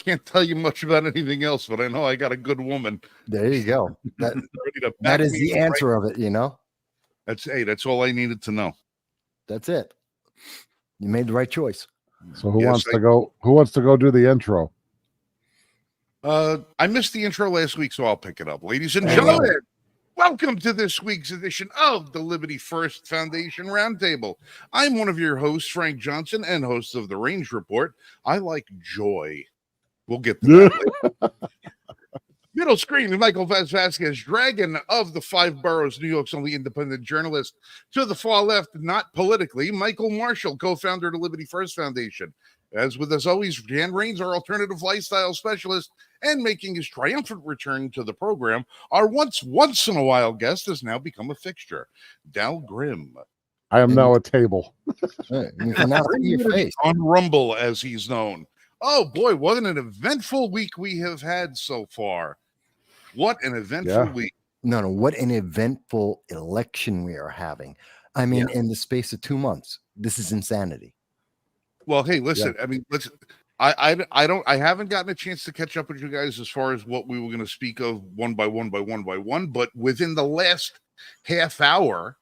can't tell you much about anything else, but I know I got a good woman. There you go. That is the answer of it, you know? That's all I needed to know. That's it. You made the right choice. So who wants to go? Who wants to go do the intro? I missed the intro last week, so I'll pick it up. Ladies and gentlemen, welcome to this week's edition of the Liberty First Foundation Roundtable. I'm one of your hosts, Frank Johnson, and host of the Range Report. I like joy. We'll get to that later. Middle screen, Michael Vasquez, Dragon of the Five Boroughs, New York's only independent journalist. To the far left, not politically, Michael Marshall, co-founder of the Liberty First Foundation. As with us always, Dan Raines, our alternative lifestyle specialist, and making his triumphant return to the program, our once in a while guest has now become a fixture, Dal Grimm. I am now a table. You can now see your face. On Rumble, as he's known. Oh boy, what an eventful week we have had so far. What an eventful week. No, what an eventful election we are having. I mean, in the space of 2 months, this is insanity. Well, hey, listen, I mean, I haven't gotten a chance to catch up with you guys as far as what we were going to speak of one by one, but within the last half hour,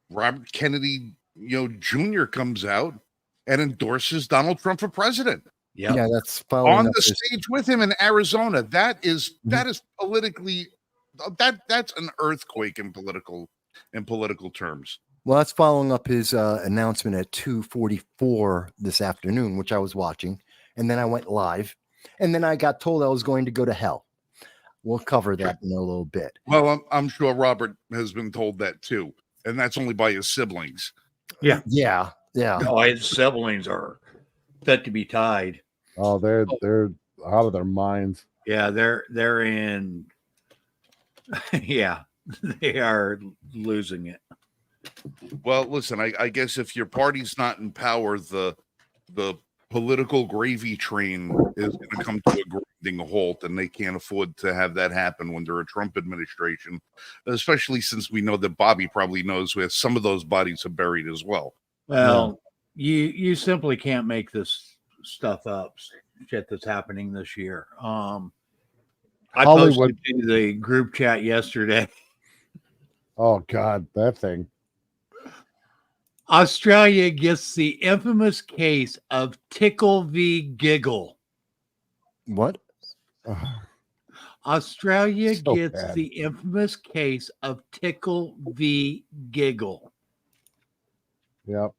Robert Kennedy, Jr. comes out and endorses Donald Trump for president. Yeah, that's on the stage with him in Arizona. That is politically that's an earthquake in political terms. Well, that's following up his announcement at 2:44 this afternoon, which I was watching, and then I went live, and then I got told I was going to go to hell. We'll cover that in a little bit. Well, I'm sure Robert has been told that too, and that's only by his siblings. Yeah. No, his siblings are set to be tied. Oh, they're out of their minds. Yeah, they're in. Yeah, they are losing it. Well, listen, I guess if your party's not in power, the political gravy train is going to come to a grinding halt, and they can't afford to have that happen under a Trump administration, especially since we know that Bobby probably knows where some of those bodies are buried as well. Well, you simply can't make this stuff up, shit that's happening this year. I posted to the group chat yesterday. Oh God, that thing. Australia gets the infamous case of Tickle v. Giggle. What? Australia gets the infamous case of Tickle v. Giggle. Yep.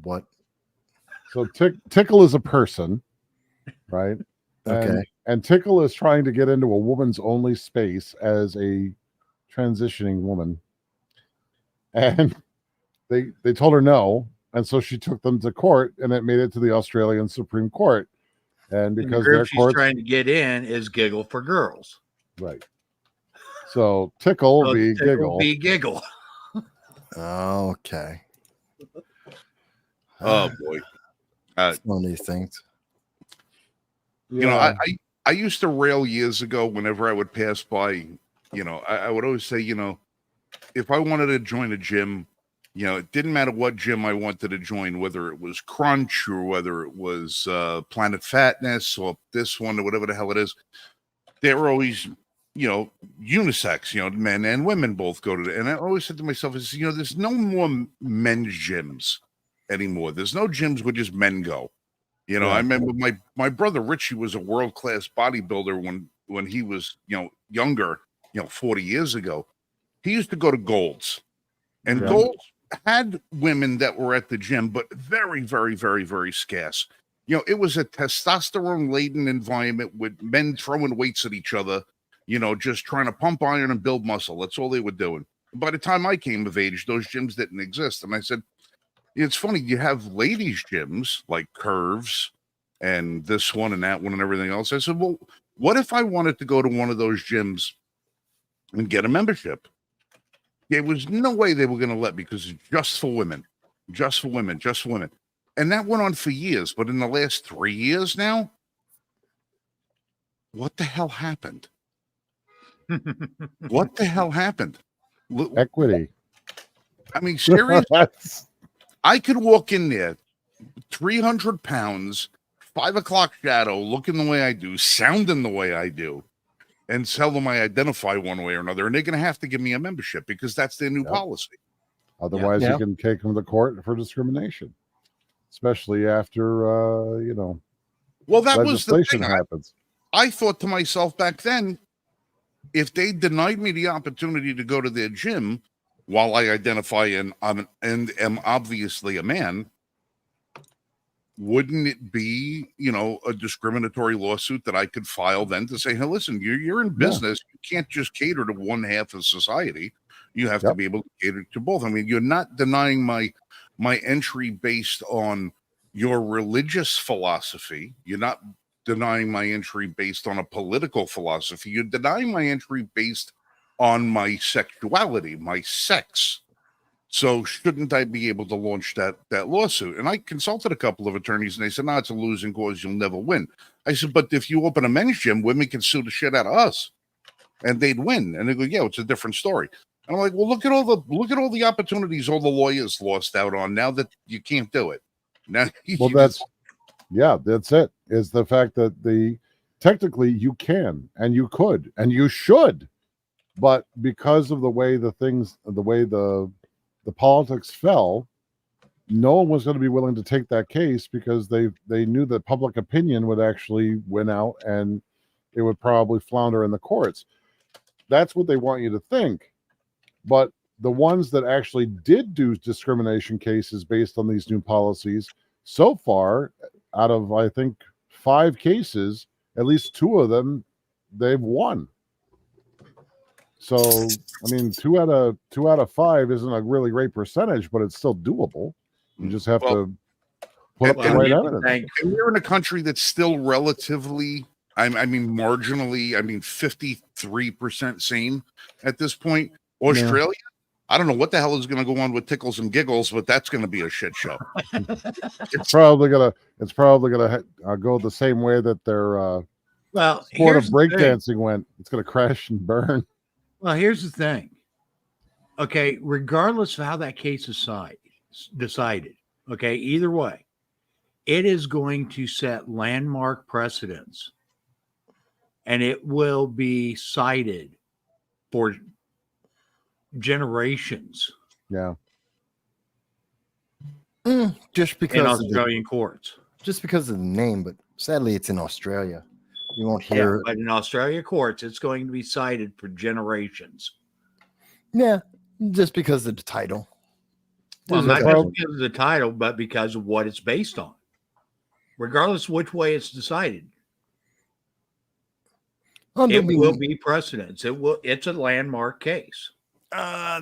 What? So Tickle is a person, right? Okay. And Tickle is trying to get into a woman's only space as a transitioning woman. And they told her no. And so she took them to court, and it made it to the Australian Supreme Court. And because the group she's trying to get in is Giggle for Girls. Right. So Tickle v. Giggle. Be Giggle. Okay. Oh boy. One of these things. I used to rail years ago whenever I would pass by, I would always say, if I wanted to join a gym, it didn't matter what gym I wanted to join, whether it was Crunch or whether it was Planet Fatness or this one or whatever the hell it is. They were always, unisex, men and women both go to it. And I always said to myself, there's no more men's gyms anymore. There's no gyms where just men go. I remember my brother Richie was a world-class bodybuilder when he was, younger, 40 years ago. He used to go to Gold's, and Gold's had women that were at the gym, but very, very, very, very scarce. It was a testosterone-laden environment with men throwing weights at each other, just trying to pump iron and build muscle. That's all they were doing. By the time I came of age, those gyms didn't exist. And I said, it's funny, you have ladies' gyms like Curves and this one and that one and everything else. I said, well, what if I wanted to go to one of those gyms and get a membership? There was no way they were going to let me because it's just for women. And that went on for years. But in the last 3 years now, what the hell happened? What the hell happened? Equity. I mean, seriously, I could walk in there, 300 pounds, 5 o'clock shadow, looking the way I do, sounding the way I do, and tell them I identify one way or another, and they're going to have to give me a membership because that's their new policy. Otherwise, Yeah. you can take them to court for discrimination, especially after Well, that was the legislation thing. happens. I thought to myself back then, if they denied me the opportunity to go to their gym while I identify and am obviously a man, wouldn't it be, a discriminatory lawsuit that I could file then to say, hey, listen, you're in business. You can't just cater to one half of society. You have to be able to cater to both. I mean, you're not denying my entry based on your religious philosophy. You're not denying my entry based on a political philosophy. You're denying my entry based on my sexuality, my sex. So shouldn't I be able to launch that lawsuit? And I consulted a couple of attorneys, and they said, no, it's a losing cause. You'll never win. I said, but if you open a men's gym, women can sue the shit out of us, and they'd win. And they go, yeah, it's a different story. And I'm like, well, look at all the opportunities all the lawyers lost out on now that you can't do it. Now, Well, that's it. Is the fact that technically you can and you could and you should, but because of the way the politics fell, no one was going to be willing to take that case because they knew that public opinion would actually win out and it would probably flounder in the courts. That's what they want you to think. But the ones that actually did do discrimination cases based on these new policies, so far, out of, I think, 5 cases, at least 2 of them, they've won. So, I mean, 2 out of 5 isn't a really great percentage, but it's still doable. You just have to put up the right evidence. And we're in a country that's still relatively, marginally, 53% sane at this point. Australia, I don't know what the hell is going to go on with Tickles and Giggles, but that's going to be a shit show. It's probably gonna go the same way that their sport of breakdancing went. It's gonna crash and burn. Well, here's the thing. Okay, regardless of how that case is decided, okay, either way, it is going to set landmark precedents, and it will be cited for generations. Yeah. Just because in Australian courts. Just because of the name, but sadly it's in Australia. You won't hear but in Australia courts, it's going to be cited for generations. Yeah, just because of the title. Well, not just because of the title, but because of what it's based on. Regardless of which way it's decided. It will be precedence. It's a landmark case.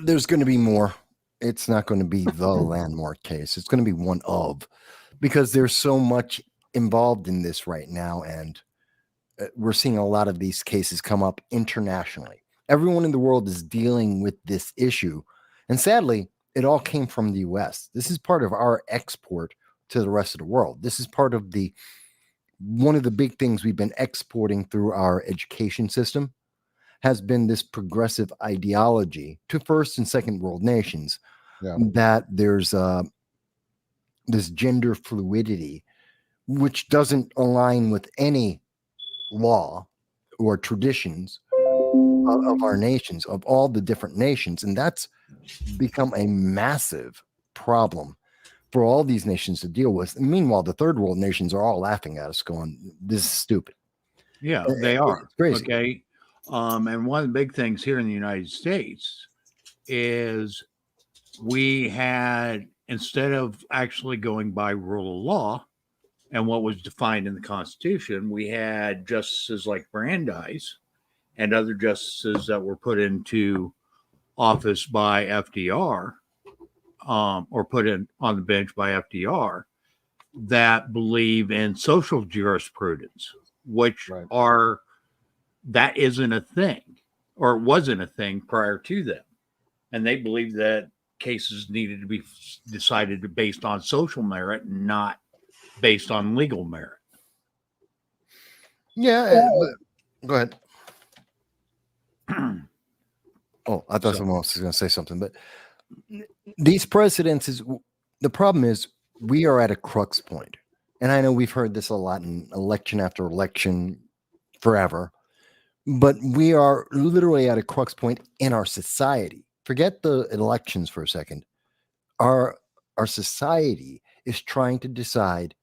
There's going to be more. It's not going to be the landmark case. It's going to be one of, because there's so much involved in this right now, and we're seeing a lot of these cases come up internationally. Everyone in the world is dealing with this issue, and sadly, it all came from the U.S. This is part of our export to the rest of the world. This is part of one of the big things we've been exporting through our education system. Has been this progressive ideology to first and second world nations, that there's this gender fluidity, which doesn't align with any law or traditions of our nations, of all the different nations. And that's become a massive problem for all these nations to deal with. And meanwhile, the third world nations are all laughing at us going, this is stupid. Yeah, they are. It's crazy. Okay. And one of the big things here in the United States is we had, instead of actually going by rule of law and what was defined in the Constitution, we had justices like Brandeis and other justices that were put into office by FDR, or put in on the bench by FDR, that believe in social jurisprudence, which that isn't a thing, or wasn't a thing prior to them. And they believed that cases needed to be decided based on social merit, not based on legal merit. Yeah. Go ahead. Oh, I thought someone else was going to say something, but these precedents the problem is we are at a crux point, And I know we've heard this a lot in election after election forever, but we are literally at a crux point in our society. Forget the elections for a second. Our society is trying to decide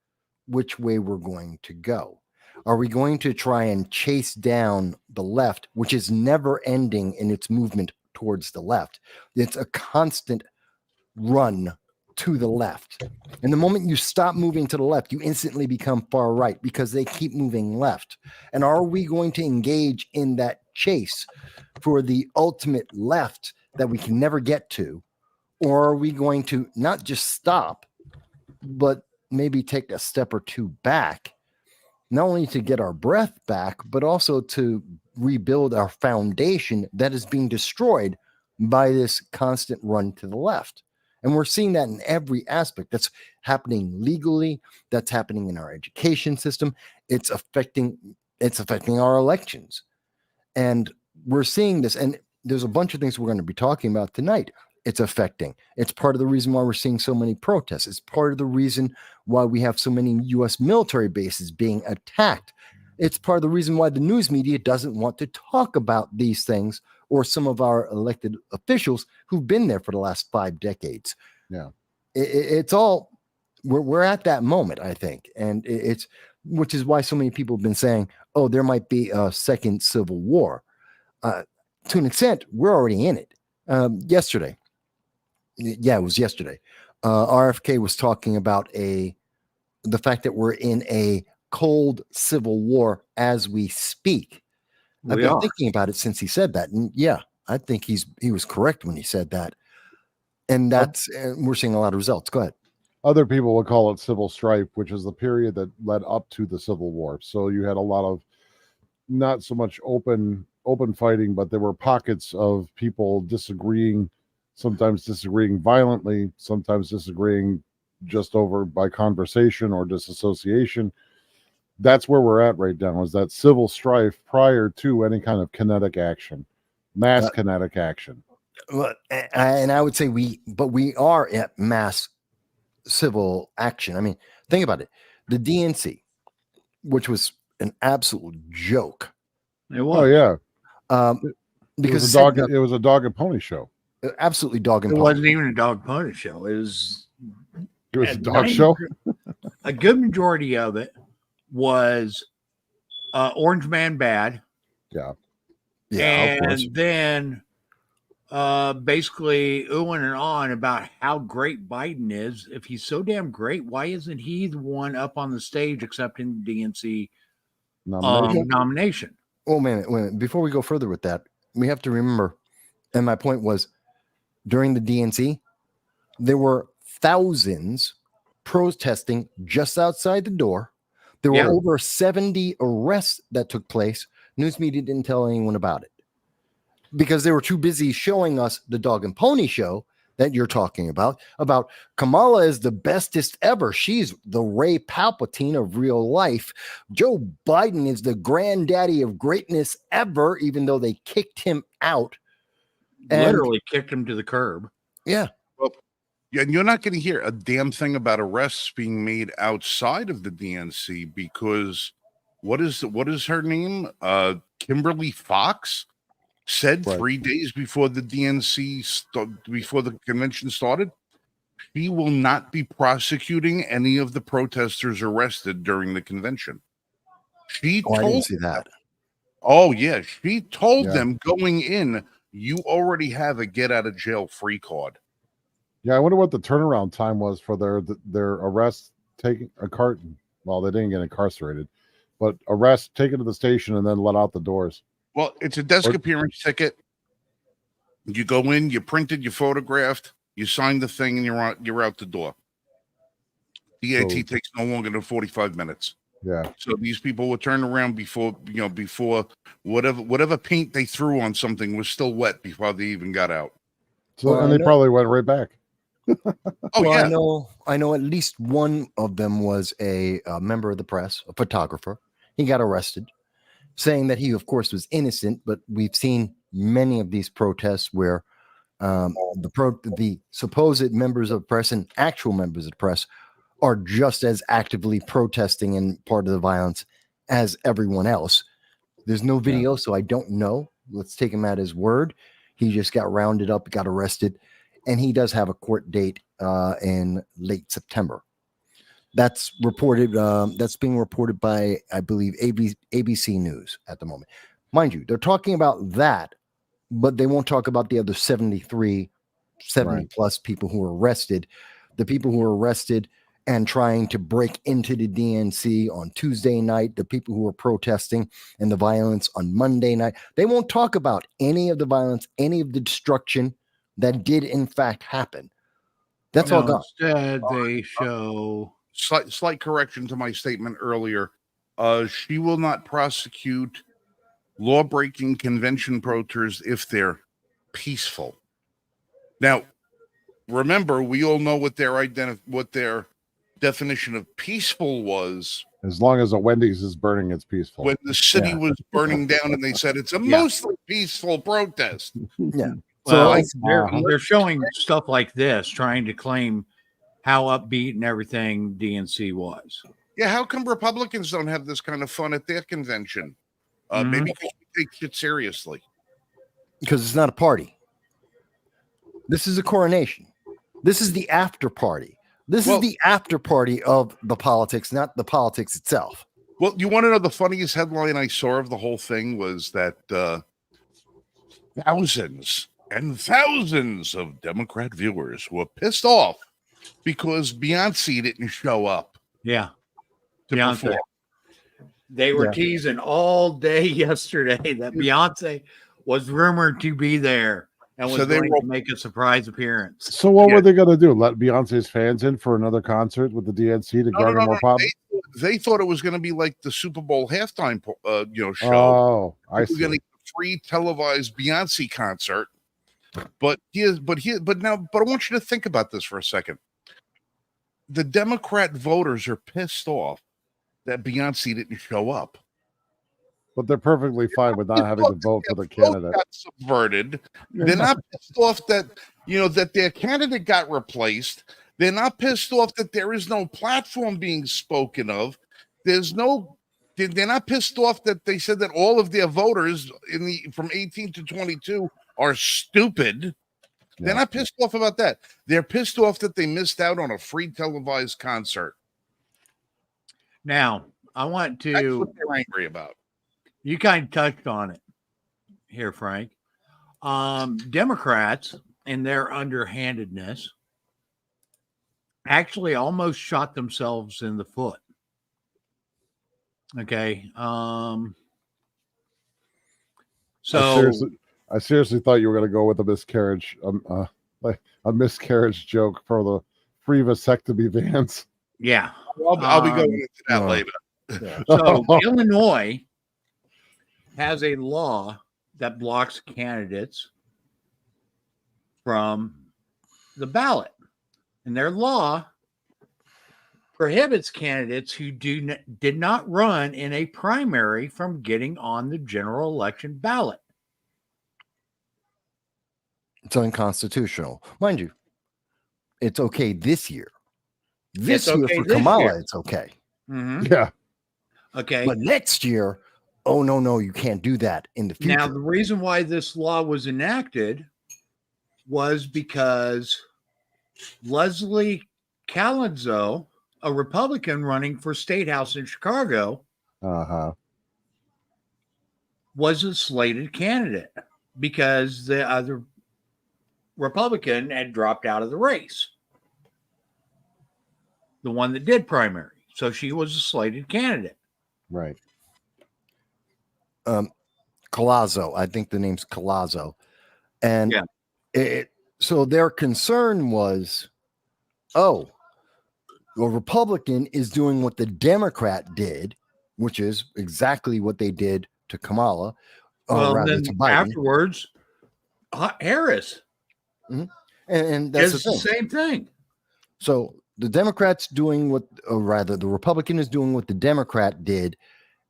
which way we're going to go. Are we going to try and chase down the left, which is never ending in its movement towards the left? It's a constant run to the left. And the moment you stop moving to the left, you instantly become far right because they keep moving left. And are we going to engage in that chase for the ultimate left that we can never get to? Or are we going to not just stop, but maybe take a step or two back, not only to get our breath back, but also to rebuild our foundation that is being destroyed by this constant run to the left? And we're seeing that in every aspect. That's happening legally. That's happening in our education system. It's affecting our elections. And we're seeing this. And there's a bunch of things we're going to be talking about tonight. It's affecting. It's part of the reason why we're seeing so many protests. It's part of the reason why we have so many U.S. military bases being attacked. It's part of the reason why the news media doesn't want to talk about these things, or some of our elected officials who've been there for the last 5 decades. Yeah. It's all, we're at that moment, I think. And it's, which is why so many people have been saying, oh, there might be a second civil war. To an extent, we're already in it. Yesterday, it was yesterday, RFK was talking about the fact that we're in a cold civil war as we speak. I've been thinking about it since he said that. And yeah, I think he was correct when he said that. And that's, we're seeing a lot of results. Go ahead. Other people would call it civil strife, which is the period that led up to the Civil War. So you had a lot of not so much open fighting, but there were pockets of people disagreeing, sometimes disagreeing violently, sometimes disagreeing just over by conversation or disassociation. That's where we're at right now, is that civil strife prior to any kind of kinetic action, mass kinetic action. Well, and I would say we are at mass civil action. I mean, think about it. The DNC, which was an absolute joke. It was. Oh yeah. Because it was a dog and pony show. Absolutely dog and It pony. wasn't even a dog pony show. It was a dog show. A good majority of it was Orange Man Bad. Yeah. Yeah. And then basically oohing and on about how great Biden is. If he's so damn great, why isn't he the one up on the stage accepting the DNC nomination? Oh, man. Before we go further with that, we have to remember, and my point was, during the DNC, there were thousands protesting just outside the door. There were over 70 arrests that took place. News media didn't tell anyone about it because they were too busy showing us the dog and pony show that you're talking about Kamala is the bestest ever. She's the Ray Palpatine of real life. Joe Biden is the granddaddy of greatness ever, even though they kicked him out. Literally kicked him to the curb. Yeah. Well, yeah, and you're not going to hear a damn thing about arrests being made outside of the DNC because what is her name? Kimberly Fox said 3 days before the DNC before the convention started, she will not be prosecuting any of the protesters arrested during the convention. She told I didn't see that. Oh yeah, she told them going in, you already have a get out of jail free card. Yeah, I wonder what the turnaround time was for their arrest, taking a carton. Well, they didn't get incarcerated, but arrest, taken to the station, and then let out the doors. Well, it's a desk appearance ticket. You go in, you printed, you photographed, you signed the thing, and you're out the door. DAT takes no longer than 45 minutes. Yeah. So these people were turned around before whatever paint they threw on something was still wet before they even got out. So and they probably went right back. Yeah. I know at least one of them was a member of the press, a photographer. He got arrested, saying that he, of course, was innocent. But we've seen many of these protests where the supposed members of the press and actual members of the press are just as actively protesting and part of the violence as everyone else. There's no video, so I don't know. Let's take him at his word. He just got rounded up, got arrested, and he does have a court date in late September. That's reported. That's being reported by, I believe, ABC News at the moment. Mind you, they're talking about that, but they won't talk about the other 70 plus people who were arrested. The people who were arrested and trying to break into the DNC on Tuesday night, the people who were protesting and the violence on Monday night. They won't talk about any of the violence, any of the destruction that did in fact happen. That's all gone. Instead, they show Slight correction to my statement earlier. She will not prosecute law-breaking convention protesters if they're peaceful. Now, remember, we all know what their definition of peaceful was. As long as a Wendy's is burning, it's peaceful. When the city was burning down, and they said it's a mostly peaceful protest. Yeah. Well, they're showing stuff like this, trying to claim how upbeat and everything DNC was. Yeah, how come Republicans don't have this kind of fun at their convention? Maybe because we take shit seriously. Because it's not a party. This is a coronation. This is the after party. This is the after party of the politics, not the politics itself. Well, you want to know the funniest headline I saw of the whole thing was that thousands and thousands of Democrat viewers were pissed off because Beyonce didn't show up. Yeah. To Beyonce. perform. They were teasing all day yesterday that Beyonce was rumored to be there and was going to make a surprise appearance. So what were they going to do? Let Beyonce's fans in for another concert with the DNC to garner more pop? They thought it was going to be like the Super Bowl halftime, show. Oh, I see. We're going to get a free televised Beyonce concert. But I want you to think about this for a second. The Democrat voters are pissed off that Beyonce didn't show up. But they're perfectly fine with not having to vote for the candidate. Got subverted. They're not pissed off that that their candidate got replaced. They're not pissed off that there is no platform being spoken of. They're not pissed off that they said that all of their voters from 18 to 22 are stupid. Yeah. They're not pissed off about that. They're pissed off that they missed out on a free televised concert. Now, I want to. That's what they're angry about. You kind of touched on it here, Frank. Democrats, in their underhandedness, actually almost shot themselves in the foot. Okay. So I seriously thought you were going to go with a miscarriage, like a miscarriage joke for the free vasectomy vans. Yeah. I'll be going into that later. Yeah. So Illinois has a law that blocks candidates from the ballot. And their law prohibits candidates who did not run in a primary from getting on the general election ballot. It's unconstitutional. Mind you, it's okay this year. This year for Kamala, it's okay. Mm-hmm. Yeah. Okay. But next year, oh, no, you can't do that in the future. Now, the reason why this law was enacted was because Leslie Calenzo, a Republican running for State House in Chicago, was a slated candidate because the other Republican had dropped out of the race. The one that did primary. So she was a slated candidate. Right. Collazo. I think the name's Collazo. And so their concern was, a Republican is doing what the Democrat did, which is exactly what they did to Kamala. Well, rather then to Biden. Afterwards, Harris. Mm-hmm. And that's the same thing. So the Democrat's doing the Republican is doing what the Democrat did.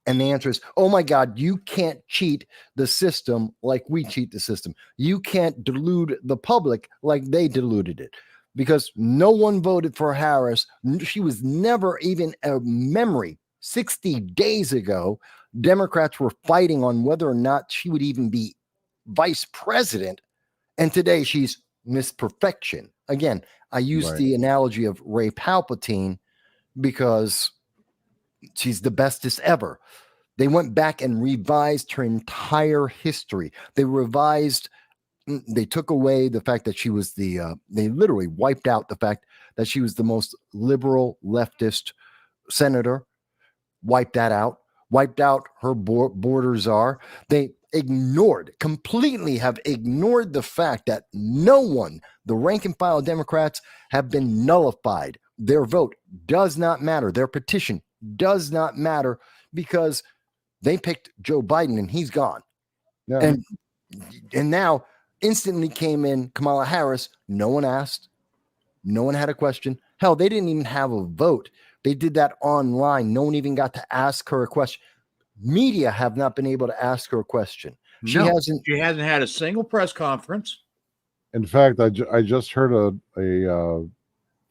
And the answer is, oh my God, you can't cheat the system like we cheat the system. You can't delude the public like they deluded it. because no one voted for Harris. She was never even a memory. 60 days ago, Democrats were fighting on whether or not she would even be vice president. And today she's Miss Perfection. Again, I use Right. the analogy of Ray Palpatine because she's the bestest ever. They went back and revised her entire history. They took away the fact that she was they literally wiped out the fact that she was the most liberal leftist senator, wiped that out, wiped out her border czar. They completely have ignored the fact that no one, the rank and file Democrats, have been nullified. Their vote does not matter. Their petition does not matter because they picked Joe Biden and he's gone. Yeah. And now instantly came in Kamala Harris. No one asked. No one had a question. Hell, they didn't even have a vote. They did that online. No one even got to ask her a question. Media have not been able to ask her a question. She hasn't had a single press conference. In fact, I just heard a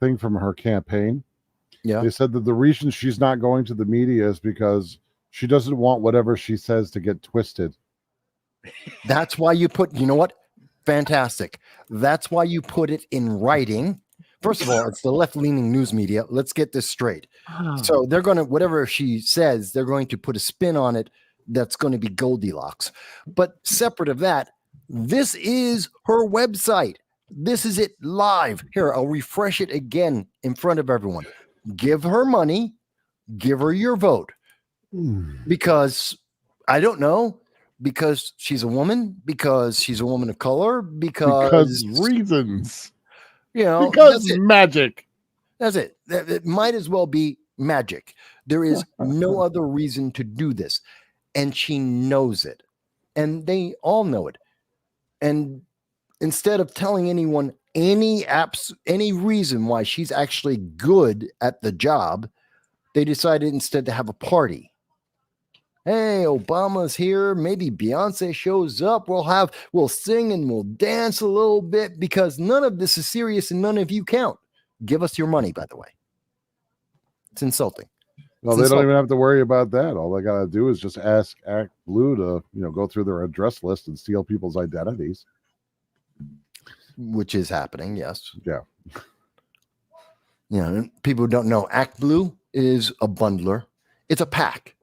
thing from her campaign. Yeah. They said that the reason she's not going to the media is because she doesn't want whatever she says to get twisted. That's why you know what? Fantastic. That's why you put it in writing. First of all, it's the left-leaning news media. Let's get this straight. So they're going to, whatever she says, they're going to put a spin on it that's going to be Goldilocks. But separate of that, this is her website. This is it live. Here, I'll refresh it again in front of everyone. Give her money. Give her your vote. Because, I don't know, because she's a woman, because she's a woman of color, because reasons. You know, because magic. That's it. It might as well be magic. There is no other reason to do this. And she knows it. And they all know it. And instead of telling anyone any reason why she's actually good at the job, they decided instead to have a party. Hey, Obama's here. Maybe Beyonce shows up. We'll sing and we'll dance a little bit because none of this is serious and none of you count. Give us your money, by the way. It's insulting. Well, they don't even have to worry about that. All they got to do is just ask Act Blue to, go through their address list and steal people's identities. Which is happening, yes. Yeah. People who don't know, Act Blue is a bundler. It's a PAC.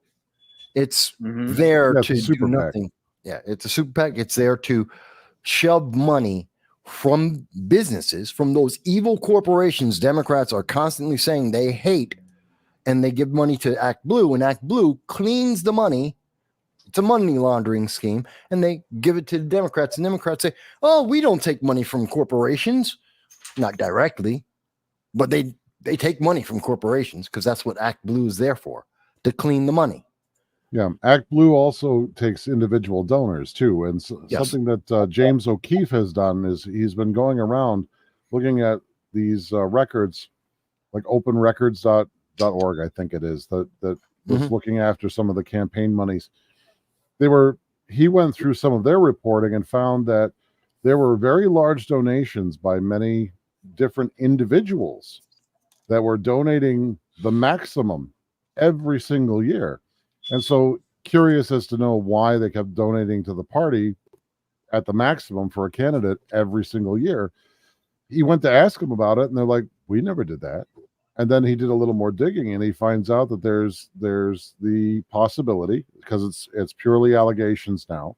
It's there to do nothing. Yeah, it's a super PAC. It's there to shove money from businesses, from those evil corporations Democrats are constantly saying they hate, and they give money to Act Blue, and Act Blue cleans the money. It's a money laundering scheme, and they give it to the Democrats, and Democrats say, oh, we don't take money from corporations. Not directly, but they take money from corporations because that's what Act Blue is there for, to clean the money. Yeah, Act Blue also takes individual donors too, and something that James O'Keefe has done is he's been going around looking at these records, like openrecords.org, I think it is, that was looking after some of the campaign monies. He went through some of their reporting and found that there were very large donations by many different individuals that were donating the maximum every single year. And so curious as to know why they kept donating to the party at the maximum for a candidate every single year. He went to ask them about it, and they're like, we never did that. And then he did a little more digging, and he finds out that there's the possibility, because it's purely allegations now,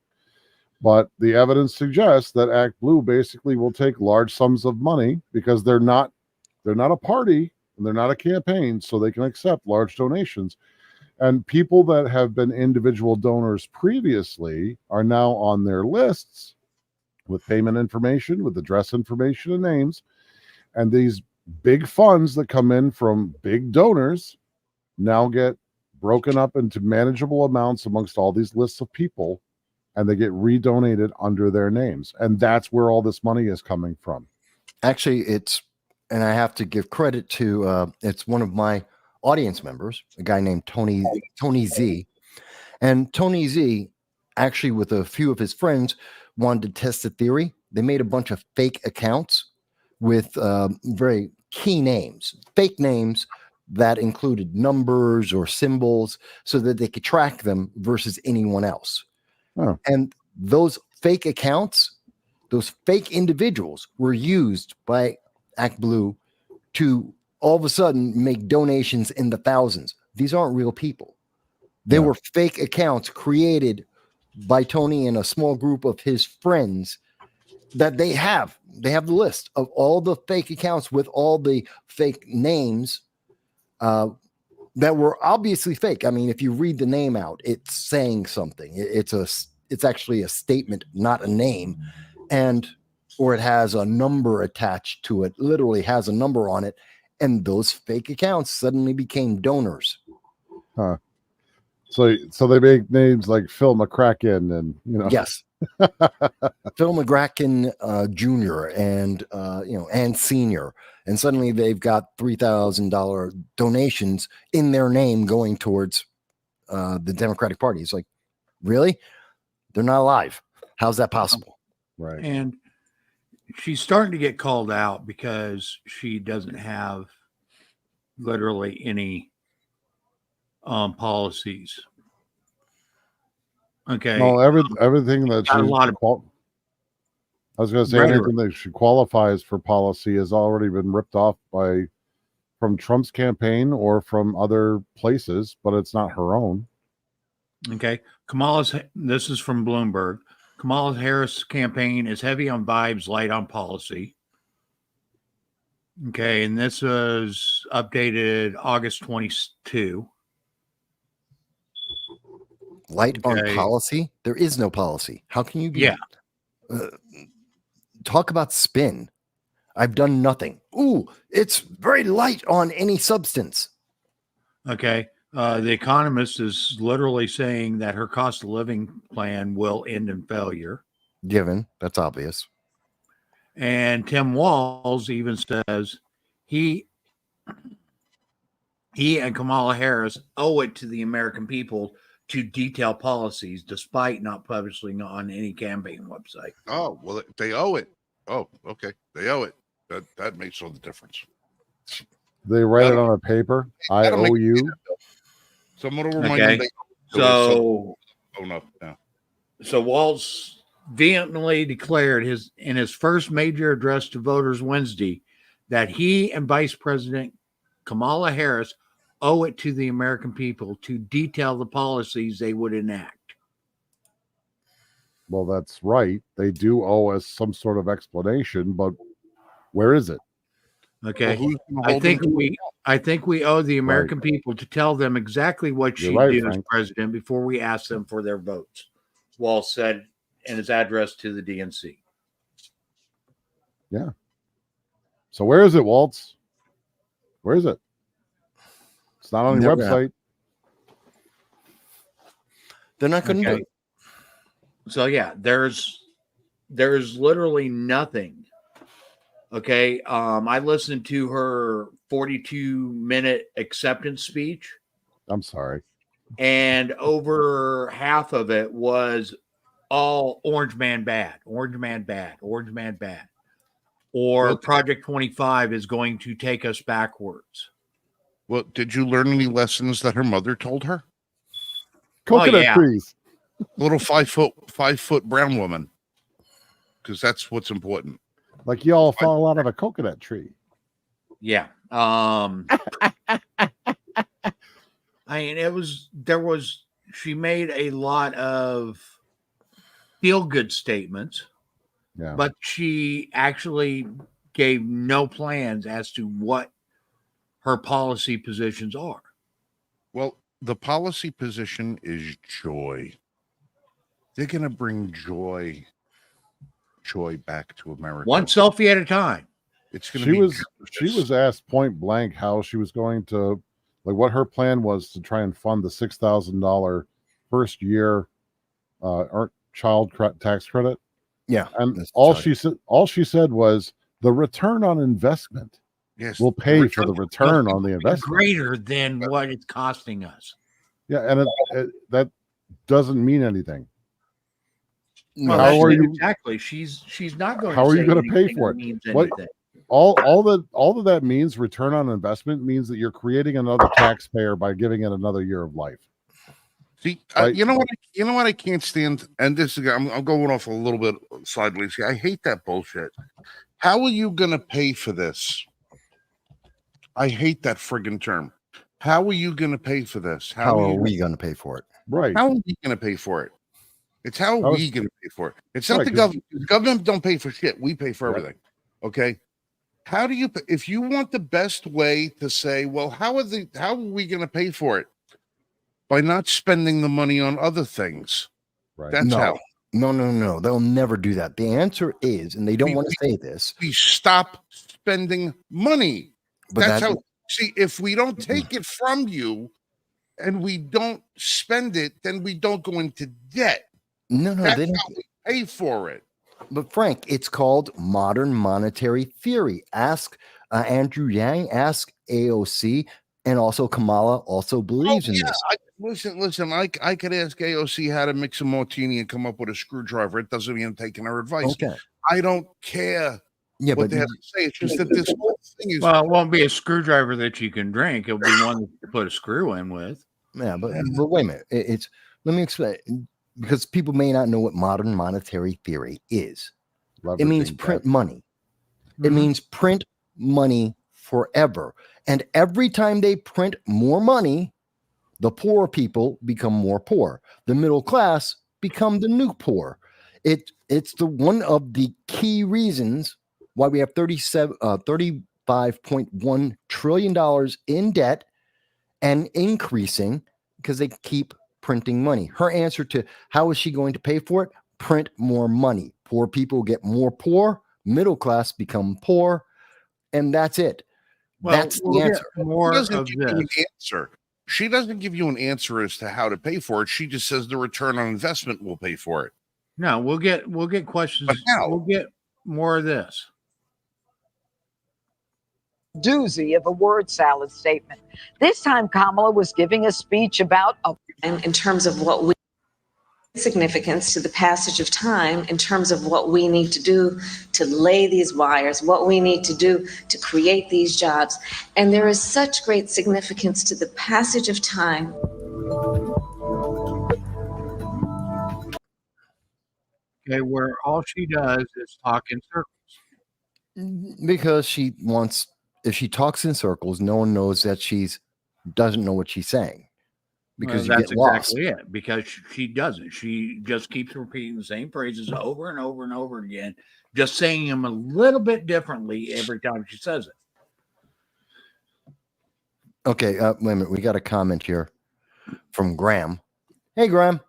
but the evidence suggests that Act Blue basically will take large sums of money because they're not a party and they're not a campaign, so they can accept large donations. And people that have been individual donors previously are now on their lists with payment information, with address information and names. And these big funds that come in from big donors now get broken up into manageable amounts amongst all these lists of people, and they get redonated under their names. And that's where all this money is coming from. Actually, and I have to give credit to, it's one of my audience members, a guy named Tony Z. And Tony Z, actually with a few of his friends, wanted to test the theory. They made a bunch of fake accounts with very key names, fake names that included numbers or symbols so that they could track them versus anyone else. Oh. And those fake accounts, those fake individuals were used by Act Blue to all of a sudden make donations in the thousands. These aren't real people. They were fake accounts created by Tony and a small group of his friends that they have the list of all the fake accounts with all the fake names that were obviously fake. I mean, if you read the name out, it's saying something. It's actually a statement, not a name, or it has a number attached to it. Literally has a number on it, and those fake accounts suddenly became donors. Huh. So they make names like Phil McCracken and Yes. Phil McGracken Jr. and Senior, and suddenly they've got $3,000 donations in their name going towards the Democratic Party. It's like, really? They're not alive. How's that possible? Right. And she's starting to get called out because she doesn't have literally any policies. Okay. Well, everything that got a lot of I was going to say rhetoric. anything that she qualifies for policy has already been ripped off from Trump's campaign or from other places, but it's not her own. Okay. This is from Bloomberg. Kamala Harris' campaign is heavy on vibes, light on policy. Okay. And this was updated August 22. Light on policy? There is no policy. How can you be? Yeah. Talk about spin. I've done nothing. Ooh, it's very light on any substance. Okay. The Economist is literally saying that her cost of living plan will end in failure. Given, that's obvious. And Tim Walz even says he and Kamala Harris owe it to the American people to detail policies despite not publishing on any campaign website. Oh, well, they owe it. Oh, okay. They owe it. That makes all the difference. They write it on a paper. I owe you. Someone will remind Okay. them. So, Oh no. Yeah. so Walz vehemently declared in his first major address to voters Wednesday that he and Vice President Kamala Harris owe it to the American people to detail the policies they would enact. Well, that's right. They do owe us some sort of explanation, but where is it? Okay. Well, who's gonna I hold them think to I think we owe the American people to tell them exactly what You're she right, did as Frank. president before we ask them for their votes. Walz said in his address to the DNC. So where is it, Waltz? Where is it? It's not on your Never website. They're not going to do Okay. it. So yeah, there's literally nothing. Okay. I listened to her 42-minute acceptance speech, I'm sorry. and over half of it was all Orange Man bad, Orange Man bad, Orange Man bad. Or Well, Project 25 is going to take us backwards. Well, did you learn any lessons that her mother told her? Coconut yeah. trees. Little 5 foot brown woman, because that's what's important. Like you all fall out of a coconut tree. Yeah. I mean, she made a lot of feel-good statements, Yeah. but she actually gave no plans as to what her policy positions are. Well, the policy position is joy. They're going to bring joy back to America. One selfie at a time. It's going to be. She was asked point blank how she was going to, like, what her plan was to try and fund the $6,000 first year child tax credit. Yeah. And all she said was the return on investment Yes, will pay for the return on the investment. Greater than what it's costing us. Yeah, and that doesn't mean anything. No, How are you- exactly? She's not going. How to are you say going to pay anything for that it? means What- anything. all that means, return on investment, means that you're creating another taxpayer by giving it another year of life. See, Right. you know what? You know what I can't stand, and this is I'm going off a little bit sideways here. I hate that bullshit. How are you going to pay for this? I hate that friggin' term. How are you going to pay for this? How are you, we going to pay for it? Right. How are we going to pay for it? It's how are That was- we going to pay for it. It's not Right, the 'cause- government. The government don't pay for shit. We pay for Yep. everything. Okay. How do you, if you want the best way to say, well, how are we going to pay for it? By not spending the money on other things. Right. That's how. No. They'll never do that. The answer is, and they don't want to say this, We stop spending money. but That's how. See, if we don't take it from you and we don't spend it, then we don't go into debt. no, That's they don't. how we pay for it. But Frank, it's called modern monetary theory. Ask Andrew Yang, ask AOC, and also Kamala also believes in this. Listen. I could ask AOC how to mix a martini and come up with a screwdriver. It doesn't mean I'm taking her advice. Okay. I don't care Yeah, what but they have to say. It's just that this whole thing is. Well, it won't be a screwdriver that you can drink. It'll be one to put a screw in with. yeah, but wait a minute. It's let me explain, because people may not know what modern monetary theory is. It means Leveraging print debt. money. It Mhm. means print money forever. And every time they print more money, the poor people become more poor. The middle class become the new poor. It's the one of the key reasons why we have $35.1 trillion in debt and increasing, because they keep printing money. Her answer to how is she going to pay for it? Print more money. Poor people get more poor, middle class become poor, and that's it. Well, That's we'll the get answer. more She doesn't of give you an this. answer. She doesn't give you an answer as to how to pay for it. She just says the return on investment will pay for it. No, we'll get questions. But how? We'll get more of this. Doozy of a word salad statement. This time, Kamala was giving a speech about And in terms of what we significance to the passage of time, in terms of what we need to do to lay these wires, what we need to do to create these jobs. And there is such great significance to the passage of time. Okay, where all she does is talk in circles. Because she wants, if she talks in circles, no one knows that she's doesn't know what she's saying. Because you that's get lost. exactly it. Because she doesn't. She just keeps repeating the same phrases over and over and over again, just saying them a little bit differently every time she says it. Okay, wait a minute. We got a comment here from Graham. Hey, Graham.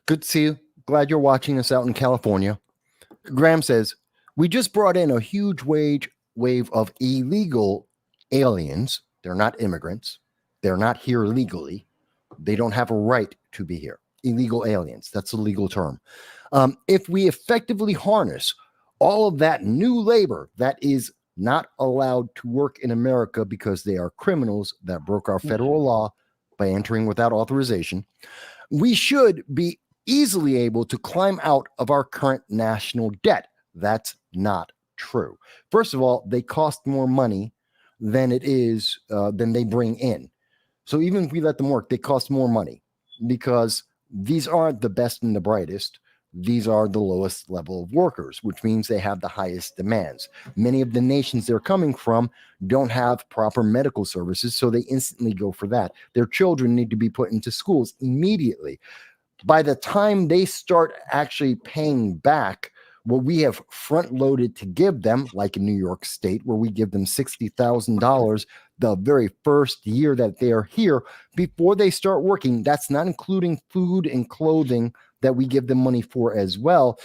Good to see you. Glad you're watching us out in California. Graham says, we just brought in a huge wave of illegal aliens. They're not immigrants. They're not here legally. They don't have a right to be here. Illegal aliens. That's a legal term. If we effectively harness all of that new labor that is not allowed to work in America because they are criminals that broke our federal law by entering without authorization, we should be easily able to climb out of our current national debt. That's not true. First of all, they cost more money than than they bring in. So even if we let them work, they cost more money because these aren't the best and the brightest. These are the lowest level of workers, which means they have the highest demands. Many of the nations they're coming from don't have proper medical services, so they instantly go for that. Their children need to be put into schools immediately. By the time they start actually paying back what we have front loaded to give them, like in New York State, where we give them $60,000 the very first year that they are here before they start working. That's not including food and clothing that we give them money for as well.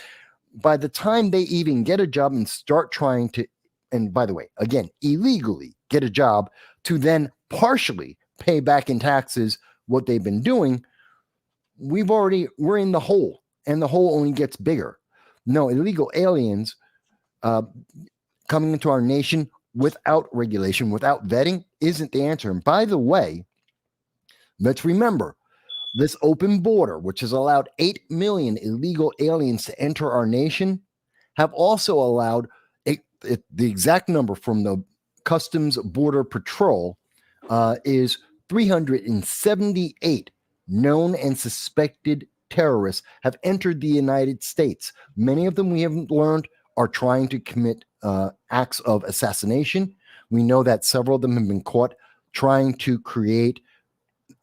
By the time they even get a job and start trying to, and by the way, again, illegally get a job to then partially pay back in taxes what they've been doing, we're in the hole, and the hole only gets bigger. No, illegal aliens coming into our nation without regulation, without vetting, isn't the answer. And by the way, let's remember this open border, which has allowed 8 million illegal aliens to enter our nation, have also allowed the exact number from the Customs Border Patrol is 378 known and suspected terrorists have entered the United States. Many of them, we haven't learned, are trying to commit acts of assassination. We know that several of them have been caught trying to create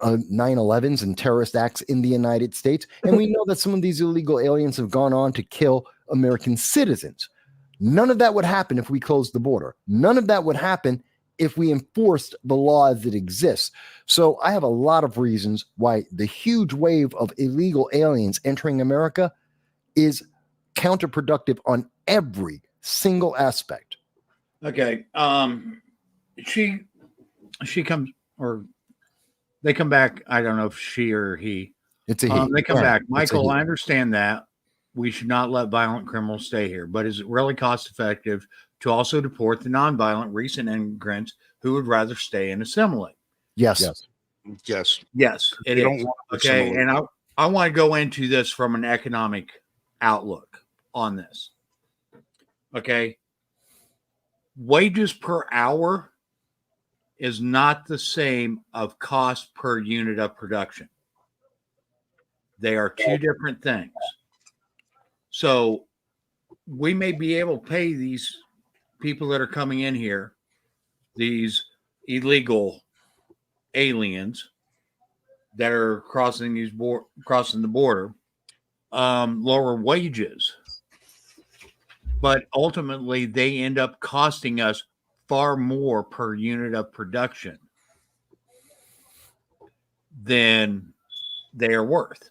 9/11s and terrorist acts in the United States. And we know that some of these illegal aliens have gone on to kill American citizens. None of that would happen if we closed the border. None of that would happen if we enforced the law as it exists. So I have a lot of reasons why the huge wave of illegal aliens entering America is counterproductive on every single aspect. Okay. She comes, or they come back. I don't know if she or he. It's a he. They come Yeah, back. it's a Michael, he. I understand that we should not let violent criminals stay here, but is it really cost effective to also deport the nonviolent recent immigrants who would rather stay and assimilate? Yes. Yes. Yes, it They is. don't want to Okay, assimilate. and I want to go into this from an economic outlook on this. Okay, wages per hour is not the same of cost per unit of production. They are two different things. So we may be able to pay these people that are coming in here, these illegal aliens that are crossing the border, lower wages, but ultimately they end up costing us far more per unit of production than they are worth.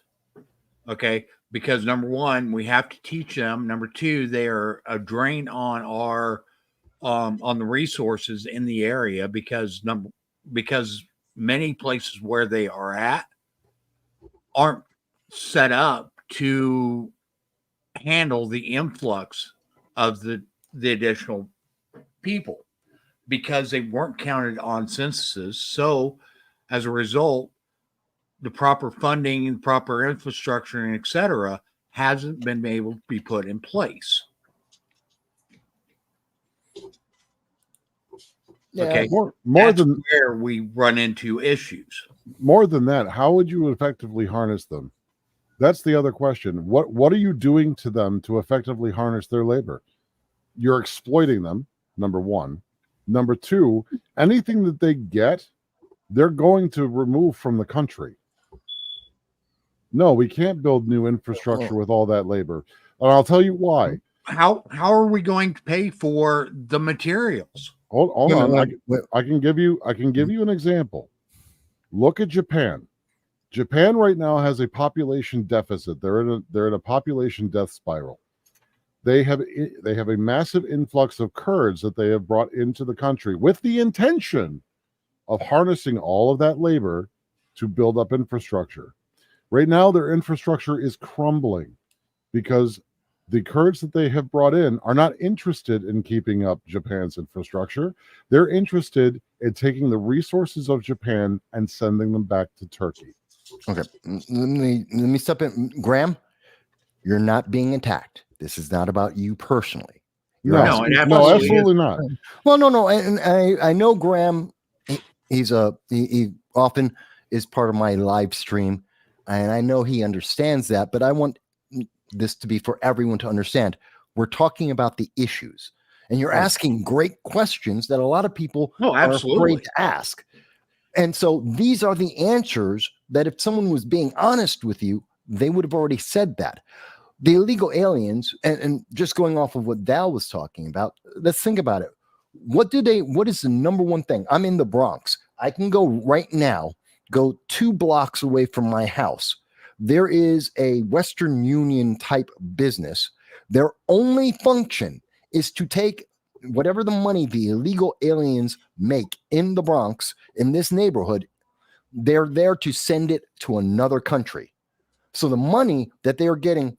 Okay, because number one, we have to teach them. Number two, they are a drain on our on the resources in the area because many places where they are at aren't set up to handle the influx of the additional people because they weren't counted on censuses. So as a result, the proper funding and proper infrastructure and et cetera hasn't been able to be put in place. Yeah, Okay. More That's than where we run into issues. more than that, how would you effectively harness them? That's the other question. What are you doing to them to effectively harness their labor? You're exploiting them, number one. Number two, anything that they get, they're going to remove from the country. No, we can't build new infrastructure with all that labor. And I'll tell you why. How are we going to pay for the materials? Hold No, on. no, no. I can give you an example. Look at Japan. Japan right now has a population deficit. They're in a population death spiral. They have a massive influx of Kurds that they have brought into the country with the intention of harnessing all of that labor to build up infrastructure. Right now, their infrastructure is crumbling because the Kurds that they have brought in are not interested in keeping up Japan's infrastructure. They're interested in taking the resources of Japan and sending them back to Turkey. Okay, let me step in. Graham, you're not being attacked. This is not about you personally. You're No, asking- no, absolutely not. Well, no, and I know Graham. He often is part of my live stream, and I know he understands that. But I want this to be for everyone to understand. We're talking about the issues, and you're asking great questions that a lot of people are afraid to ask. And so these are the answers that if someone was being honest with you, they would have already said that. The illegal aliens, and just going off of what Dal was talking about, let's think about it. What is the number one thing? I'm in the Bronx. I can go right now, go 2 blocks away from my house. There is a Western Union type business. Their only function is to take whatever the money the illegal aliens make in the Bronx, in this neighborhood, they're there to send it to another country. So the money that they are getting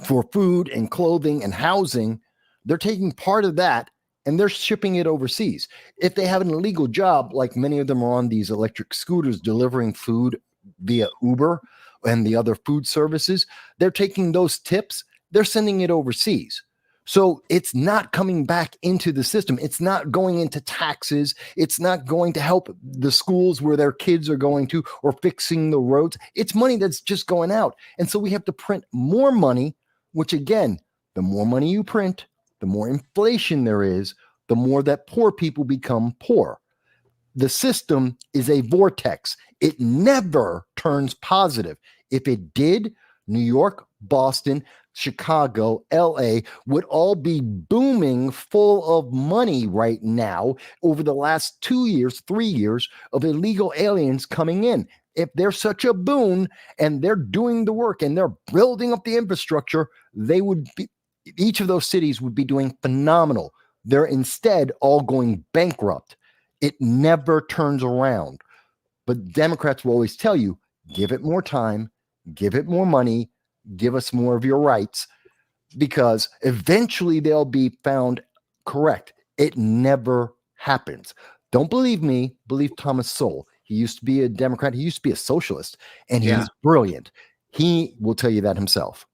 for food and clothing and housing, they're taking part of that and they're shipping it overseas. If they have an illegal job, like many of them are on these electric scooters delivering food via Uber and the other food services, they're taking those tips, they're sending it overseas. So it's not coming back into the system. It's not going into taxes. It's not going to help the schools where their kids are going to or fixing the roads. It's money that's just going out. And so we have to print more money, which again, the more money you print, the more inflation there is, the more that poor people become poor. The system is a vortex. It never turns positive. If it did, New York, Boston, Chicago, LA would all be booming full of money right now over the last 2 years, 3 years of illegal aliens coming in. If they're such a boon and they're doing the work and they're building up the infrastructure, they would be, each of those cities would be doing phenomenal. They're instead all going bankrupt. It never turns around. But Democrats will always tell you, give it more time, give it more money, give us more of your rights, because eventually they'll be found correct. It never happens. Don't believe me, believe Thomas Sowell. He used to be a Democrat. He used to be a socialist, and he's brilliant. He will tell you that himself.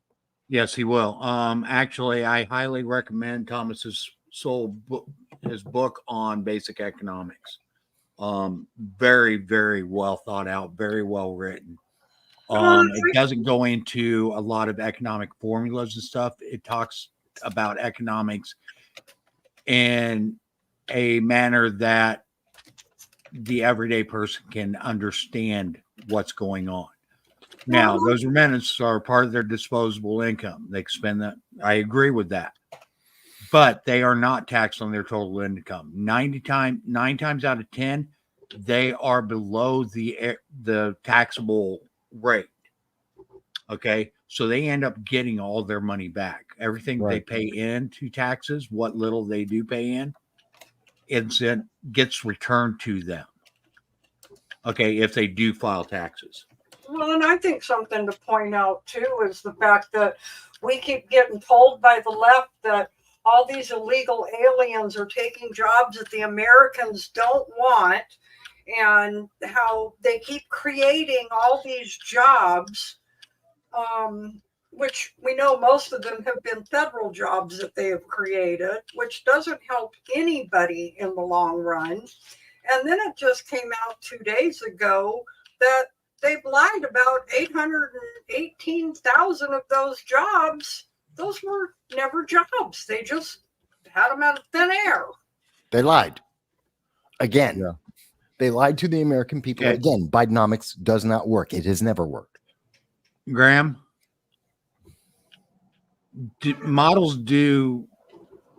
Yes, he will. Actually, I highly recommend Thomas's Sowell book, his book on basic economics. Very, very well thought out, very well written. It doesn't go into a lot of economic formulas and stuff. It talks about economics in a manner that the everyday person can understand what's going on. Now, those remittances are part of their disposable income. They can spend that. I agree with that. But they are not taxed on their total income. 9 times out of 10, they are below the taxable rate. Okay, so they end up getting all their money back. Everything they pay into taxes, what little they do pay in, it gets returned to them. Okay, if they do file taxes. Well, and I think something to point out too is the fact that we keep getting told by the left that all these illegal aliens are taking jobs that the Americans don't want, and how they keep creating all these jobs, which we know most of them have been federal jobs that they have created, which doesn't help anybody in the long run. And then it just came out 2 days ago that they've lied about 818,000 of those jobs. Those were never jobs. They just had them out of thin air. They lied. Again, they lied to the American people. Okay. Again, Bidenomics does not work. It has never worked. Graham,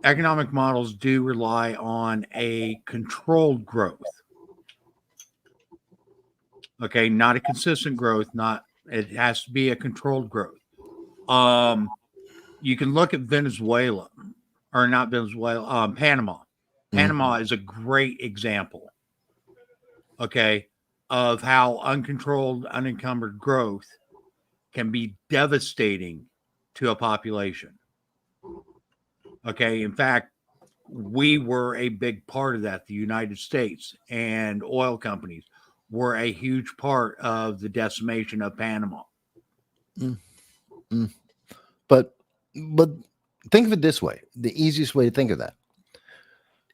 economic models do rely on a controlled growth. Okay, not a consistent growth, it has to be a controlled growth. You can look at Venezuela, or not Venezuela, Panama. Panama is a great example, okay, of how uncontrolled, unencumbered growth can be devastating to a population. Okay, in fact, we were a big part of that. The United States and oil companies were a huge part of the decimation of Panama. But think of it this way. The easiest way to think of that.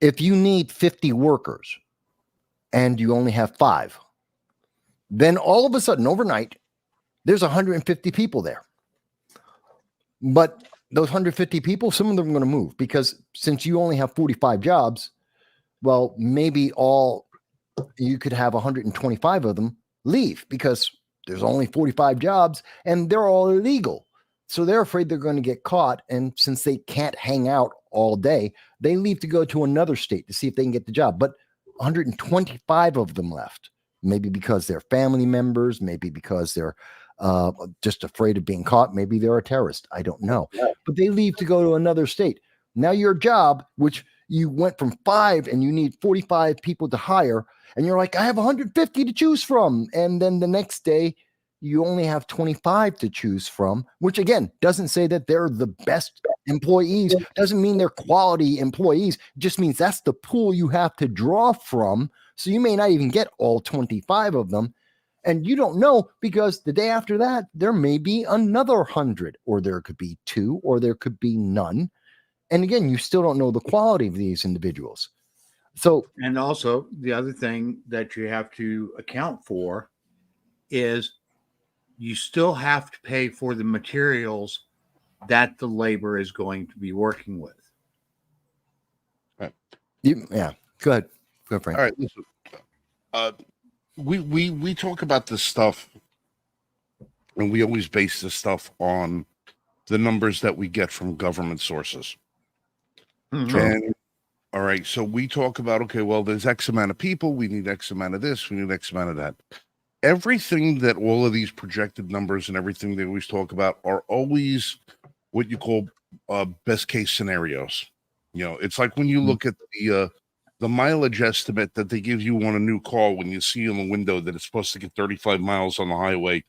If you need 50 workers and you only have 5, then all of a sudden overnight, there's 150 people there. But those 150 people, some of them are going to move, because since you only have 45 jobs, well, maybe you could have 125 of them leave because there's only 45 jobs and they're all illegal. So they're afraid they're going to get caught. And since they can't hang out all day, they leave to go to another state to see if they can get the job. But 125 of them left, maybe because they're family members, maybe because they're just afraid of being caught. Maybe they're a terrorist. I don't know. But they leave to go to another state. Now your job, which you went from 5 and you need 45 people to hire, and you're like, I have 150 to choose from. And then the next day you only have 25 to choose from, which again, doesn't say that they're the best employees. Doesn't mean they're quality employees. It just means that's the pool you have to draw from. So you may not even get all 25 of them. And you don't know, because the day after that, there may be another 100, or there could be 2, or there could be none. And again, you still don't know the quality of these individuals. So, And also, the other thing that you have to account for is you still have to pay for the materials that the labor is going to be working with. yeah, go ahead. Go ahead, Frank. All right, listen. We talk about this stuff, and we always base this stuff on the numbers that we get from government sources. And all right, so we talk about, okay, well, there's X amount of people, we need X amount of this, we need X amount of that. Everything that all of these projected numbers and everything they always talk about are always what you call best case scenarios. You know, it's like when you look at the mileage estimate that they give you on a new car when you see in the window that it's supposed to get 35 miles on the highway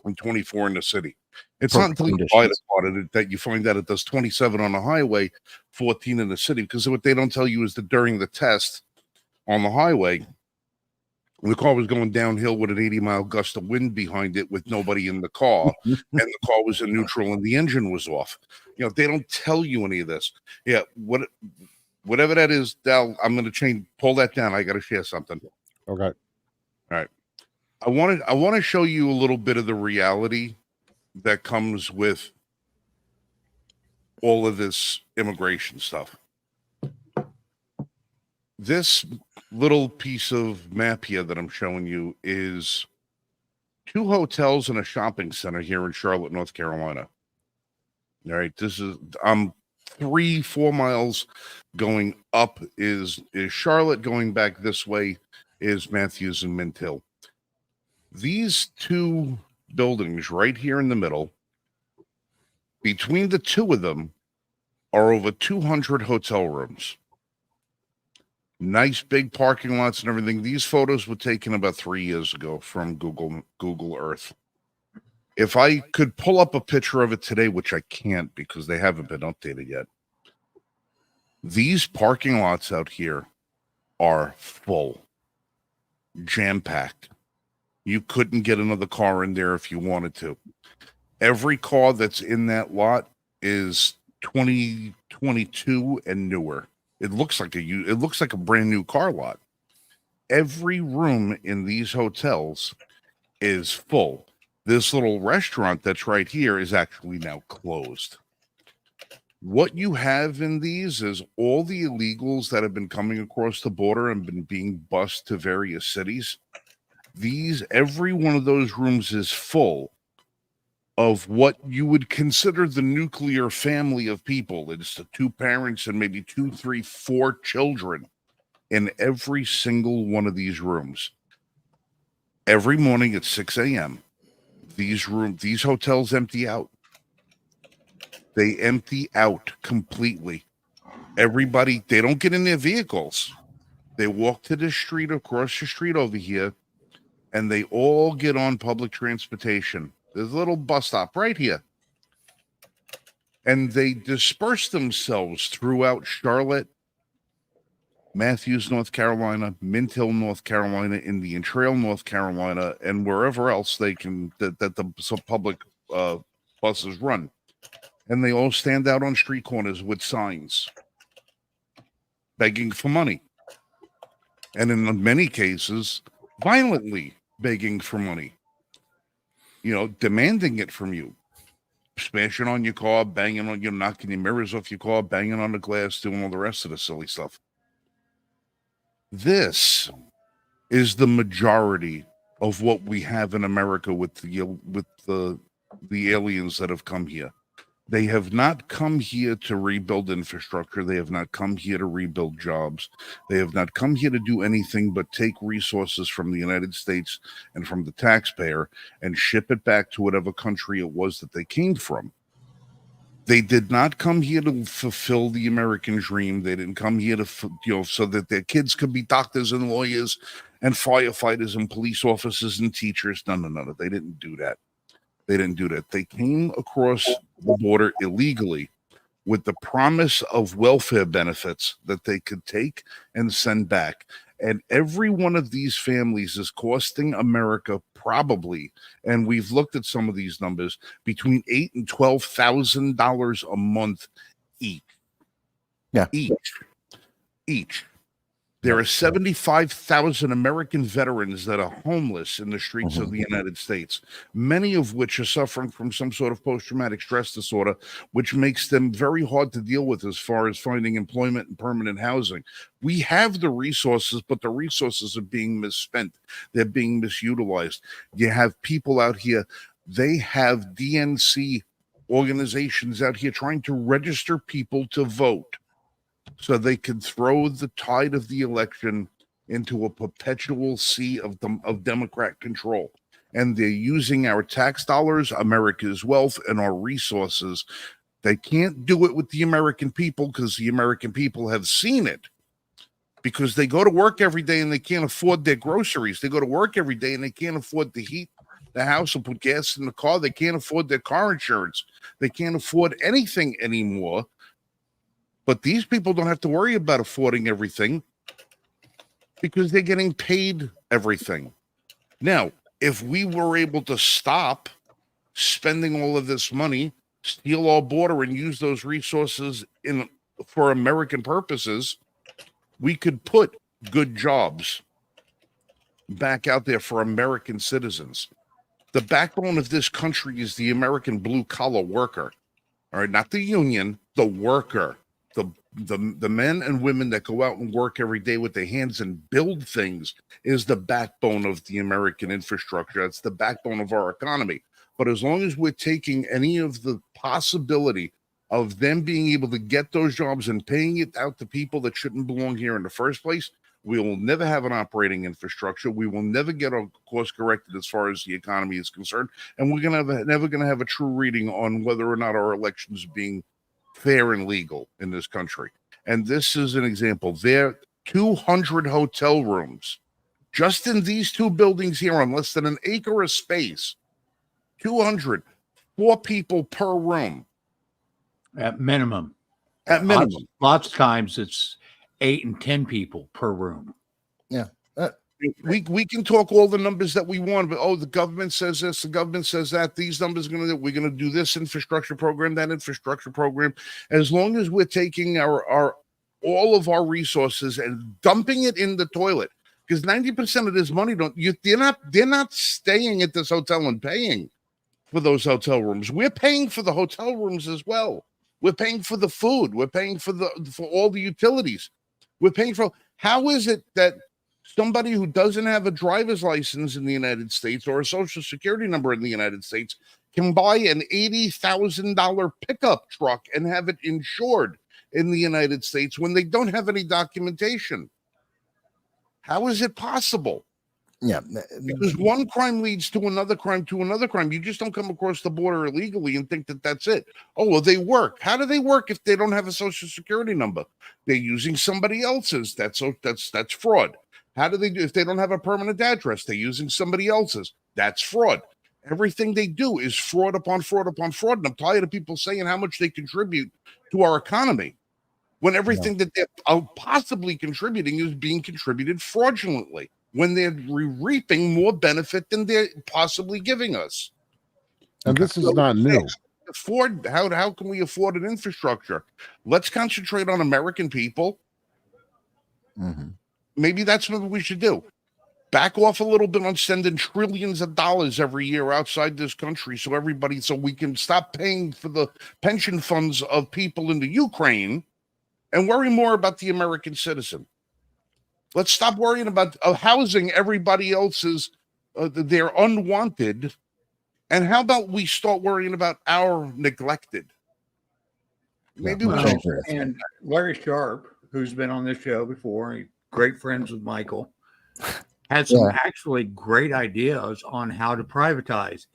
and 24 in the city. It's not until you buy the car that you find out it does 27 on the highway, 14 in the city. Because what they don't tell you is that during the test on the highway, the car was going downhill with an 80-mile gust of wind behind it with nobody in the car, and the car was in neutral and the engine was off. You know, they don't tell you any of this. Yeah, whatever that is, Dal, I'm going to pull that down. I got to share something. Okay. All right. I want to show you a little bit of the reality that comes with all of this immigration stuff. This little piece of map here that I'm showing you is 2 hotels and a shopping center here in Charlotte, North Carolina. All right, this is 3-4 miles going up is Charlotte. Going back this way is Matthews and Mint Hill. These 2 buildings right here in the middle, between the 2 of them are over 200 hotel rooms. Nice big parking lots and everything. These photos were taken about 3 years ago from Google Earth. If I could pull up a picture of it today, which I can't because they haven't been updated yet, these parking lots out here are full, jam-packed. You couldn't get another car in there if you wanted to. Every car that's in that lot is 2022 and newer. It looks like a brand new car lot. Every room in these hotels is full. This little restaurant that's right here is actually now closed. What you have in these is all the illegals that have been coming across the border and been being bused to various cities. Every one of those rooms is full of what you would consider the nuclear family of people. It's the 2 parents and maybe 2, 3, 4 children in every single one of these rooms. Every morning at 6 a.m., these hotels empty out. They empty out completely. Everybody, they don't get in their vehicles. They walk to the street, across the street over here, and they all get on public transportation. There's a little bus stop right here. And they disperse themselves throughout Charlotte, Matthews, North Carolina, Mint Hill, North Carolina, Indian Trail, North Carolina, and wherever else they can that the public buses run. And they all stand out on street corners with signs begging for money. And in many cases, violently begging for money. You know, demanding it from you. Smashing on your car, banging on you, knocking your mirrors off your car, banging on the glass, doing all the rest of the silly stuff. This is the majority of what we have in America with the aliens that have come here. They have not come here to rebuild infrastructure. They have not come here to rebuild jobs. They have not come here to do anything but take resources from the United States and from the taxpayer and ship it back to whatever country it was that they came from. They did not come here to fulfill the American dream. They didn't come here to, so that their kids could be doctors and lawyers and firefighters and police officers and teachers. No. They didn't do that. They came across the border illegally with the promise of welfare benefits that they could take and send back. And every one of these families is costing America probably, and we've looked at some of these numbers, between $8,000 and $12,000 a month each. Yeah. Each. There are 75,000 American veterans that are homeless in the streets of the United States, many of which are suffering from some sort of post-traumatic stress disorder, which makes them very hard to deal with as far as finding employment and permanent housing. We have the resources, but the resources are being misspent. They're being misutilized. You have people out here, they have DNC organizations out here trying to register people to vote, so they can throw the tide of the election into a perpetual sea of Democrat control. And they're using our tax dollars, America's wealth, and our resources. They can't do it with the American people because the American people have seen it, because they go to work every day and they can't afford their groceries. They go to work every day and they can't afford to heat the house and put gas in the car. They can't afford their car insurance. They can't afford anything anymore. But these people don't have to worry about affording everything because they're getting paid everything. Now, if we were able to stop spending all of this money, steal our border, and use those resources for American purposes, we could put good jobs back out there for American citizens. The backbone of this country is the American blue-collar worker. All right, not the union, the worker. The men and women that go out and work every day with their hands and build things is the backbone of the American infrastructure. It's the backbone of our economy. But as long as we're taking any of the possibility of them being able to get those jobs and paying it out to people that shouldn't belong here in the first place, we will never have an operating infrastructure. We will never get our course corrected as far as the economy is concerned. And we're never going to have a true reading on whether or not our elections are being fair and legal in this country. And this is an example. There are 200 hotel rooms just in these two buildings here on less than an acre of space. 200, 4 people per room. At minimum. At minimum. Lots of times it's 8 and 10 people per room. Yeah. We can talk all the numbers that we want, but the government says this, the government says that, these numbers we're gonna do this infrastructure program, that infrastructure program. As long as we're taking our all of our resources and dumping it in the toilet, because 90% of this money they're not staying at this hotel and paying for those hotel rooms. We're paying for the hotel rooms as well. We're paying for the food. We're paying for all the utilities. We're paying for. How is it that somebody who doesn't have a driver's license in the United States or a social security number in the United States can buy an $80,000 pickup truck and have it insured in the United States when they don't have any documentation? How is it possible? Yeah. Because one crime leads to another crime to another crime. You just don't come across the border illegally and think that that's it. Oh, well, they work. How do they work if they don't have a social security number? They're using somebody else's. That's fraud. How do they do if they don't have a permanent address? They're using somebody else's. That's fraud. Everything they do is fraud upon fraud upon fraud. And I'm tired of people saying how much they contribute to our economy when everything that they're possibly contributing is being contributed fraudulently, when they're reaping more benefit than they're possibly giving us. And this is not new. How can we afford an infrastructure? Let's concentrate on American people. Mm-hmm. Maybe that's what we should do. Back off a little bit on sending trillions of dollars every year outside this country so we can stop paying for the pension funds of people in the Ukraine and worry more about the American citizen. Let's stop worrying about housing everybody else's, they're unwanted. And how about we start worrying about our neglected? Maybe and Larry Sharp, who's been on this show before, great friends with Michael, had some actually great ideas on how to privatize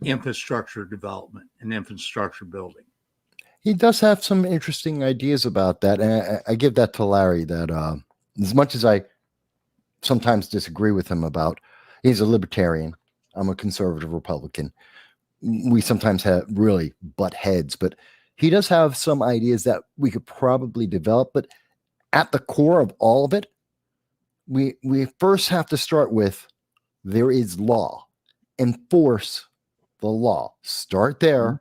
infrastructure development and infrastructure building. He does have some interesting ideas about that. And I give that to Larry, that as much as I sometimes disagree with him about, he's a libertarian. I'm a conservative Republican. We sometimes have really butt heads, but he does have some ideas that we could probably develop. But at the core of all of it, we first have to start with, there is law. Enforce the law. Start there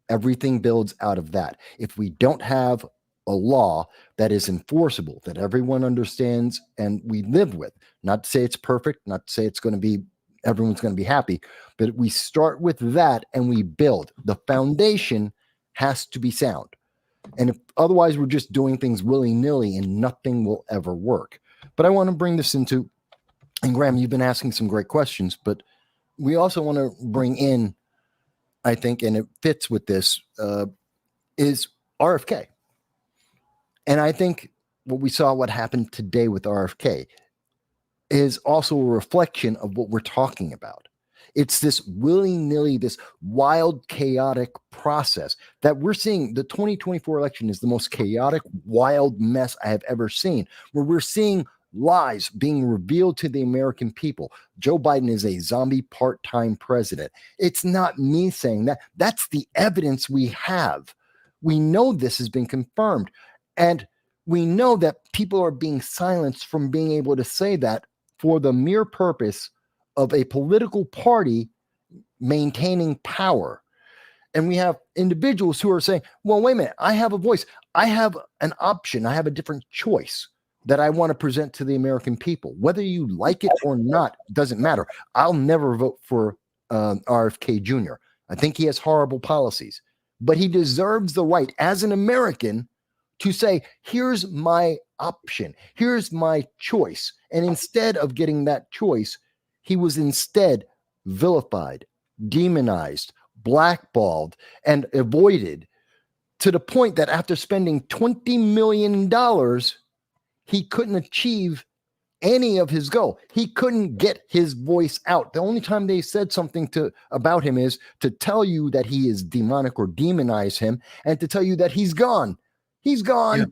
Everything builds out of that. If we don't have a law that is enforceable, that everyone understands and we live with, not to say it's perfect, not to say it's going to be, everyone's going to be happy, but we start with that and we build. The foundation has to be sound. And if otherwise we're just doing things willy-nilly and nothing will ever work. But I want to bring this into, and Graham, you've been asking some great questions, but we also want to bring in, I think, and it fits with this, is RFK. And I think what happened today with RFK is also a reflection of what we're talking about. It's this willy-nilly, this wild, chaotic process that we're seeing. The 2024 election is the most chaotic, wild mess I have ever seen, where we're seeing lies being revealed to the American people. Joe Biden is a zombie part-time president. It's not me saying that. That's the evidence we have. We know this has been confirmed. And we know that people are being silenced from being able to say that for the mere purpose of a political party maintaining power. And we have individuals who are saying, well, wait a minute, I have a voice. I have an option. I have a different choice that I want to present to the American people. Whether you like it or not, doesn't matter. I'll never vote for RFK Jr. I think he has horrible policies, but he deserves the right as an American to say, here's my option. Here's my choice. And instead of getting that choice, he was instead vilified, demonized, blackballed, and avoided to the point that after spending $20 million, he couldn't achieve any of his goal. He couldn't get his voice out. The only time they said something about him is to tell you that he is demonic or demonize him and to tell you that he's gone. He's gone. Yeah.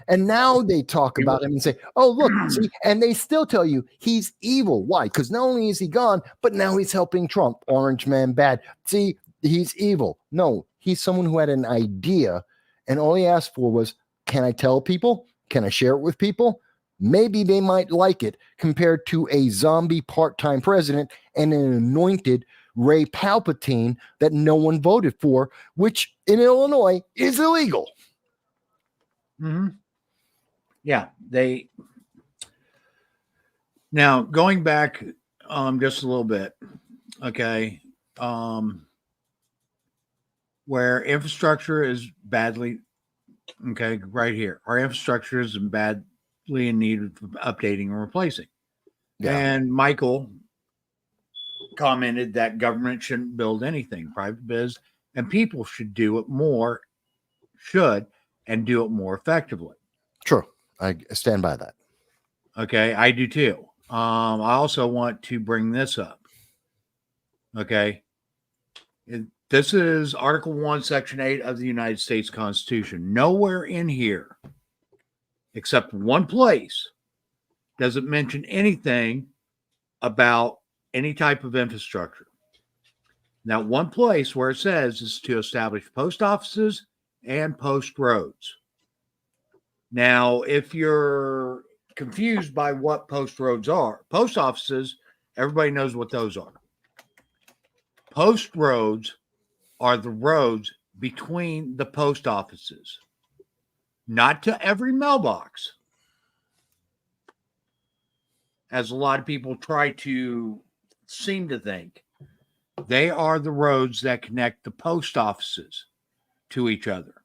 And now they talk about him and say, oh, look, see, and they still tell you he's evil. Why? Because not only is he gone, but now he's helping Trump. Orange man bad. See, he's evil. No, he's someone who had an idea, and all he asked for was, can I tell people? Can I share it with people? Maybe they might like it, compared to a zombie part-time president and an anointed Ray Palpatine that no one voted for, which in Illinois is illegal. Mm-hmm. Yeah, now going back just a little bit, okay, where infrastructure is badly, okay, right here, our infrastructure is badly in need of updating and replacing. Yeah. And Michael commented that government shouldn't build anything, private biz, and people should do it more, and do it more effectively. True. I stand by that. Okay. I do too. I also want to bring this up. Okay. This is Article 1, Section 8 of the United States Constitution. Nowhere in here, except one place, does it mention anything about any type of infrastructure. Now, one place where it says is to establish post offices and post roads. Now, if you're confused by what post roads are, post offices, everybody knows what those are. Post roads are the roads between the post offices, not to every mailbox, as a lot of people try to seem to think. They are the roads that connect the post offices to each other.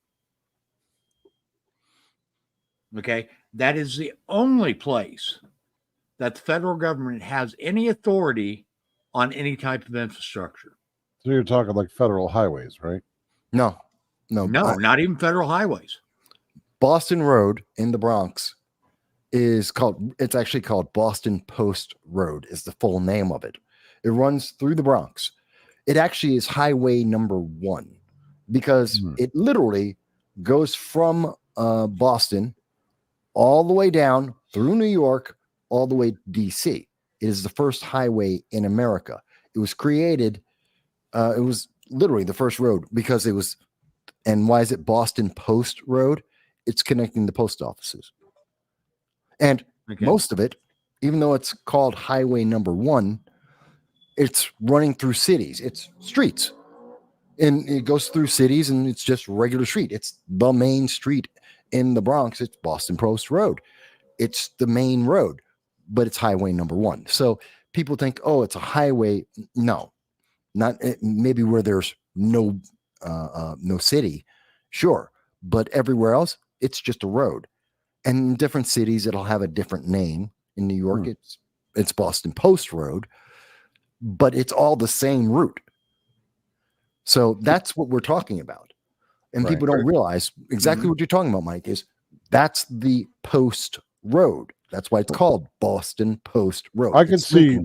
Okay, that is the only place that the federal government has any authority on any type of infrastructure. So you're talking like federal highways, right? No, not even federal highways. Boston Road in the Bronx it's actually called Boston Post Road is the full name of it. It runs through the Bronx. It actually is highway number 1 because it literally goes from Boston all the way down through New York, all the way to DC. It is the first highway in America. It was created, it was literally the first road because it was, and why is it Boston Post Road? It's connecting the post offices. And most of it, even though it's called highway number 1, it's running through cities. It's streets. And it goes through cities, and it's just regular street. It's the main street in the Bronx. It's Boston Post Road. It's the main road, but it's highway number 1. So people think, oh, it's a highway. No, not maybe where there's no city, sure, but everywhere else, it's just a road. And in different cities, it'll have a different name. In New York, it's Boston Post Road, but it's all the same route. So that's what we're talking about. And people don't realize exactly what you're talking about, Mike, is that's the Post Road. That's why it's called Boston Post Road. I could see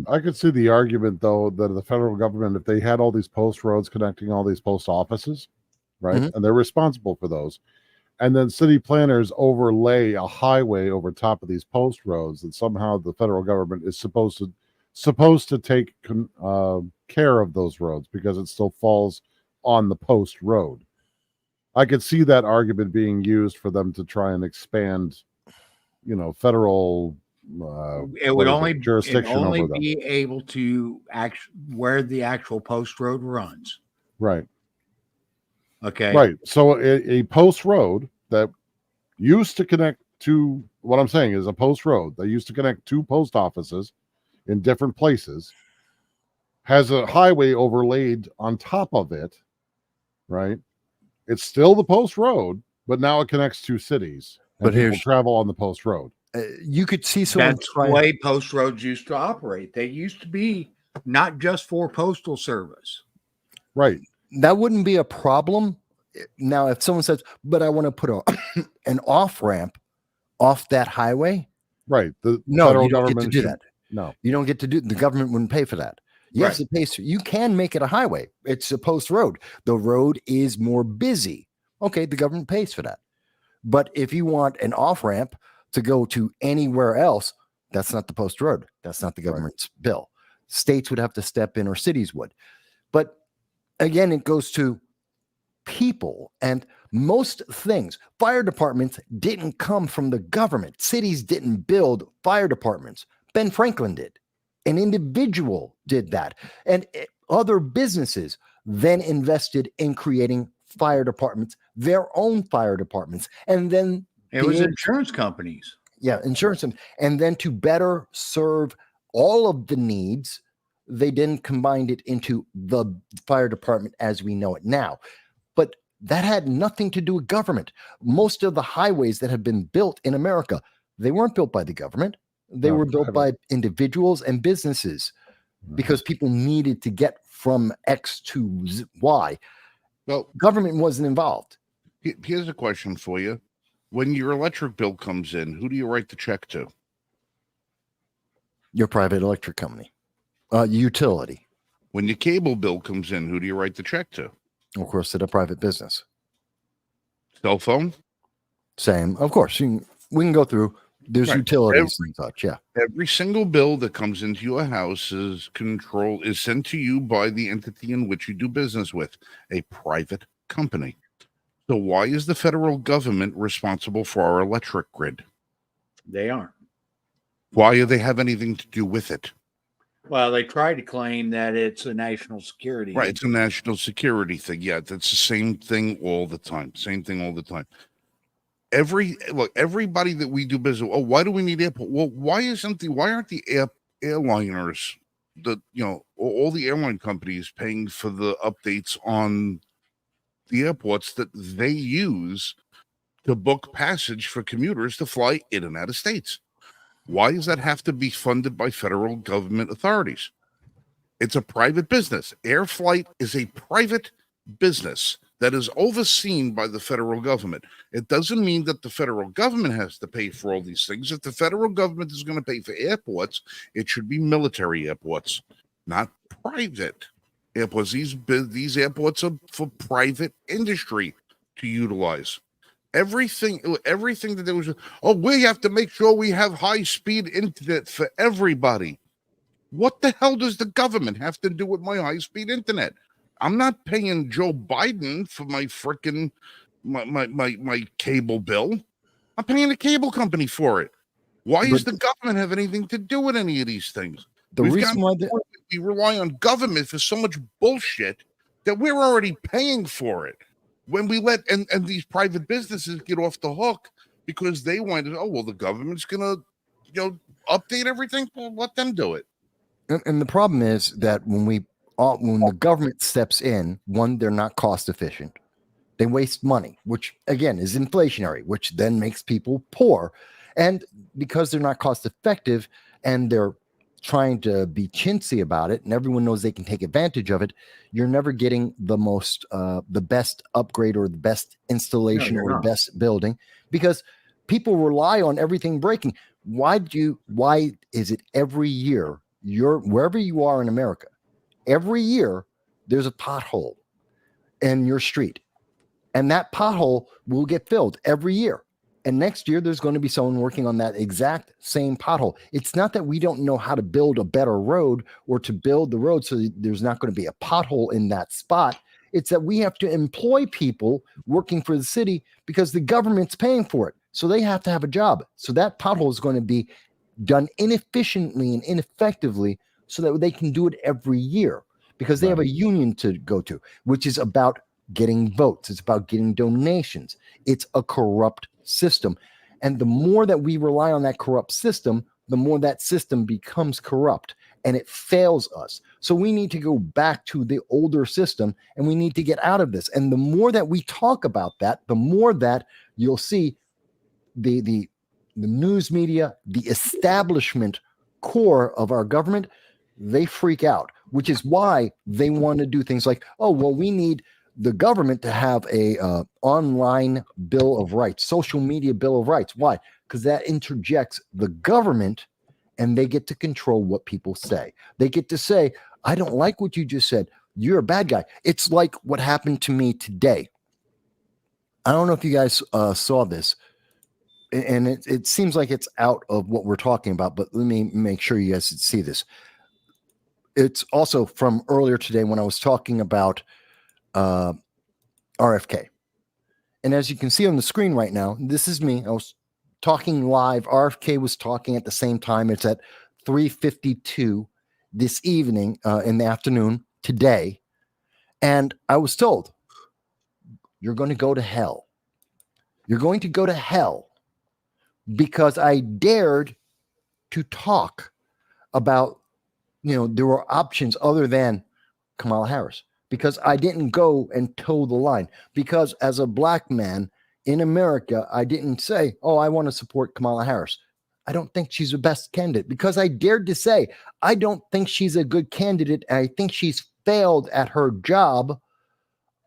the argument, though, that the federal government, if they had all these post roads connecting all these post offices, right, and they're responsible for those, and then city planners overlay a highway over top of these post roads, that somehow the federal government is supposed to take care of those roads because it still falls on the post road. I could see that argument being used for them to try and expand, federal It would only jurisdiction over them. be able to where the actual post road runs. Right. Okay. Right. So a post road that used to connect to, what I'm saying is a post road that used to connect two post offices in different places has a highway overlaid on top of it, right? It's still the post road, but now it connects two cities. But people travel on the post road. You could see someone. That's the way post roads used to operate. They used to be not just for postal service. Right. That wouldn't be a problem. Now, if someone says, but I want to put an off ramp off that highway. Right. The no, federal you don't government get to do that. No, you don't get to do. The government wouldn't pay for that. Yes, it pays. You can make it a highway. It's a post road. The road is more busy. Okay, the government pays for that. But if you want an off ramp to go to anywhere else, that's not the post road. That's not the government's bill. States would have to step in, or cities would. But again, it goes to people, and most things. Fire departments didn't come from the government. Cities didn't build fire departments. Ben Franklin did. An individual did that. And other businesses then invested in creating fire departments, their own fire departments. And then it was insurance companies. Yeah, insurance. And then to better serve all of the needs, they then combined it into the fire department as we know it now. But that had nothing to do with government. Most of the highways that have been built in America, they weren't built by the government. They were built by individuals and businesses because people needed to get from X to Y. Well, government wasn't involved. Here's a question for you. When your electric bill comes in, who do you write the check to? Your private electric company, utility. When your cable bill comes in, who do you write the check to? Of course, to the private business. Cell phone? Same. Of course. We can go through. There's utilities and such. Yeah. Every single bill that comes into your house is sent to you by the entity in which you do business with, a private company. So why is the federal government responsible for our electric grid? They aren't. Why do they have anything to do with it? Well, they try to claim that it's a national security. Right. It's a national security thing. Yeah, that's the same thing all the time. Same thing all the time. Everybody that we do business. Oh, why do we need airport? Well, why aren't the airliners, all the airline companies paying for the updates on the airports that they use to book passage for commuters to fly in and out of states? Why does that have to be funded by federal government authorities? It's a private business. Air flight is a private business that is overseen by the federal government. It doesn't mean that the federal government has to pay for all these things. If the federal government is going to pay for airports, it should be military airports, not private airports. These airports are for private industry to utilize. Everything that there was, we have to make sure we have high-speed internet for everybody. What the hell does the government have to do with my high-speed internet? I'm not paying Joe Biden for my freaking my cable bill. I'm paying the cable company for it. Why does the government have anything to do with any of these things? The reason why we rely on government for so much bullshit that we're already paying for it. When we let and these private businesses get off the hook because they wanted, oh well, the government's gonna, update everything. Well, let them do it. And the problem is that when the government steps in, one, they're not cost efficient. They waste money, which again is inflationary, which then makes people poor. And because they're not cost effective and they're trying to be chintzy about it and everyone knows they can take advantage of it, you're never getting the best upgrade or the best installation or the best building, because people rely on everything breaking. Why is it every year wherever you are in America, every year there's a pothole in your street, and that pothole will get filled every year. And next year, there's going to be someone working on that exact same pothole. It's not that we don't know how to build a better road or to build the road so there's not going to be a pothole in that spot. It's that we have to employ people working for the city because the government's paying for it. So they have to have a job. So that pothole is going to be done inefficiently and ineffectively so that they can do it every year because they have a union to go to, which is about getting votes. It's about getting donations. It's a corrupt system. And the more that we rely on that corrupt system, the more that system becomes corrupt and it fails us. So we need to go back to the older system and we need to get out of this. And the more that we talk about that, the more that you'll see the news media, the establishment core of our government, they freak out, which is why they want to do things like, oh, well, we need the government to have a online bill of rights, social media bill of rights. Why? Because that interjects the government and they get to control what people say. They get to say, I don't like what you just said. You're a bad guy. It's like what happened to me today. I don't know if you guys saw this, and it seems like it's out of what we're talking about, but let me make sure you guys see this. It's also from earlier today when I was talking about RFK. And as you can see on the screen right now, this is me. I was talking live. RFK was talking at the same time. It's at 3:52 this evening in the afternoon today. And I was told, you're going to go to hell. You're going to go to hell because I dared to talk about, there were options other than Kamala Harris. Because I didn't go and toe the line. Because as a black man in America, I didn't say, oh, I want to support Kamala Harris. I don't think she's the best candidate. Because I dared to say, I don't think she's a good candidate. I think she's failed at her job.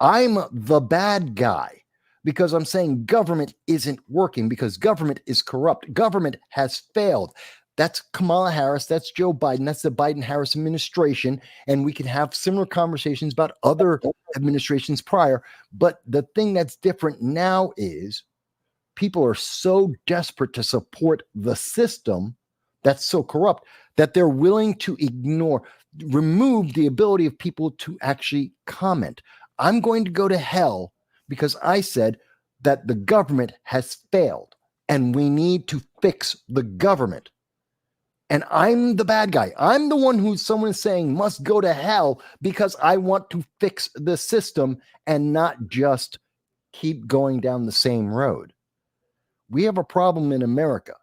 I'm the bad guy. Because I'm saying government isn't working. Because government is corrupt. Government has failed. That's Kamala Harris. That's Joe Biden. That's the Biden-Harris administration. And we can have similar conversations about other administrations prior. But the thing that's different now is people are so desperate to support the system that's so corrupt that they're willing to remove the ability of people to actually comment. I'm going to go to hell because I said that the government has failed and we need to fix the government. And I'm the bad guy. I'm the one who someone is saying must go to hell because I want to fix the system and not just keep going down the same road. We have a problem in America.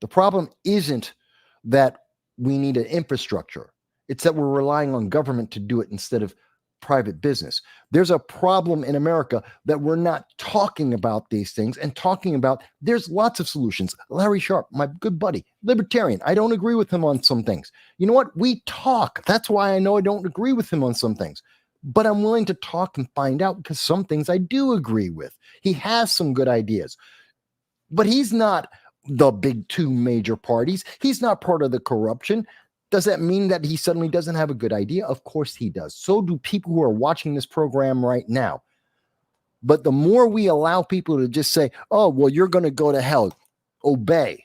The problem isn't that we need an infrastructure. It's that we're relying on government to do it instead of private business. There's a problem in America that we're not talking about these things and talking about. There's lots of solutions. Larry Sharp, my good buddy, libertarian. I don't agree with him on some things. You know what? We talk. That's why I know I don't agree with him on some things. But I'm willing to talk and find out because some things I do agree with. He has some good ideas. But he's not the big two major parties. He's not part of the corruption. Does that mean that he suddenly doesn't have a good idea? Of course he does. So do people who are watching this program right now. But the more we allow people to just say, oh, well, you're going to go to hell, obey.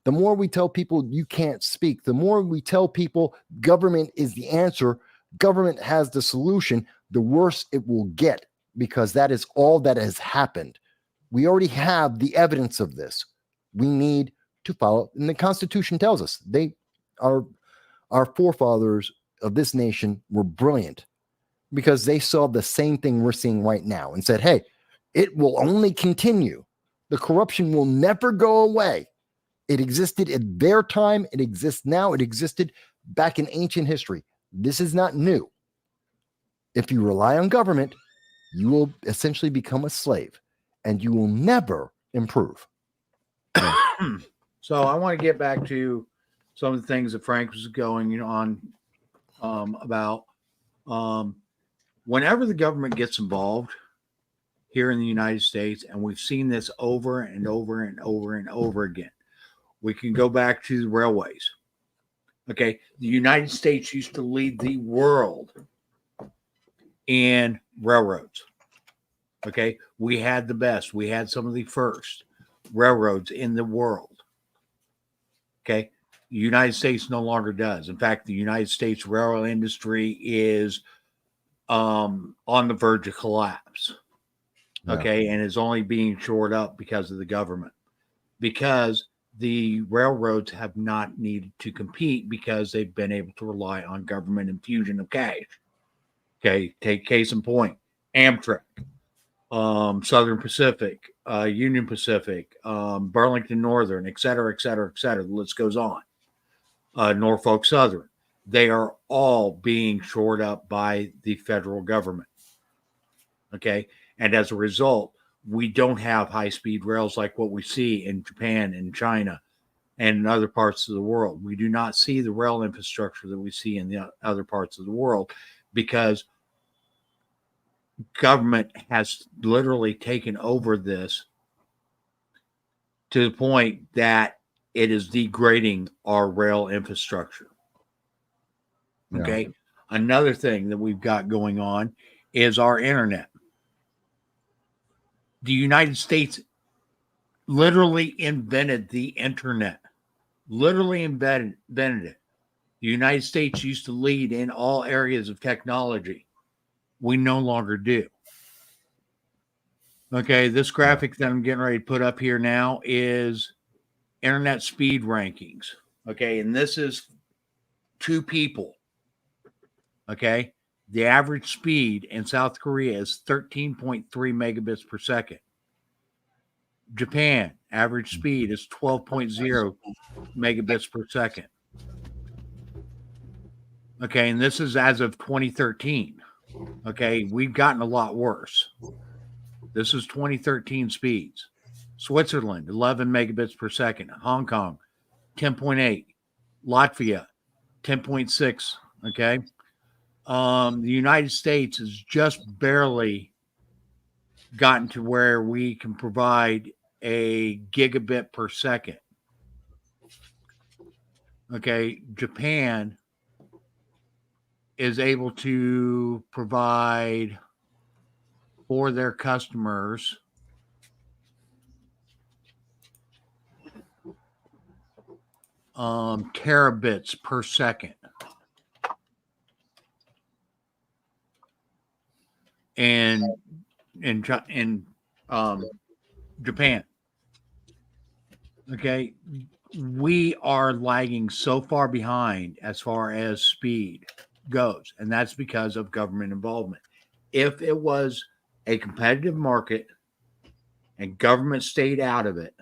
The more we tell people you can't speak, the more we tell people government is the answer, government has the solution, the worse it will get, because that is all that has happened. We already have the evidence of this. We need to follow. And the Constitution tells us our forefathers of this nation were brilliant. because they saw the same thing we're seeing right now and said, hey, it will only continue. The corruption will never go away. It existed at their time. It exists now. It existed back in ancient history. This is not new. If you rely on government, you will essentially become a slave and you will never improve. So I want to get back to some of the things that Frank was going on about. Whenever the government gets involved here in the United States, and we've seen this over and over and over and over again, we can go back to the railways. Okay, the United States used to lead the world in railroads. Okay, we had the best. We had some of the first railroads in the world. Okay, the United States no longer does. In fact, the United States railroad industry is on the verge of collapse. Okay, and is only being shored up because of the government, because the railroads have not needed to compete because they've been able to rely on government infusion of cash. Okay, take case in point, Amtrak, Southern Pacific, Union Pacific, Burlington Northern, et cetera, et cetera, et cetera. The list goes on. Norfolk Southern. They are all being shored up by the federal government. Okay, and as a result, we don't have high-speed rails like what we see in Japan and China and in other parts of the world. We do not see the rail infrastructure that we see in the other parts of the world because government has literally taken over this to the point that it is degrading our rail infrastructure. Okay. Yeah. Another thing that we've got going on is our internet. The United States literally invented the internet. Literally invented it. The United States used to lead in all areas of technology. We no longer do. Okay, this graphic that I'm getting ready to put up here now is internet speed rankings. Okay, and this is two people. Okay, the average speed in South Korea is 13.3 megabits per second. Japan, average speed is 12.0 megabits per second. Okay, and this is as of 2013. Okay, we've gotten a lot worse. This is 2013 speeds. Switzerland, 11 megabits per second. Hong Kong, 10.8. Latvia, 10.6. Okay. The United States has just barely gotten to where we can provide a gigabit per second. Okay. Japan is able to provide for their customers terabits per second. And in Japan. Okay, we are lagging so far behind as far as speed goes, and that's because of government involvement. If it was a competitive market and government stayed out of it,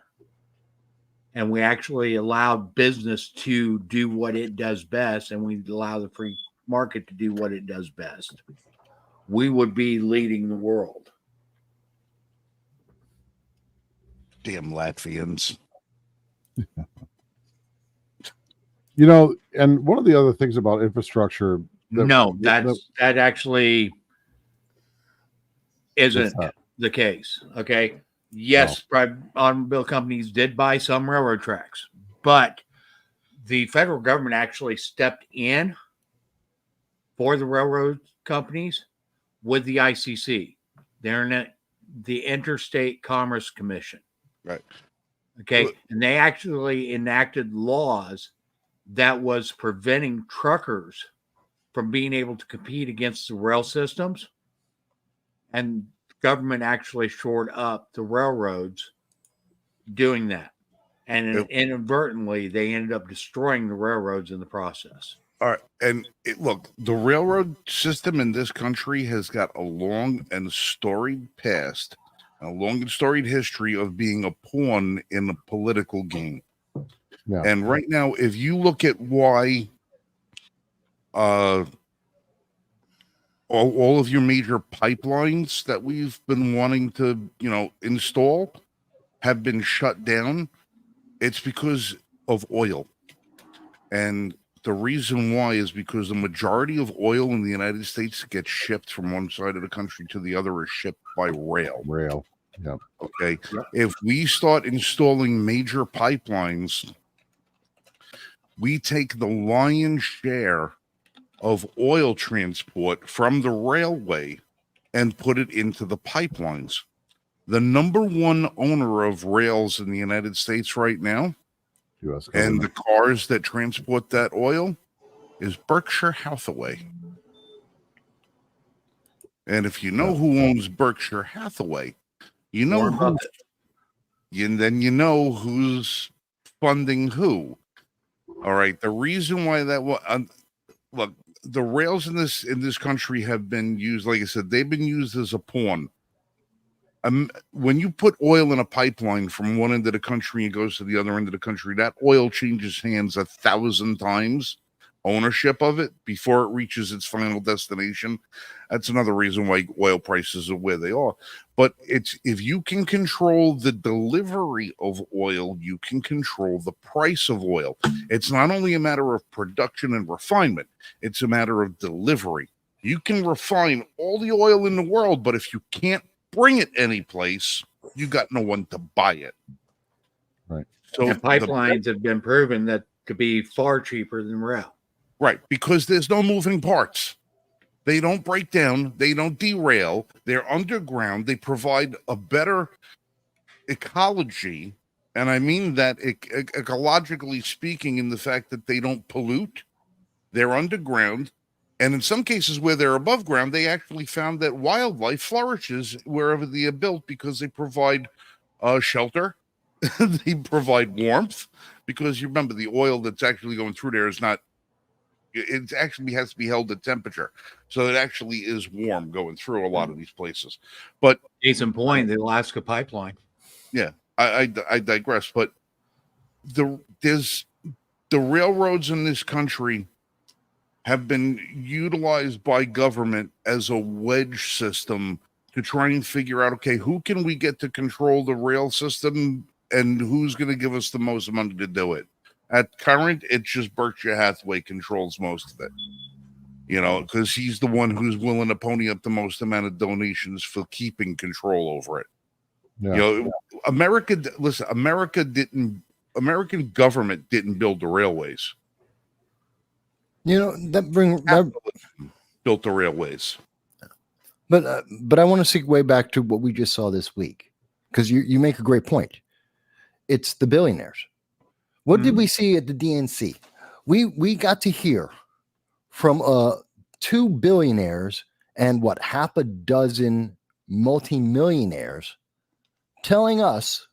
and we actually allowed business to do what it does best, and we allow the free market to do what it does best, we would be leading the world. Damn Latvians. You know, and one of the other things about infrastructure. That actually isn't the case. Okay. Yes, private automobile companies did buy some railroad tracks, but the federal government actually stepped in for the railroad companies with the ICC, the Interstate Commerce Commission. Right. Okay. And they actually enacted laws that was preventing truckers from being able to compete against the rail systems. And government actually shored up the railroads doing that. And inadvertently, they ended up destroying the railroads in the process. All right, and look, the railroad system in this country has got a long and storied past, a long and storied history of being a pawn in a political game. Yeah. And right now, if you look at why all of your major pipelines that we've been wanting to, install have been shut down, it's because of oil. And the reason why is because the majority of oil in the United States gets shipped from one side of the country to the other is shipped by rail. Rail. Yeah. Okay. Yep. If we start installing major pipelines, we take the lion's share of oil transport from the railway and put it into the pipelines. The number one owner of rails in the United States right now U.S. and the government. cars that transport that oil is Berkshire Hathaway. And if you know who owns Berkshire Hathaway, you know Warren who, Buffett. then you know who's funding who. All right. The reason why that was, look, the rails in this country have been used, like I said, they've been used as a pawn. When you put oil in a pipeline from one end of the country and goes to the other end of the country, that oil changes hands 1,000 times, ownership of it, before it reaches its final destination. That's another reason why oil prices are where they are. But if you can control the delivery of oil, you can control the price of oil. It's not only a matter of production and refinement, it's a matter of delivery. You can refine all the oil in the world, but if you can't bring it any place, you got no one to buy it. Right. So And pipelines have been proven that could be far cheaper than rail. Right, because there's no moving parts. They don't break down. They don't derail. They're underground. They provide a better ecology. And I mean that ecologically speaking, in the fact that they don't pollute. They're underground. And in some cases where they're above ground, they actually found that wildlife flourishes wherever they are built because they provide shelter. They provide warmth, because you remember the oil that's actually going through there is not, it actually has to be held at temperature. So it actually is warm going through a lot of these places. But Case in point, the Alaska pipeline. yeah, I digress. But there's the railroads in this country have been utilized by government as a wedge system to try and figure out, okay, who can we get to control the rail system and who's going to give us the most money to do it. At current, it's just Berkshire Hathaway controls most of it, because he's the one who's willing to pony up the most amount of donations for keeping control over it. Yeah. American government didn't build the railways. That Built the railways. But I want to segue back to what we just saw this week, because you make a great point. It's the billionaires. What did we see at the DNC? We got to hear from 2 billionaires and half a dozen multimillionaires telling us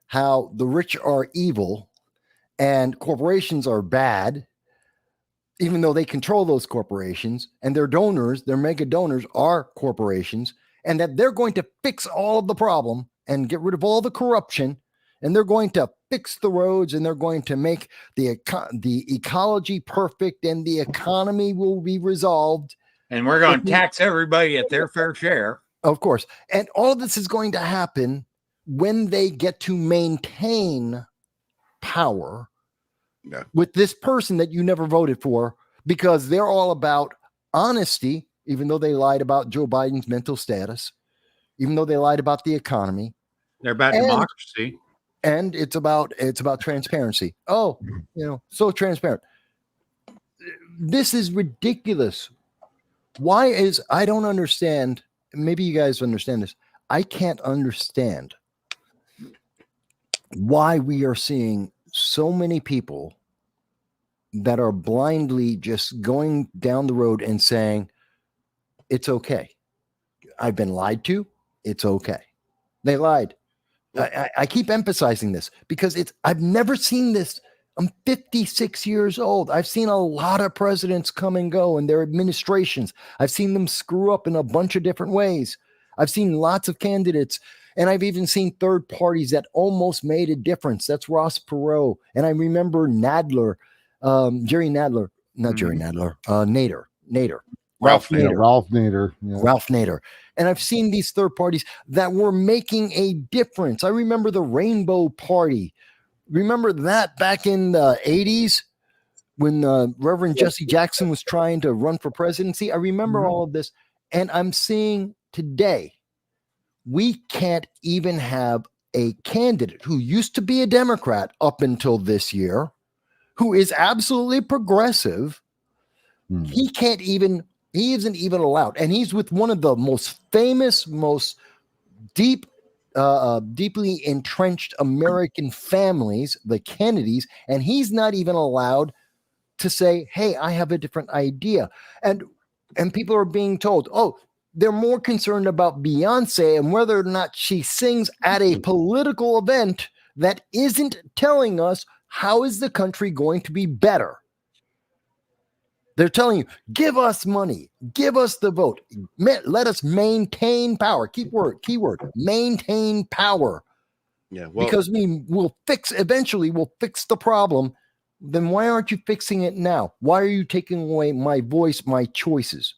how the rich are evil and corporations are bad, even though they control those corporations, and their donors, their mega donors, are corporations, and that they're going to fix all of the problem and get rid of all the corruption, and they're going to fix the roads, and they're going to make the ecology perfect, and the economy will be resolved. And we're going to tax everybody at their fair share. Of course. And all of this is going to happen when they get to maintain power with this person that you never voted for, because they're all about honesty, even though they lied about Joe Biden's mental status, even though they lied about the economy. They're about democracy. And it's about transparency. Oh, so transparent. This is ridiculous. I don't understand. Maybe you guys understand this. I can't understand why we are seeing so many people that are blindly just going down the road and saying, it's okay. I've been lied to. It's okay. They lied. I keep emphasizing this because I've never seen this I'm 56 years old. I've seen a lot of presidents come and go and their administrations. I've seen them screw up in a bunch of different ways. I've seen lots of candidates, and I've even seen third parties that almost made a difference. That's Ross Perot. And I remember Nadler, Jerry Nadler, not Jerry Nadler, Nader. Ralph Nader. Nader. Ralph Nader. Yeah. Ralph Nader. And I've seen these third parties that were making a difference. I remember the Rainbow Party. Remember that back in the 80s when Reverend Jesse Jackson was trying to run for presidency? I remember all of this. And I'm seeing today, we can't even have a candidate who used to be a Democrat up until this year, who is absolutely progressive. He isn't even allowed. And he's with one of the most famous, most deeply entrenched American families, the Kennedys, and he's not even allowed to say, hey, I have a different idea. And people are being told, oh, they're more concerned about Beyonce and whether or not she sings at a political event that isn't telling us how is the country going to be better. They're telling you, give us money, give us the vote, let us maintain power. Keyword, maintain power. Yeah, well, because we'll eventually fix the problem. Then why aren't you fixing it now? Why are you taking away my voice, my choices?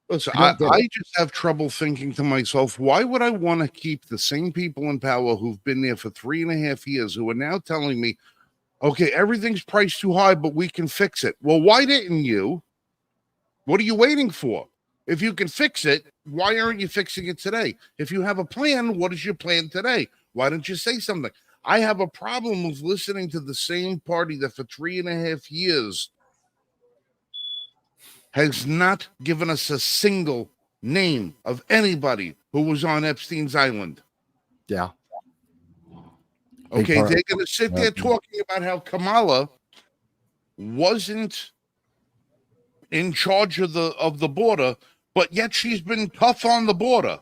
listen, I just have trouble thinking to myself, why would I want to keep the same people in power who've been there for 3.5 years, who are now telling me, okay, everything's priced too high, but we can fix it. Well, why didn't you? What are you waiting for? If you can fix it, why aren't you fixing it today? If you have a plan, what is your plan today? Why don't you say something? I have a problem with listening to the same party that for 3.5 years has not given us a single name of anybody who was on Epstein's Island. Yeah. Okay, they're going to sit there talking about how Kamala wasn't in charge of the border, but yet she's been tough on the border.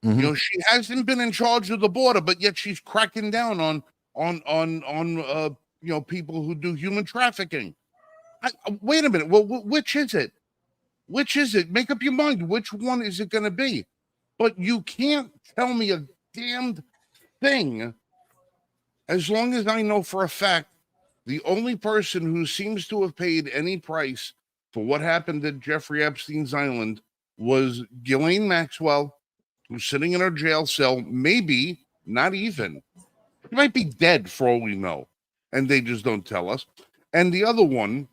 You know, she hasn't been in charge of the border, but yet she's cracking down on people who do human trafficking. Wait a minute. Well, which is it? Which is it? Make up your mind. Which one is it going to be? But you can't tell me a damned thing. As long as I know for a fact, the only person who seems to have paid any price for what happened at Jeffrey Epstein's Island was Ghislaine Maxwell, who's sitting in her jail cell, maybe not even. She might be dead for all we know, and they just don't tell us. And the other one,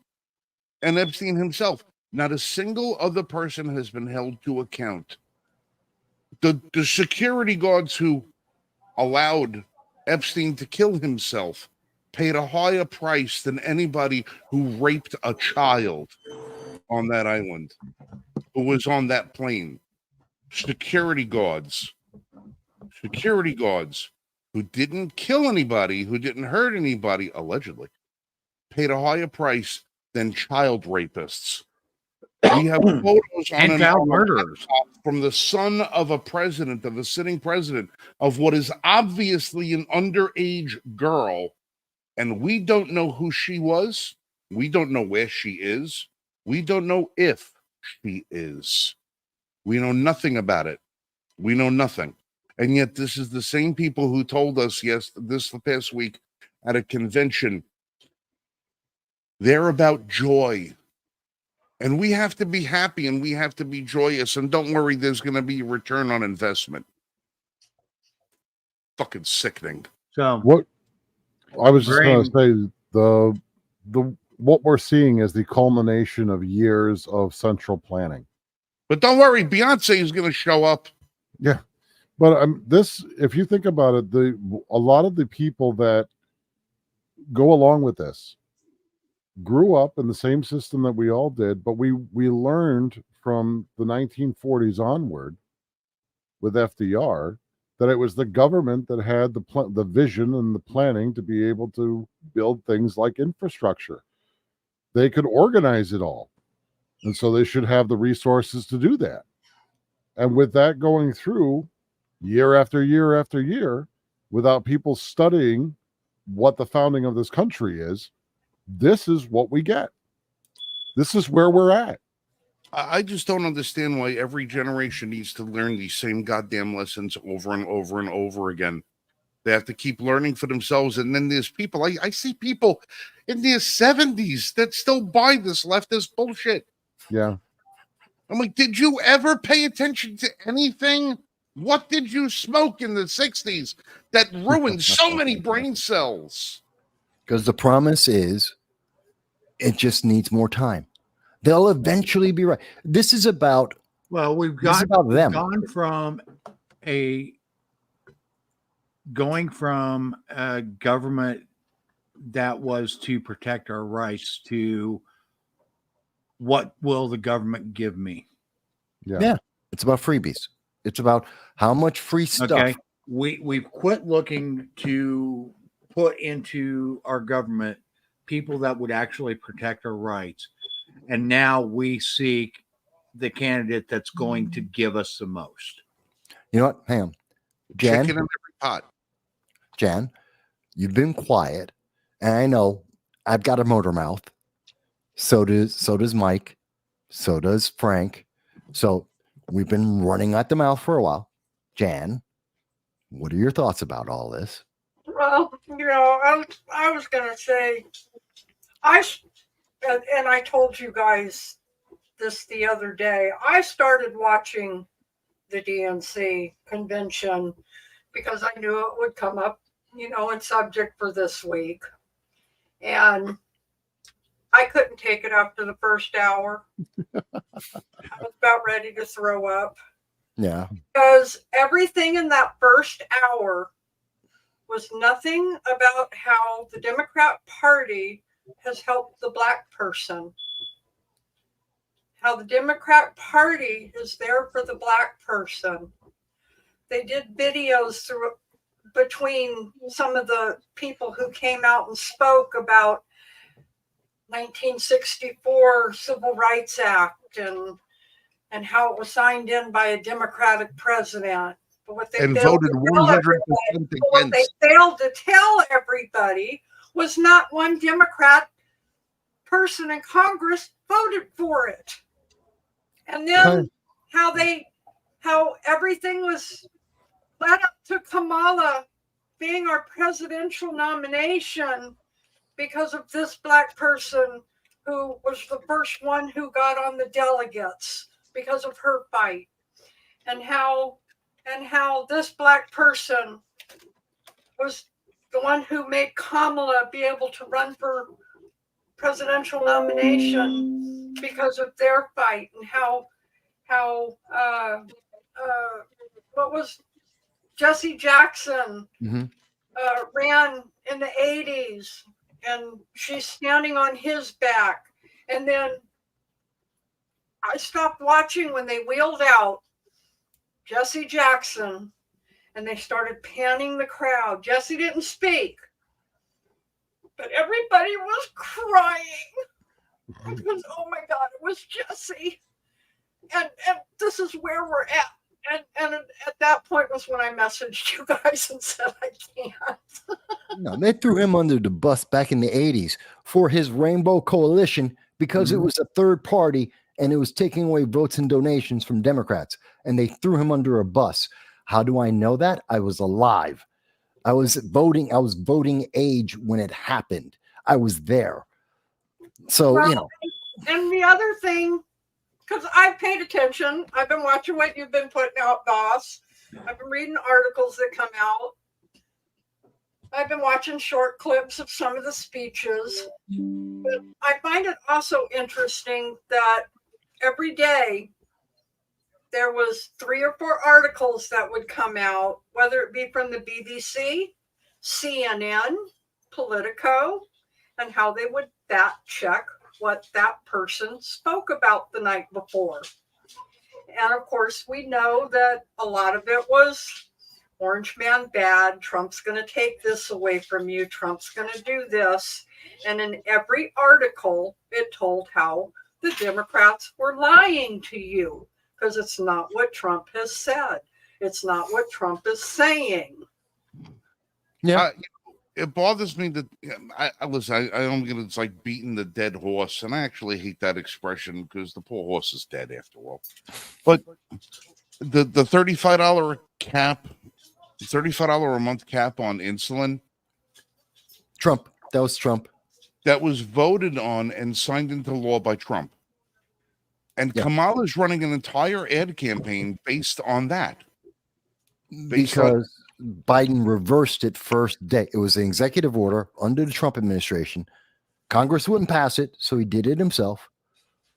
and Epstein himself, not a single other person has been held to account. The security guards who allowed Epstein to kill himself paid a higher price than anybody who raped a child on that island, who was on that plane. Security guards who didn't kill anybody, who didn't hurt anybody, allegedly, paid a higher price than child rapists. We have photos on child murderers from the son of a president, of a sitting president, of what is obviously an underage girl, and we don't know who she was. We don't know where she is. We don't know if she is. We know nothing about it. We know nothing. And yet this is the same people who told us, this past week at a convention, they're about joy. And we have to be happy and we have to be joyous. And don't worry, there's going to be a return on investment. Fucking sickening. So what I was just going to say, the what we're seeing is the culmination of years of central planning. But don't worry, Beyonce is going to show up. Yeah, but this, if you think about it, a lot of the people that go along with this grew up in the same system that we all did, but we learned from the 1940s onward with FDR that it was the government that had the vision and the planning to be able to build things like infrastructure. They could organize it all, and so they should have the resources to do that. And with that going through year after year after year, without people studying what the founding of this country is, this is what we get. This is where we're at. I just don't understand why every generation needs to learn these same goddamn lessons over and over and over again. They have to keep learning for themselves. And then there's people, I see people in their 70s that still buy this leftist bullshit. Yeah. I'm like, did you ever pay attention to anything? What did you smoke in the 60s that ruined so many brain cells? Because the promise is it just needs more time. They'll eventually be right. This is about, Well, we've this is got about them. going from a government that was to protect our rights to what will the government give me? Yeah. It's about freebies. It's about how much free stuff. Okay. We've quit looking to put into our government people that would actually protect our rights. And now we seek the candidate that's going to give us the most. You know what? Hang on. Jan, Chicken in every pot. Jan, you've been quiet. And I know I've got a motor mouth. So does Mike. So does Frank. So we've been running at the mouth for a while. Jan, what are your thoughts about all this? Well, I was going to say, and I told you guys this the other day, I started watching the DNC convention because I knew it would come up, in subject for this week. And I couldn't take it after the first hour. I was about ready to throw up. Yeah. Because everything in that first hour was nothing about how the Democrat Party has helped the Black person. How the Democrat Party is there for the Black person. They did videos between some of the people who came out and spoke about 1964 Civil Rights Act and how it was signed in by a Democratic president. But what they voted 100% what they failed to tell everybody was not one Democrat person in Congress voted for it. And then how everything was led up to Kamala being our presidential nomination because of this Black person who was the first one who got on the delegates because of her fight. And how this Black person was the one who made Kamala be able to run for presidential nomination because of their fight, and how what was Jesse Jackson ran in the 80s, and she's standing on his back. And then I stopped watching when they wheeled out Jesse Jackson and they started panning the crowd. Jesse didn't speak, but everybody was crying because, oh my God, it was Jesse. And this is where we're at. And at that point was when I messaged you guys and said I can't. No, they threw him under the bus back in the 80s for his Rainbow Coalition because it was a third party and it was taking away votes and donations from Democrats. And they threw him under a bus. How do I know that? I was alive. I was voting age when it happened. I was there. So, well, And the other thing, because I've paid attention, I've been watching what you've been putting out, boss. I've been reading articles that come out. I've been watching short clips of some of the speeches. But I find it also interesting that every day there was 3 or 4 articles that would come out, whether it be from the BBC, CNN, Politico, and how they would fact check what that person spoke about the night before. And of course, we know that a lot of it was Orange Man bad. Trump's going to take this away from you. Trump's going to do this. And in every article, it told how the Democrats were lying to you because it's not what Trump has said. It's not what Trump is saying. Yeah. it bothers me that I listen. I don't get it's like beating the dead horse, and I actually hate that expression because the poor horse is dead after all. But the $35 cap, $35 a month cap on insulin, Trump. That was Trump. that was voted on and signed into law by Trump, and Yeah. Kamala's running an entire ad campaign based on that. Because Biden reversed it first day. It was an executive order under the Trump administration. Congress wouldn't pass it, so he did it himself.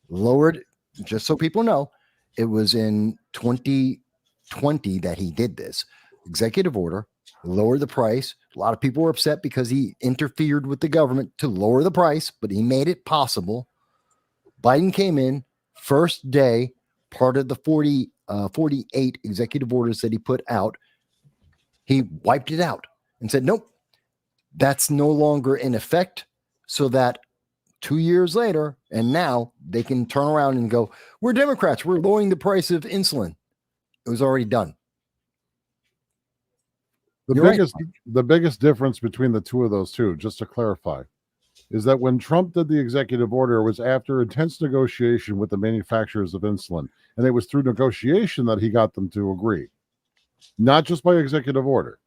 Lowered, just so people know, it was in 2020 that he did this. Executive order, lowered the price. A lot of people were upset because he interfered with the government to lower the price, but he made it possible. Biden came in first day, part of the 48 executive orders that he put out. He wiped it out and said, nope, that's no longer in effect. So that 2 years later, and now they can turn around and go, we're Democrats, we're lowering the price of insulin. It was already done. The biggest difference between the two of those two, just to clarify, is that when Trump did the executive order, it was after intense negotiation with the manufacturers of insulin. And it was through negotiation that he got them to agree, not just by executive order.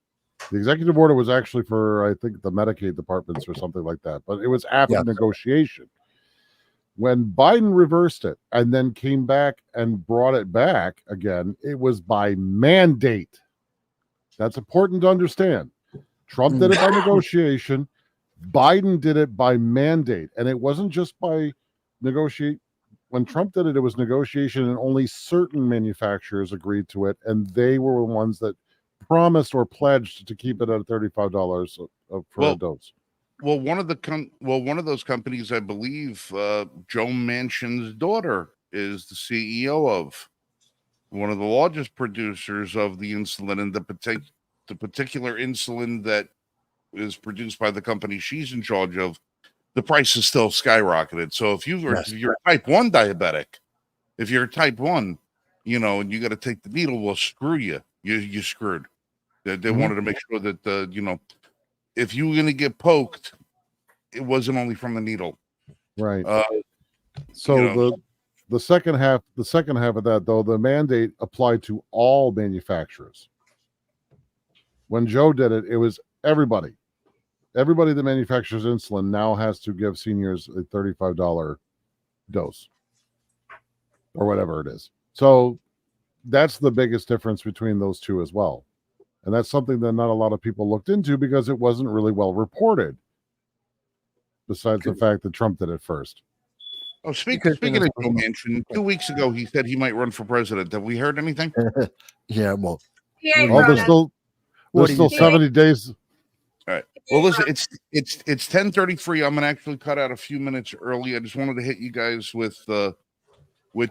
The executive order was actually for, I think, the Medicaid departments or something like that, but it was after negotiation. When Biden reversed it and then came back and brought it back again, it was by mandate. That's important to understand. Trump did it by negotiation. Biden did it by mandate. And it wasn't just by negotiate. When Trump did it, it was negotiation, and only certain manufacturers agreed to it. And they were the ones that promised or pledged to keep it at $35 for a dose. Well, one of those companies, I believe, Joe Manchin's daughter is the CEO of one of the largest producers of the insulin, and the particular insulin that is produced by the company she's in charge of, the price is still skyrocketed. So if you're a type 1 diabetic, if you're type 1, and you got to take the needle, well, screw you. You're screwed. They wanted to make sure that, if you were going to get poked, it wasn't only from the needle. Right. The second half of that, though, the mandate applied to all manufacturers. When Joe did it, it was everybody. Everybody that manufactures insulin now has to give seniors a $35 dose or whatever it is. So that's the biggest difference between those two as well. And that's something that not a lot of people looked into because it wasn't really well reported, besides the fact that Trump did it first. Oh, speaking of Joe Manchin, 2 weeks ago, he said he might run for president. Have we heard anything? Yeah, well. There's still 70 days. All right. Well, listen, it's 10:33. I'm gonna actually cut out a few minutes early. I just wanted to hit you guys with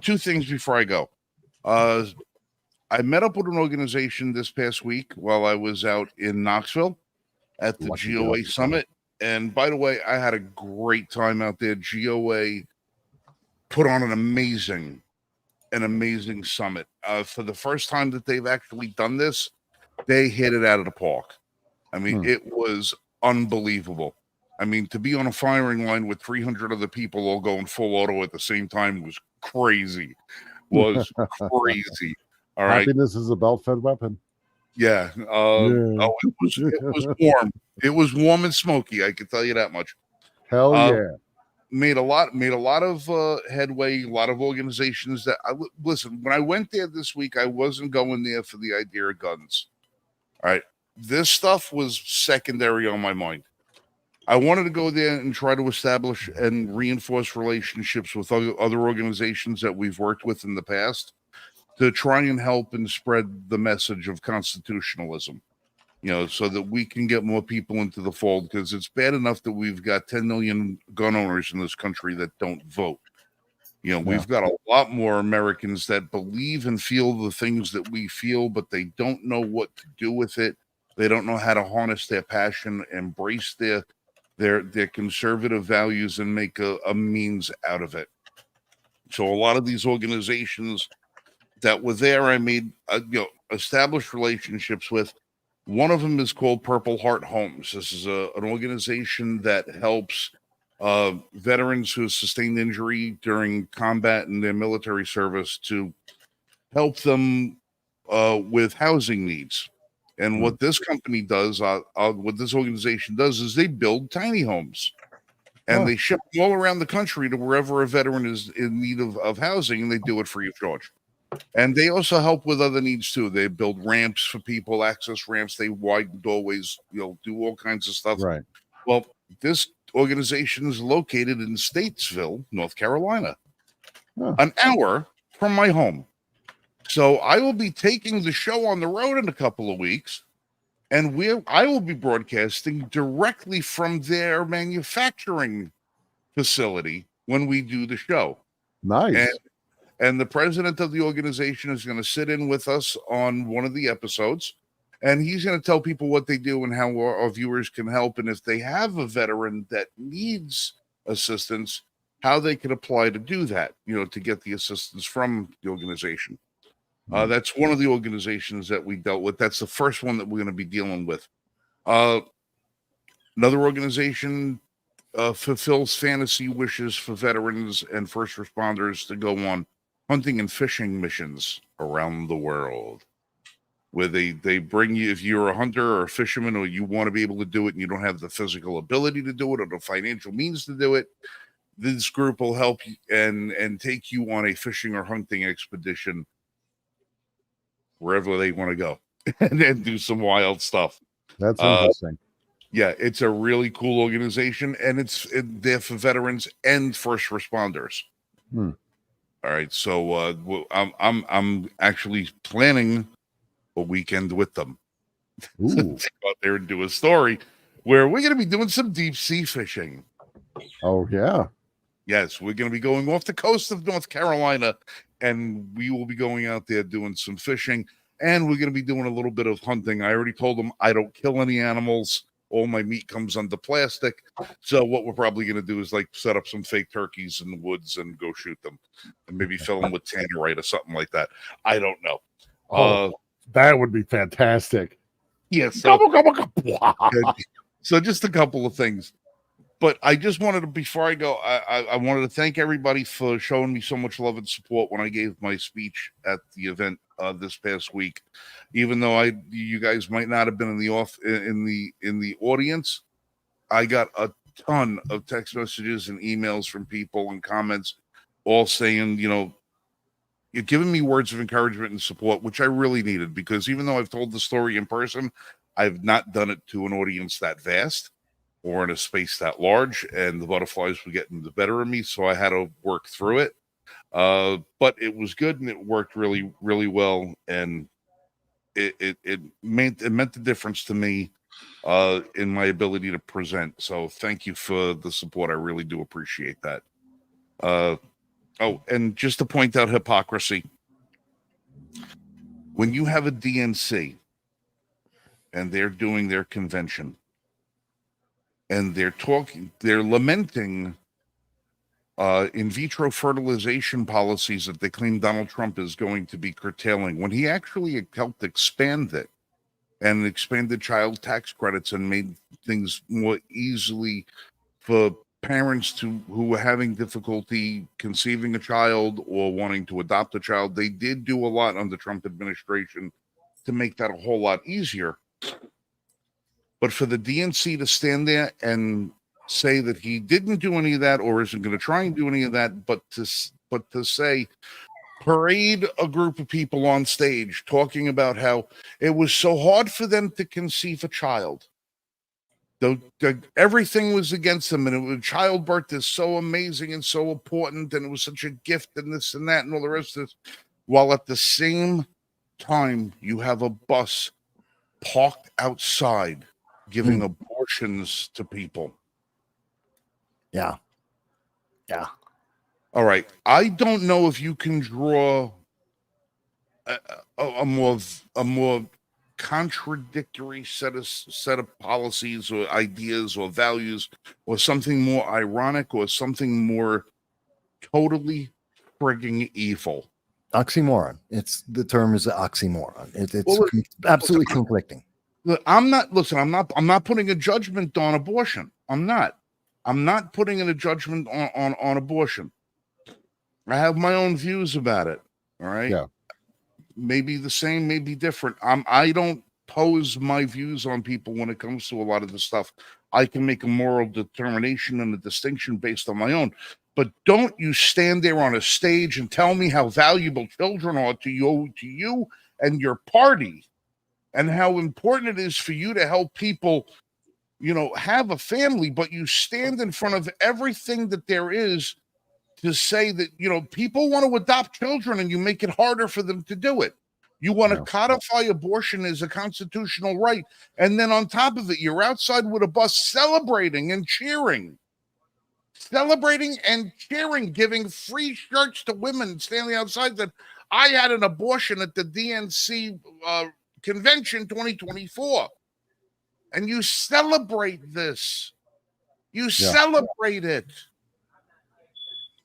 two things before I go. I met up with an organization this past week while I was out in Knoxville at the GOA Summit. And by the way, I had a great time out there. GOA put on an amazing summit. For the first time that they've actually done this, they hit it out of the park. I mean, it was unbelievable. I mean, to be on a firing line with 300 other people all going full auto at the same time was crazy. Crazy. All right. Happiness is a belt-fed weapon. Yeah. Oh, it was warm. It was warm and smoky. I can tell you that much. Hell yeah. Made a lot of headway. A lot of organizations that listen. When I went there this week, I wasn't going there for the idea of guns. All right. This stuff was secondary on my mind. I wanted to go there and try to establish and reinforce relationships with other organizations that we've worked with in the past to try and help and spread the message of constitutionalism, so that we can get more people into the fold, because it's bad enough that we've got 10 million gun owners in this country that don't vote. We've got a lot more Americans that believe and feel the things that we feel, but they don't know what to do with it. They don't know how to harness their passion, embrace their conservative values, and make a means out of it. So a lot of these organizations that were there, I made established relationships with. One of them is called Purple Heart Homes. This is an organization that helps veterans who sustained injury during combat and their military service to help them with housing needs. And what this company does, what this organization does, is they build tiny homes. And they ship them all around the country to wherever a veteran is in need of housing, and they do it free of charge. And they also help with other needs too. They build ramps for people, access ramps. They widen doorways, do all kinds of stuff. Right. Well, this organization is located in Statesville, North Carolina, an hour from my home. So I will be taking the show on the road in a couple of weeks, and I will be broadcasting directly from their manufacturing facility when we do the show. Nice. And the president of the organization is going to sit in with us on one of the episodes, and he's going to tell people what they do and how our viewers can help. And if they have a veteran that needs assistance, how they can apply to do that, to get the assistance from the organization. That's one of the organizations that we dealt with. That's the first one that we're going to be dealing with. Another organization fulfills fantasy wishes for veterans and first responders to go on hunting and fishing missions around the world, where they bring you, if you're a hunter or a fisherman, or you want to be able to do it and you don't have the physical ability to do it or the financial means to do it, this group will help you and take you on a fishing or hunting expedition wherever they want to go and then do some wild stuff. That's interesting. Yeah, it's a really cool organization, and it's there for veterans and first responders. All right, so I'm actually planning a weekend with them. Ooh. Go out there and do a story where we're going to be doing some deep sea fishing. Oh yeah. Yes, we're going to be going off the coast of North Carolina, and we will be going out there doing some fishing, and we're going to be doing a little bit of hunting. I already told them I don't kill any animals. All my meat comes under plastic. So what we're probably going to do is set up some fake turkeys in the woods and go shoot them, and maybe fill them with tannerite or something like that. I don't know. That would be fantastic. Yes. So just a couple of things. But I just wanted to, before I go, I wanted to thank everybody for showing me so much love and support when I gave my speech at the event this past week. Even though you guys might not have been in the audience, I got a ton of text messages and emails from people and comments, all saying, you're giving me words of encouragement and support, which I really needed, because even though I've told the story in person, I've not done it to an audience that vast or in a space that large, and the butterflies were getting the better of me, so I had to work through it. But it was good, and it worked really, really well, and it meant the difference to me in my ability to present. So thank you for the support. I really do appreciate that. And just to point out hypocrisy, when you have a DNC and they're doing their convention, and they're lamenting in vitro fertilization policies that they claim Donald Trump is going to be curtailing, when he actually helped expand it and expanded child tax credits and made things more easily for parents who were having difficulty conceiving a child or wanting to adopt a child. They did do a lot under the Trump administration to make that a whole lot easier. But for the DNC to stand there and say that he didn't do any of that or isn't going to try and do any of that, but to say, parade a group of people on stage talking about how it was so hard for them to conceive a child. Everything was against them, and childbirth is so amazing and so important, and it was such a gift, and this and that and all the rest of this. While at the same time, you have a bus parked outside giving abortions to people. Yeah. All right. I don't know if you can draw a more contradictory set of policies or ideas or values, or something more ironic, or something more totally frigging evil. Oxymoron. The term is oxymoron. It's absolutely conflicting. Look, I'm not. Listen, I'm not putting a judgment on abortion. I'm not. I'm not putting in a judgment on abortion. I have my own views about it. All right. Yeah. Maybe the same, maybe different. I don't pose my views on people when it comes to a lot of the stuff. I can make a moral determination and a distinction based on my own. But don't you stand there on a stage and tell me how valuable children are to you and your party, and how important it is for you to help people, have a family, but you stand in front of everything that there is to say that, people want to adopt children and you make it harder for them to do it. You want to No. codify abortion as a constitutional right. And then on top of it, you're outside with a bus celebrating and cheering, giving free shirts to women standing outside that I had an abortion at the DNC convention 2024. And you celebrate this. You celebrate it.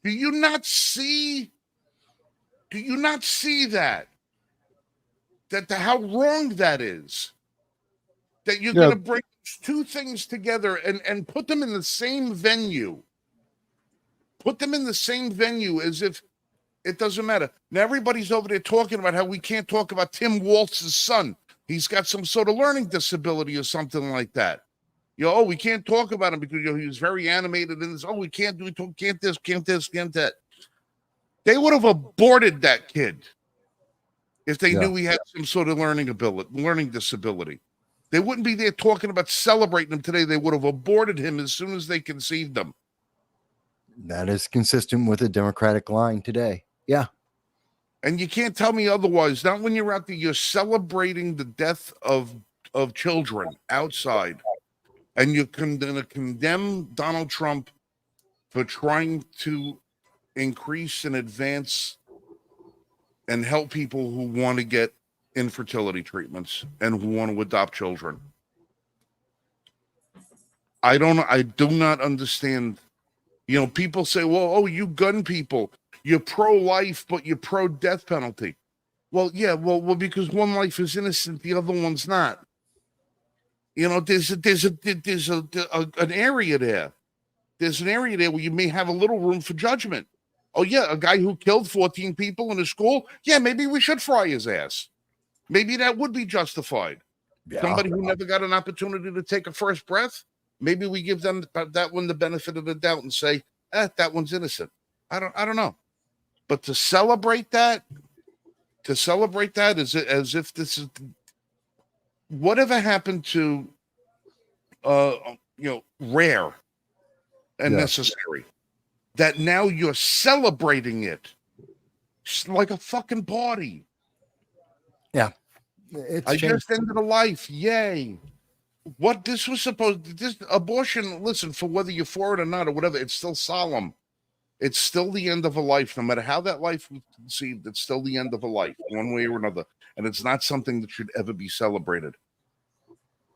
Do you not see that? How wrong that is? That you're going to bring two things together and put them in the same venue. Put them in the same venue as if it doesn't matter. Now everybody's over there talking about how we can't talk about Tim Walz's son. He's got some sort of learning disability or something like that. We can't talk about him because he was very animated in this. Oh, we can't can't this, can't that. They would have aborted that kid if they knew he had some sort of learning disability. They wouldn't be there talking about celebrating him today. They would have aborted him as soon as they conceived him. That is consistent with the Democratic line today. Yeah. And you can't tell me otherwise. Not when you're out there, you're celebrating the death of children outside. And you're going to condemn Donald Trump for trying to increase and advance and help people who want to get infertility treatments and who want to adopt children. I do not understand. People say, well, you gun people, you're pro-life, but you're pro-death penalty. Well, yeah, well, because one life is innocent, the other one's not. There's an area there. There's an area there where you may have a little room for judgment. Oh, yeah, a guy who killed 14 people in a school. Yeah, maybe we should fry his ass. Maybe that would be justified. Yeah. Somebody who never got an opportunity to take a first breath, maybe we give them that one the benefit of the doubt and say, that one's innocent. I don't know. But to celebrate that as if this is whatever happened to rare and necessary, that now you're celebrating it like a fucking party. Yeah. I just ended a life. Yay. What this abortion, listen, for whether you're for it or not or whatever, it's still solemn. It's still the end of a life. No matter how that life was conceived, it's still the end of a life, one way or another. And it's not something that should ever be celebrated.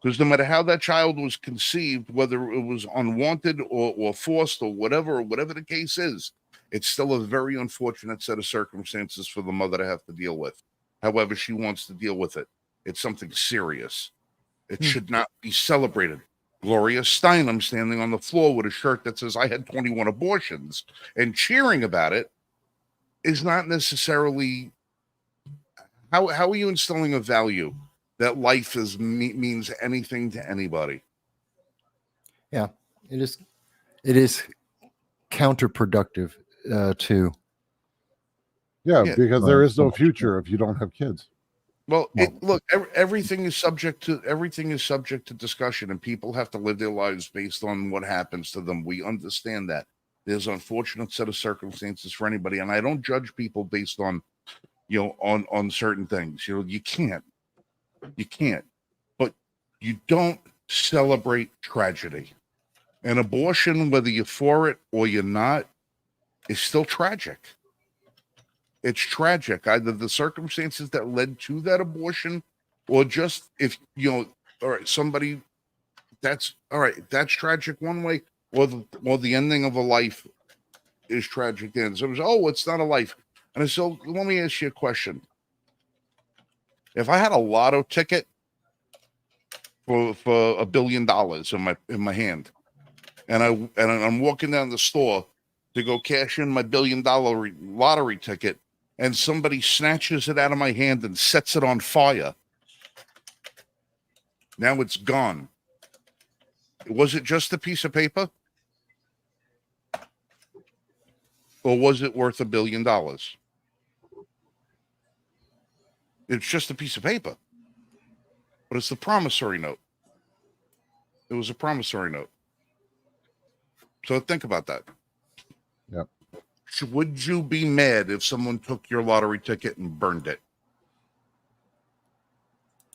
Because no matter how that child was conceived, whether it was unwanted or forced or whatever the case is, it's still a very unfortunate set of circumstances for the mother to have to deal with. However she wants to deal with it. It's something serious. It should not be celebrated. Gloria Steinem standing on the floor with a shirt that says, I had 21 abortions, and cheering about it is not necessarily... How are you instilling a value that life means anything to anybody? Yeah, it is counterproductive to. Yeah, because there is no future if you don't have kids. Well, everything is subject to discussion, and people have to live their lives based on what happens to them. We understand that there's an unfortunate set of circumstances for anybody, and I don't judge people based on, on certain things. You can't, but you don't celebrate tragedy. An abortion, whether you're for it or you're not, is still tragic. It's tragic, either the circumstances that led to that abortion, or just if all right, somebody that's tragic one way, or the ending of a life is tragic then. So it was, it's not a life. And so let me ask you a question. If I had a lotto ticket for $1 billion in my hand, and I'm walking down the store to go cash in my $1 billion lottery ticket, and somebody snatches it out of my hand and sets it on fire. Now it's gone. Was it just a piece of paper? Or was it worth $1 billion? It's just a piece of paper. But it's the promissory note. It was a promissory note. So think about that. Yep. Would you be mad if someone took your lottery ticket and burned it?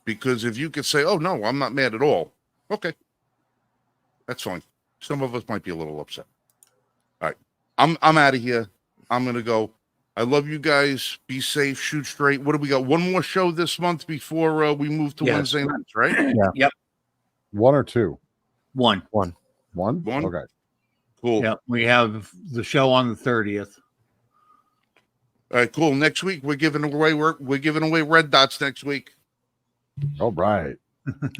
Because if you could say, oh, no, I'm not mad at all. Okay. That's fine. Some of us might be a little upset. All right. I'm out of here. I'm going to go. I love you guys. Be safe. Shoot straight. What do we got? One more show this month before we move to Wednesday nights, right? Yeah. Yep. 1 or 2? One. One? One? Okay. Cool. Yep. We have the show on the 30th. All right, cool. Next week we're giving away red dots next week. All right.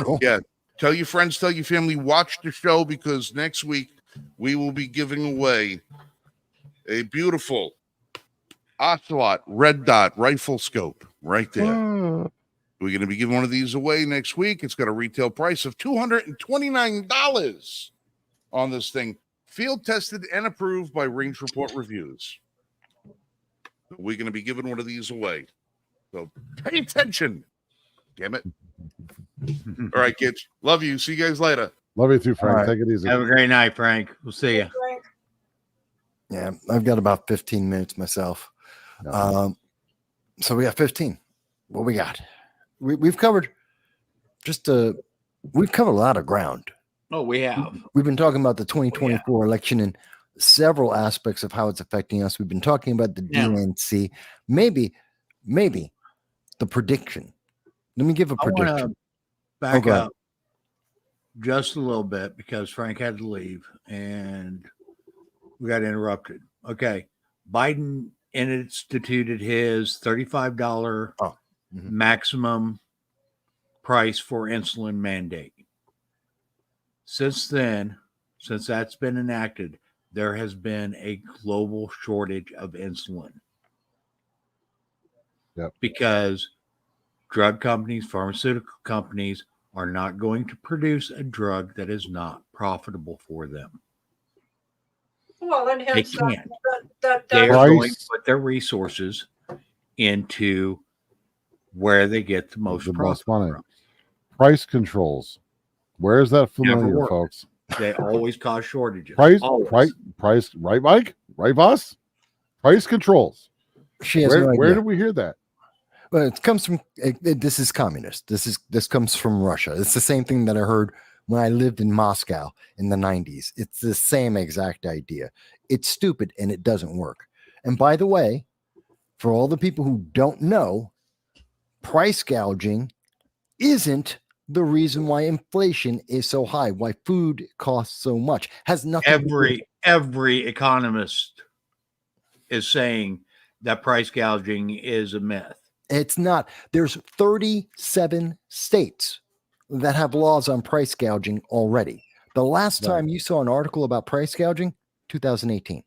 Cool. Yeah. Tell your friends, tell your family, watch the show, because next week we will be giving away a beautiful Ocelot red dot rifle scope right there. We're going to be giving one of these away next week. It's got a retail price of $229 on this thing. Field tested and approved by Range Report Reviews. We're going to be giving one of these away. So pay attention. Damn it. All right, kids. Love you. See you guys later. Love you too, Frank. All right. Take it easy. Have a great night, Frank. We'll see you. Frank. Yeah, I've got about 15 minutes myself. No. So we got 15. What we got? We've covered we've covered a lot of ground. Oh, we have. We've been talking about the 2024 election and several aspects of how it's affecting us. We've been talking about the DNC, maybe the prediction. Let me give a I want prediction. to back Okay. up just a little bit because Frank had to leave and we got interrupted. Okay. Biden instituted his $35 maximum price for insulin mandate. Since then, since that's been enacted, there has been a global shortage of insulin. Yep. Because drug companies, pharmaceutical companies are not going to produce a drug that is not profitable for them. Well, and hence They can't. that They are Price. going to put their resources into where they get the most The profit most money. from. Price controls. Where is that Never familiar, worked. folks? They always cause shortages. Price, Always. price, right, Mike? Right, boss? Price controls. She has no Where idea. did we hear that? Well, it comes from this is communist. This comes from Russia. It's the same thing that I heard when I lived in Moscow in the 90s. It's the same exact idea. It's stupid and it doesn't work. And by the way, for all the people who don't know, price gouging isn't the reason why inflation is so high, why food costs so much. Has nothing to do with Every economist is saying that price gouging is a myth. It's not. There's 37 states that have laws on price gouging already. The last Right. time you saw an article about price gouging, 2018.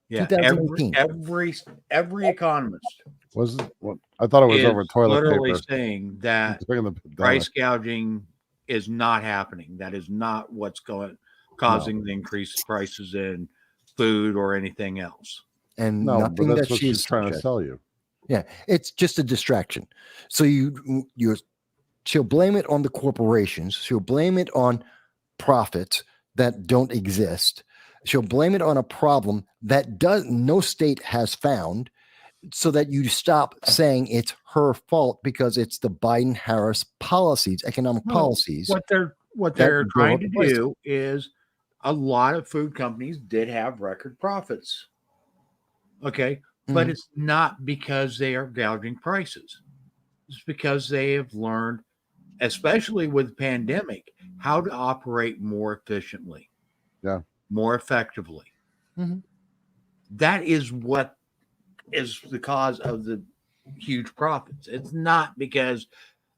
Yeah, 2018. every economist Was it? What? I thought it was is over toilet literally paper. saying that Taking the price gouging is not happening. That is not what's causing the increased prices in food or anything else. And No, but nothing that's that what she's she's trying to sell you. Yeah, it's just a distraction. So she'll blame it on the corporations. She'll blame it on profits that don't exist. She'll blame it on a problem that no state has found, so that you stop saying it's her fault because it's the Biden-Harris policies, economic No, policies. What they're that trying drove to the price. do is a lot of food companies did have record profits. Okay. But Mhm. it's not because they are gouging prices. It's because they have learned, especially with the pandemic, how to operate more efficiently. Yeah. More effectively. Mhm. That is what is the cause of the huge profits. It's not because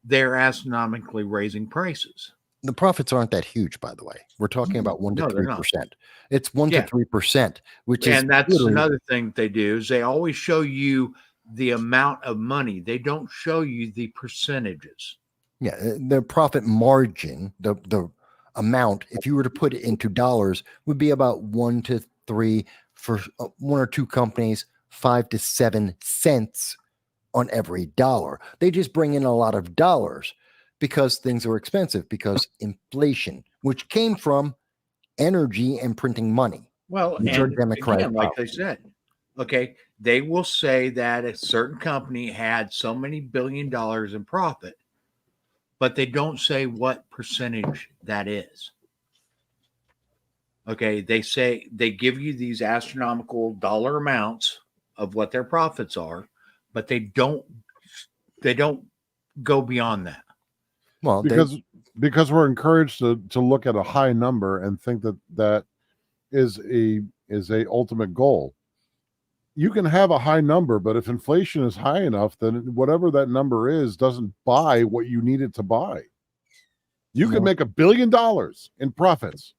they're astronomically raising prices. the profits aren't that huge, by the way. We're talking about 1 to No, they're not. 3%. It's 1 Yeah. to 3%, which is And that's literally- another thing that they do is they always show you the amount of money. They don't show you the percentages. Yeah, the profit margin, the amount, if you were to put it into dollars, would be about 1 to 3 for one or two companies, 5 to 7 cents on every dollar. They just bring in a lot of dollars because things are expensive, because inflation, which came from energy and printing money. Well, Which are and Democratic again, like I policies. said, okay, they will say that a certain company had so many $1 billion in profit, but they don't say what percentage that is. Okay, they say they give you these astronomical dollar amounts of what their profits are, but they don't go beyond that. Well, because we're encouraged to look at a high number and think that is a ultimate goal. You can have a high number, but if inflation is high enough, then whatever that number is doesn't buy what you need it to buy. You can make $1 billion in profits,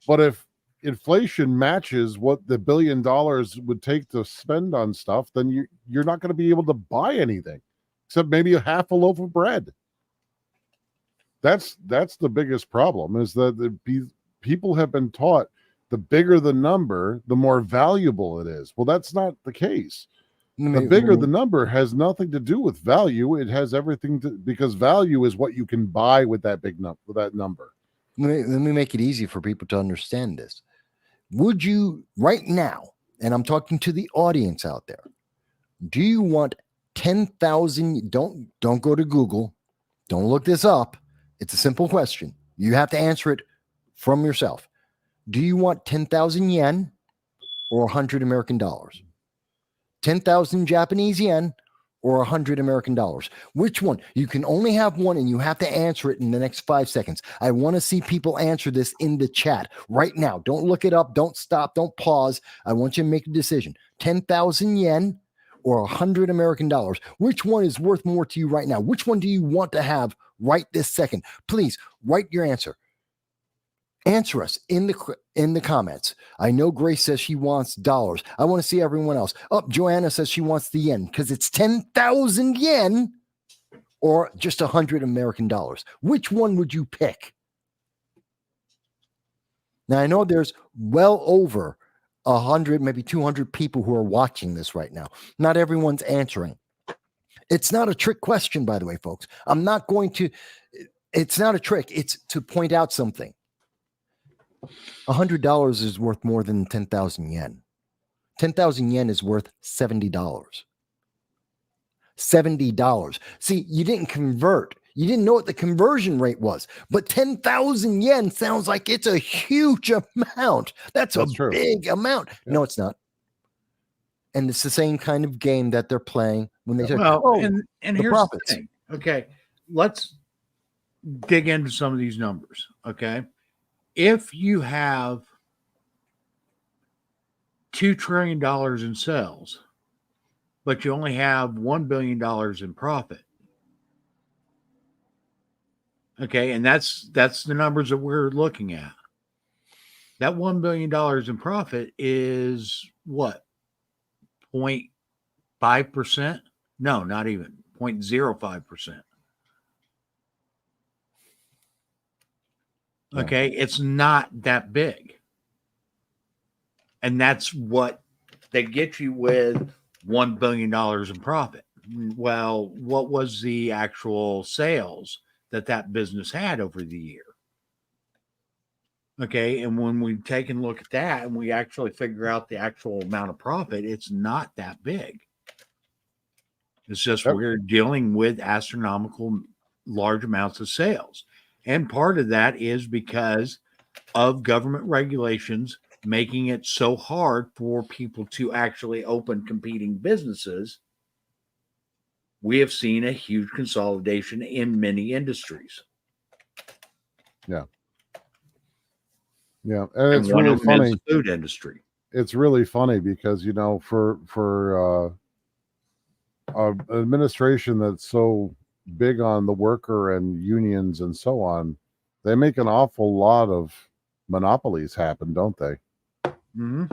but if inflation matches what the $1 billion would take to spend on stuff, then you're not going to be able to buy anything except maybe a half a loaf of bread. That's the biggest problem, is that people have been taught the bigger the number, the more valuable it is. Well, that's not the case. The bigger the number has nothing to do with value. It has everything to, because value is what you can buy with that big number, with that number. Let me make it easy for people to understand this. Would you right now, and I'm talking to the audience out there, do you want 10,000? Don't go to Google. Don't look this up. It's a simple question. You have to answer it from yourself. Do you want 10,000 yen or 100 American dollars? 10,000 Japanese yen or 100 American dollars? Which one? You can only have one, and you have to answer it in the next 5 seconds. I want to see people answer this in the chat right now. Don't look it up. Don't stop. Don't pause. I want you to make a decision. 10,000 yen or 100 American dollars? Which one is worth more to you right now? Which one do you want to have right this second? Please write your answer. Answer us in the comments. I know Grace says she wants dollars. I want to see everyone else. Joanna says she wants the yen because it's 10,000 yen or just 100 American dollars. Which one would you pick? Now, I know there's well over 100, maybe 200 people who are watching this right now. Not everyone's answering. It's not a trick question, by the way, folks. It's not a trick. It's to point out something. $100 is worth more than 10,000 yen. 10,000 yen is worth $70. $70. See, you didn't convert. You didn't know what the conversion rate was, but 10,000 yen sounds like it's a huge amount. That's a true. big amount. Yeah. No, it's not. And it's the same kind of game that they're playing when they say, and the here's profits. the thing. Okay, let's dig into some of these numbers. Okay, if you have $2 trillion in sales, but you only have $1 billion in profit. Okay, and that's the numbers that we're looking at. That $1 billion in profit is what? 0.5%? No, not even 0.05%. Okay, it's not that big. And that's what they get you with $1 billion in profit. Well, what was the actual sales that business had over the year? Okay, and when we take a look at that and we actually figure out the actual amount of profit, it's not that big. It's just we're dealing with astronomical large amounts of sales. And part of that is because of government regulations making it so hard for people to actually open competing businesses. We have seen a huge consolidation in many industries. Yeah. Yeah. And it's one really of them funny. is the food industry. It's really funny because, for an administration that's so big on the worker and unions and so on, they make an awful lot of monopolies happen, don't they? Hmm.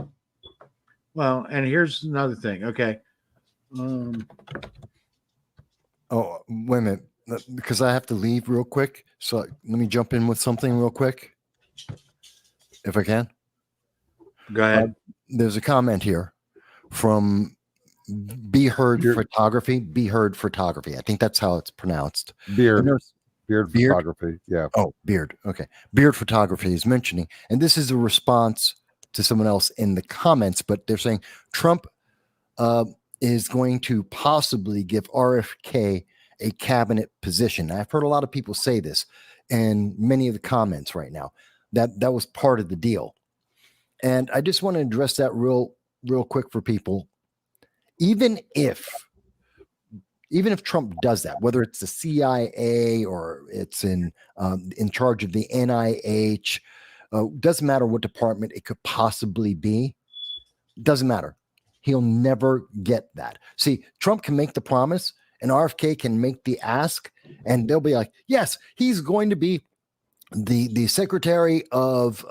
Well, and here's another thing. Okay. Oh, wait a minute, because I have to leave real quick. So let me jump in with something real quick, if I can. Go ahead. There's a comment here from Be Heard Photography. Be Heard Photography. I think that's how it's pronounced. Beard Beard? photography. Yeah. Oh, Beard. Okay. Beard Photography is mentioning, and this is a response to someone else in the comments, but they're saying Trump is going to possibly give RFK a cabinet position. I've heard a lot of people say this in many of the comments right now, that was part of the deal. And I just want to address that real quick for people. Even if Trump does that, whether it's the CIA or it's in charge of the NIH, doesn't matter what department it could possibly be, doesn't matter. He'll never get that. See, Trump can make the promise and RFK can make the ask, and they'll be like, yes, he's going to be the Secretary of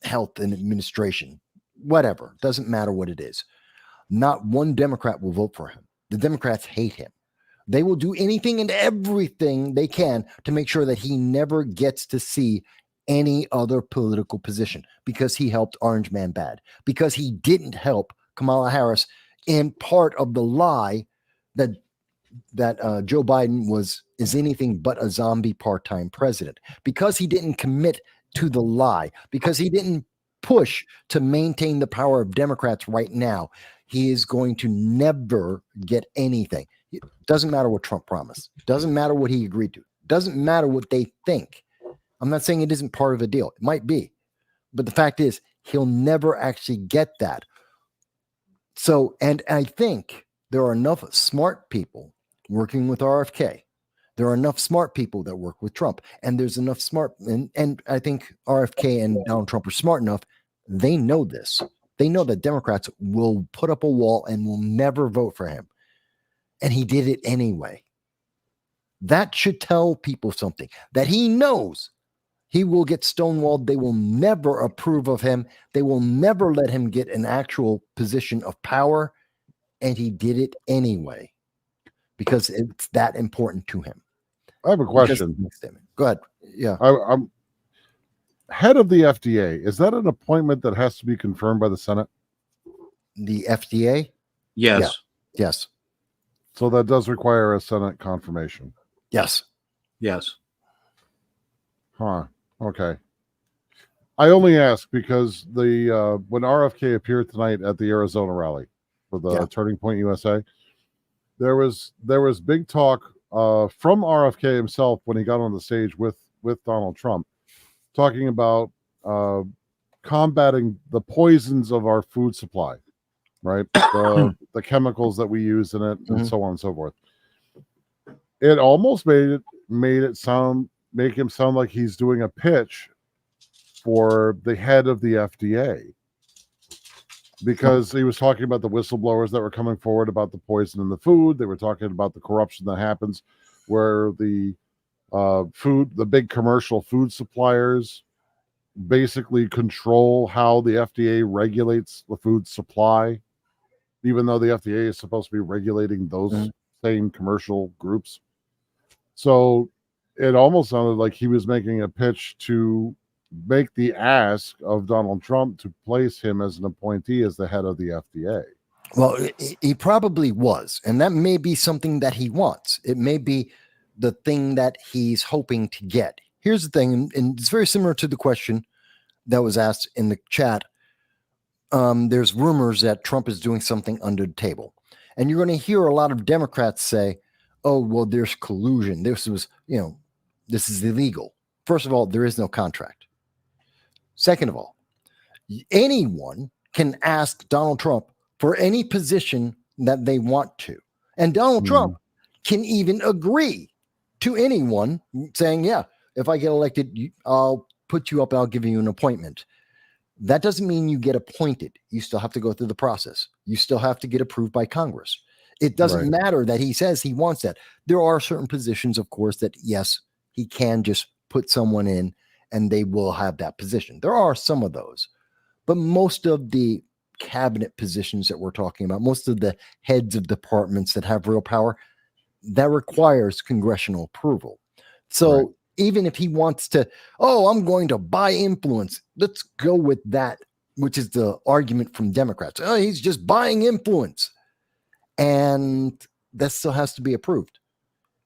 Health and Administration, whatever. Doesn't matter what it is. Not one Democrat will vote for him. The Democrats hate him. They will do anything and everything they can to make sure that he never gets to see any other political position because he helped Orange Man bad, because he didn't help Kamala Harris in part of the lie that Joe Biden is anything but a zombie part-time president, because he didn't commit to the lie, because he didn't push to maintain the power of Democrats right now. He is going to never get anything. It doesn't matter what Trump promised. Doesn't matter what he agreed to. Doesn't matter what they think. I'm not saying it isn't part of a deal. It might be. But the fact is, he'll never actually get that. So, and I think there are enough smart people working with RFK. There are enough smart people that work with Trump. And there's enough smart, and I think RFK and Donald Trump are smart enough. They know this. They know that Democrats will put up a wall and will never vote for him. And he did it anyway. That should tell people something, that he knows he will get stonewalled. They will never approve of him. They will never let him get an actual position of power. And he did it anyway because it's that important to him. I have a question. Go ahead. Yeah. I'm head of the FDA. Is that an appointment that has to be confirmed by the Senate? The FDA? Yes. Yeah. Yes. So that does require a Senate confirmation. Yes. Yes. Huh. Okay. I only ask because the when RFK appeared tonight at the Arizona rally for the Turning Point USA, there was big talk from RFK himself when he got on the stage with Donald Trump, talking about combating the poisons of our food supply, right? The chemicals that we use in it, and so on and so forth. It almost make him sound like he's doing a pitch for the head of the FDA, because he was talking about the whistleblowers that were coming forward about the poison in the food. They were talking about the corruption that happens where the big commercial food suppliers basically control how the FDA regulates the food supply, even though the FDA is supposed to be regulating those same commercial groups. So it almost sounded like he was making a pitch to make the ask of Donald Trump to place him as an appointee as the head of the FDA. Well, he probably was. And that may be something that he wants. It may be the thing that he's hoping to get. Here's the thing, and it's very similar to the question that was asked in the chat. There's rumors that Trump is doing something under the table. And you're going to hear a lot of Democrats say, oh, well, there's collusion. This is illegal. First of all, there is no contract. Second of all, anyone can ask Donald Trump for any position that they want to. And Donald Trump can even agree to anyone saying, yeah, if I get elected, I'll put you up and I'll give you an appointment. That doesn't mean you get appointed. You still have to go through the process. You still have to get approved by Congress. It doesn't matter that he says he wants that. There are certain positions, of course, that, yes, he can just put someone in and they will have that position. There are some of those, but most of the cabinet positions that we're talking about, most of the heads of departments that have real power, that requires congressional approval. So Right. even if he wants to, oh, I'm going to buy influence, let's go with that, which is the argument from Democrats. Oh, he's just buying influence. And that still has to be approved.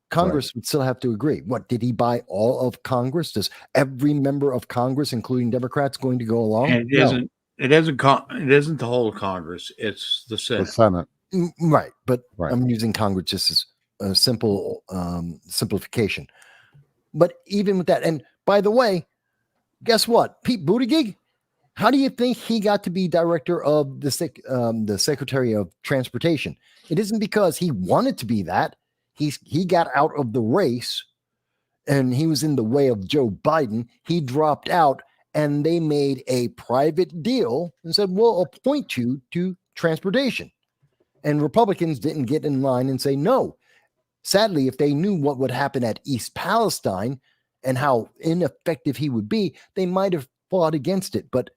Congress would still have to agree. What, did he buy all of Congress? Does every member of Congress, including Democrats, going to go along? And it isn't. It isn't the whole of Congress. It's the The Senate. Senate. Right, but Right. I'm using Congress just as a simple simplification. But even with that, and by the way, guess what? Pete Buttigieg, how do you think he got to be director of the Secretary of Transportation? It isn't because he wanted to be that. He got out of the race, and he was in the way of Joe Biden. He dropped out, and they made a private deal and said, we'll appoint you to transportation. And Republicans didn't get in line and say no. Sadly, if they knew what would happen at East Palestine and how ineffective he would be, they might have fought against it. But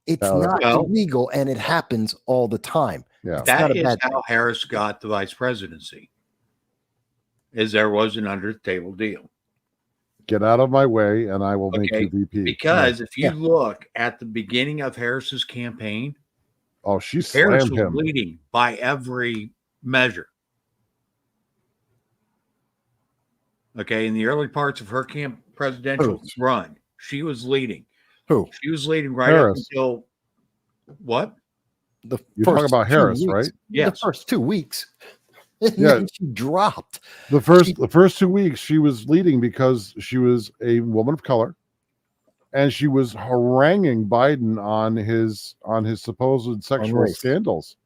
it's not illegal, and it happens all the time. Yeah. That is how Harris got the vice presidency. Is there was an under the table deal. Get out of my way, and I will make you VP. Because if you look at the beginning of Harris's campaign, she Harris slammed was him. leading by every measure. Okay, in the early parts of her presidential run, she was leading. Who? She was leading right Harris. up until what? The You're first talking about 2 Harris, weeks. right? Yes. The first 2 weeks. And Yeah. then she dropped. The first 2 weeks she was leading because she was a woman of color, and she was haranguing Biden on his supposed sexual race. scandals.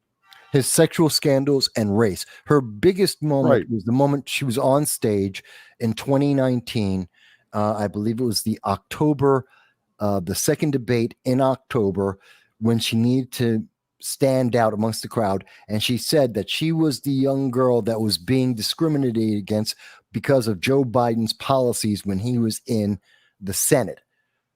His sexual scandals and race. Her biggest moment Right. was the moment she was on stage in 2019. I believe it was the second debate in October, when she needed to stand out amongst the crowd. And she said that she was the young girl that was being discriminated against because of Joe Biden's policies when he was in the Senate.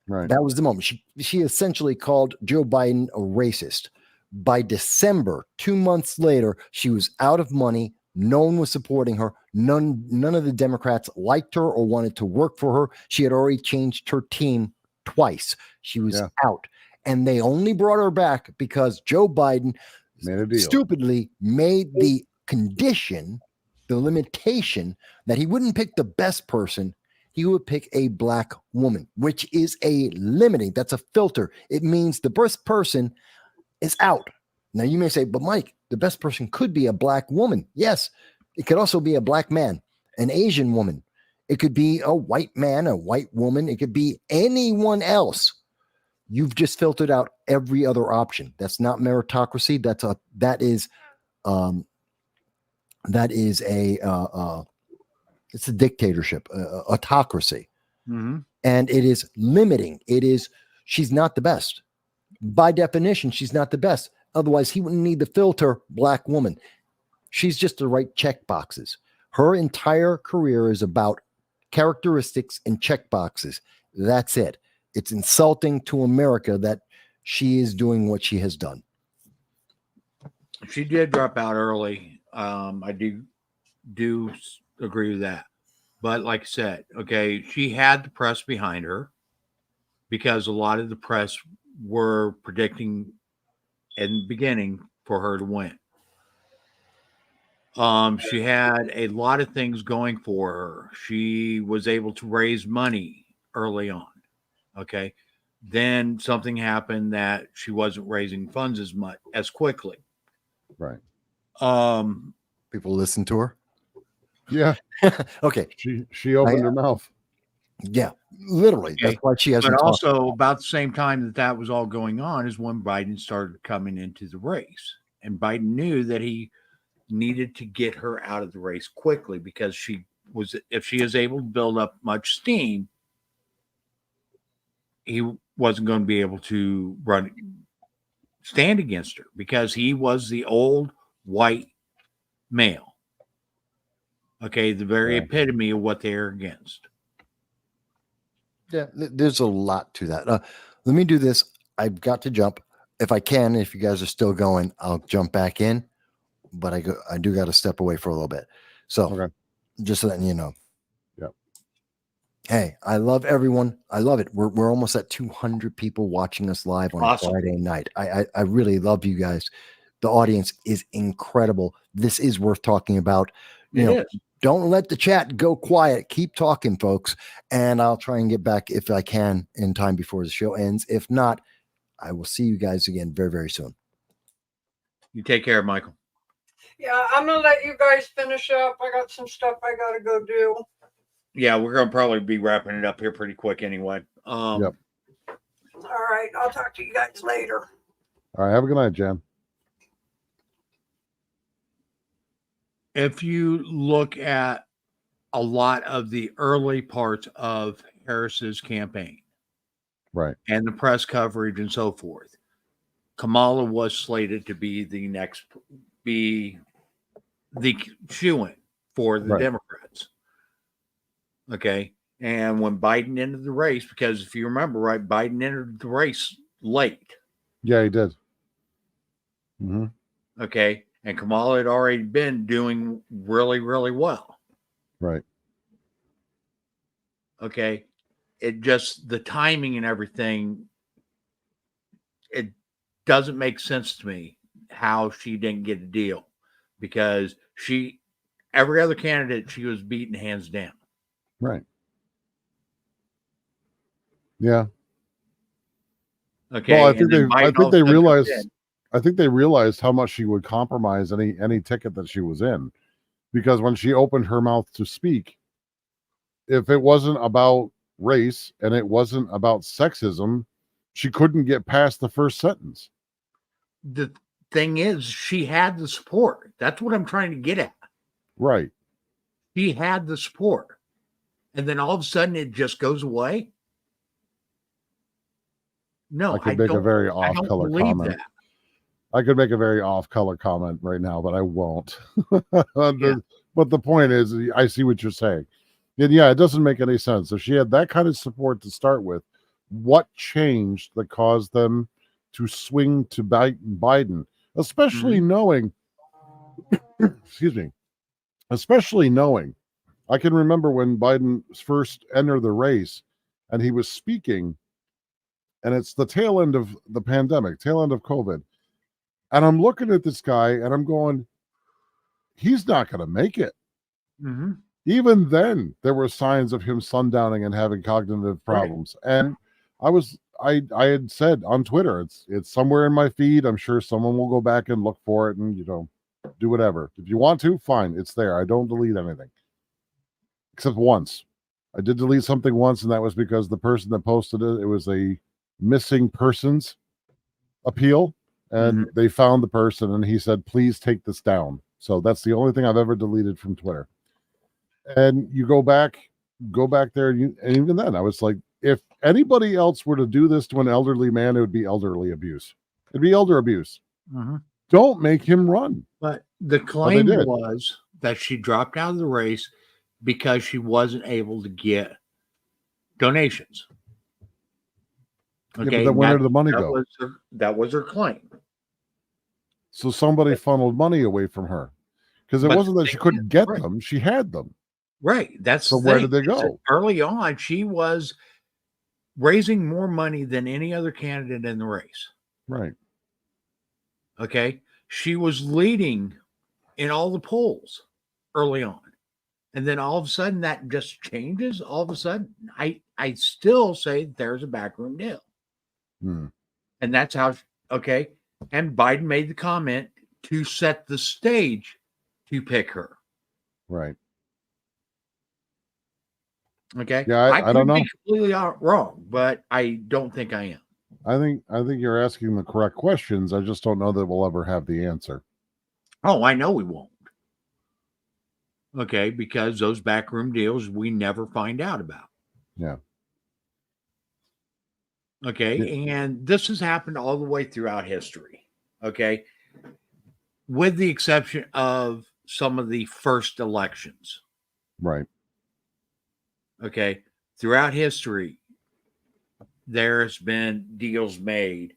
Right. That was the moment. She essentially called Joe Biden a racist. By December, 2 months later, she was out of money. No one was supporting her. None of the Democrats liked her or wanted to work for her. She had already changed her team twice. She was out. And they only brought her back because Joe Biden Made a deal. stupidly made the condition, the limitation, that he wouldn't pick the best person. He would pick a black woman, which is a limiting. That's a filter. It means the best person is out. Now you may say, but Mike, the best person could be a black woman. Yes, it could also be a black man, an Asian woman. It could be a white man, a white woman. It could be anyone else. You've just filtered out every other option. That's not meritocracy. It's a dictatorship, autocracy. Mm-hmm. And it is limiting. She's not the best. By definition, she's not the best. Otherwise, he wouldn't need the filter black woman. She's just the right check boxes. Her entire career is about characteristics and check boxes. That's it. It's insulting to America that she is doing what she has done. She did drop out early. I do agree with that. But like I said, she had the press behind her because a lot of the press were predicting in the beginning for her to win. She had a lot of things going for her. She was able to raise money early on. Then something happened that she wasn't raising funds as quickly. Right. People listen to her. Yeah. Okay. She opened her mouth. Yeah, literally. That's why she hasn't. But also, about the same time that was all going on is when Biden started coming into the race, and Biden knew that he needed to get her out of the race quickly because if she is able to build up much steam, he wasn't going to be able to stand against her because he was the old white male. The very epitome of what they're against. Yeah, there's a lot to that. Let me do this. I've got to jump. If I can, if you guys are still going, I'll jump back in. But I do got to step away for a little bit. So Okay. just letting you know. Yep. Hey, I love everyone. I love it. We're almost at 200 people watching us live on Awesome. Friday night. I really love you guys. The audience is incredible. This is worth talking about. You It know, is. don't let the chat go quiet. Keep talking, folks. And I'll try and get back if I can in time before the show ends. If not, I will see you guys again very, very soon. You take care, Michael. Yeah, I'm gonna let you guys finish up. I got some stuff I gotta go do. Yeah, we're gonna probably be wrapping it up here pretty quick anyway. Yep. All right, I'll talk to you guys later. All right. Have a good night, Jan. If you look at a lot of the early parts of Harris's campaign Right. and the press coverage and so forth, Kamala was slated to be the shoo-in for the Right. Democrats. Okay. And when Biden entered the race, because if you remember, right, Biden entered the race late. Yeah, he did. Mm-hmm. Okay. And Kamala had already been doing really, really well. Right. Okay. It just, the timing and everything, it doesn't make sense to me how she didn't get a deal, because every other candidate, she was beaten hands down. Right. Yeah. Okay. Well, I and think then Biden all of a they sudden comes realized. in. I think they realized how much she would compromise any ticket that she was in, because when she opened her mouth to speak, if it wasn't about race and it wasn't about sexism, she couldn't get past the first sentence. The thing is, she had the support. That's what I'm trying to get at. Right. She had the support. And then all of a sudden it just goes away. No, I could make a very I don't off-color believe comment. that. I could make a very off-color comment right now, but I won't. Yeah. But the point is, I see what you're saying. And yeah, it doesn't make any sense. If she had that kind of support to start with, what changed that caused them to swing to Biden, especially knowing, excuse me, especially knowing, I can remember when Biden first entered the race and he was speaking, and it's the tail end of the pandemic, tail end of COVID. And I'm looking at this guy and I'm going, he's not going to make it. Mm-hmm. Even then, there were signs of him sundowning and having cognitive problems. Right. And I had said on Twitter, it's somewhere in my feed. I'm sure someone will go back and look for it and, do whatever. If you want to, fine. It's there. I don't delete anything. Except once. I did delete something once, and that was because the person that posted it was a missing persons appeal. And they found the person, and he said, please take this down. So that's the only thing I've ever deleted from Twitter. And you go back there, and even then, I was like, if anybody else were to do this to an elderly man, it would be elderly abuse. It'd be elder abuse. Don't make him run. But the claim was that she dropped out of the race because she wasn't able to get donations. Okay, yeah, but then where did the money go? That was her claim. So somebody funneled money away from her, because it wasn't that she couldn't get them; she had them. Right. That's so. Where did they go? Early on, she was raising more money than any other candidate in the race. Right. Okay. She was leading in all the polls early on, and then all of a sudden that just changes. All of a sudden, I still say there's a backroom deal. And that's how, okay. And Biden made the comment to set the stage to pick her. Right. Okay. Yeah, I don't know. Be completely wrong, but I don't think I am. I think you're asking the correct questions. I just don't know that we'll ever have the answer. Oh, I know we won't. Okay, because those backroom deals we never find out about. Yeah. Okay, and this has happened all the way throughout history. Okay, with the exception of some of the first elections. Right. Okay, throughout history, there's been deals made.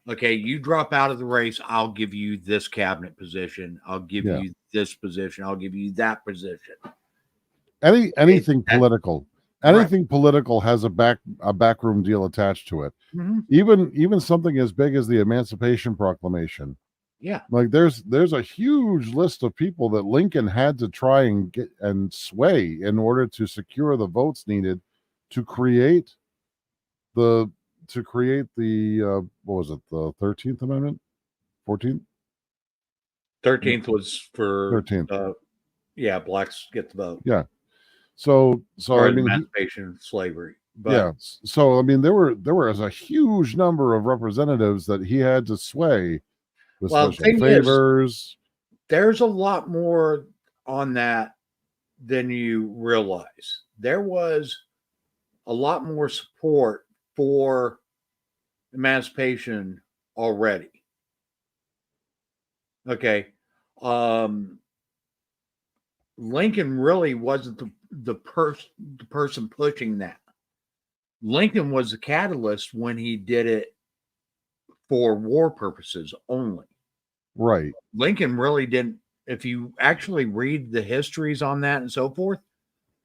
Okay, you drop out of the race, I'll give you this cabinet position. I'll give Yeah. you this position. I'll give you that position. Anything political. Right. Anything political has a backroom deal attached to it. Mhm. Even something as big as the Emancipation Proclamation. Yeah. Like there's a huge list of people that Lincoln had to try and get and sway in order to secure the votes needed to create the what was it, the 13th Amendment? 14th? 13th was for 13th. Yeah, blacks get the vote. Yeah. So Or I mean emancipation, slavery. But yeah. So I mean there was a huge number of representatives that he had to sway with Well, the special thing is, favors. there's a lot more on that than you realize. There was a lot more support for emancipation already. Okay. Lincoln really wasn't the person pushing that. Lincoln was the catalyst when he did it for war purposes only. Right. Lincoln really didn't, if you actually read the histories on that and so forth,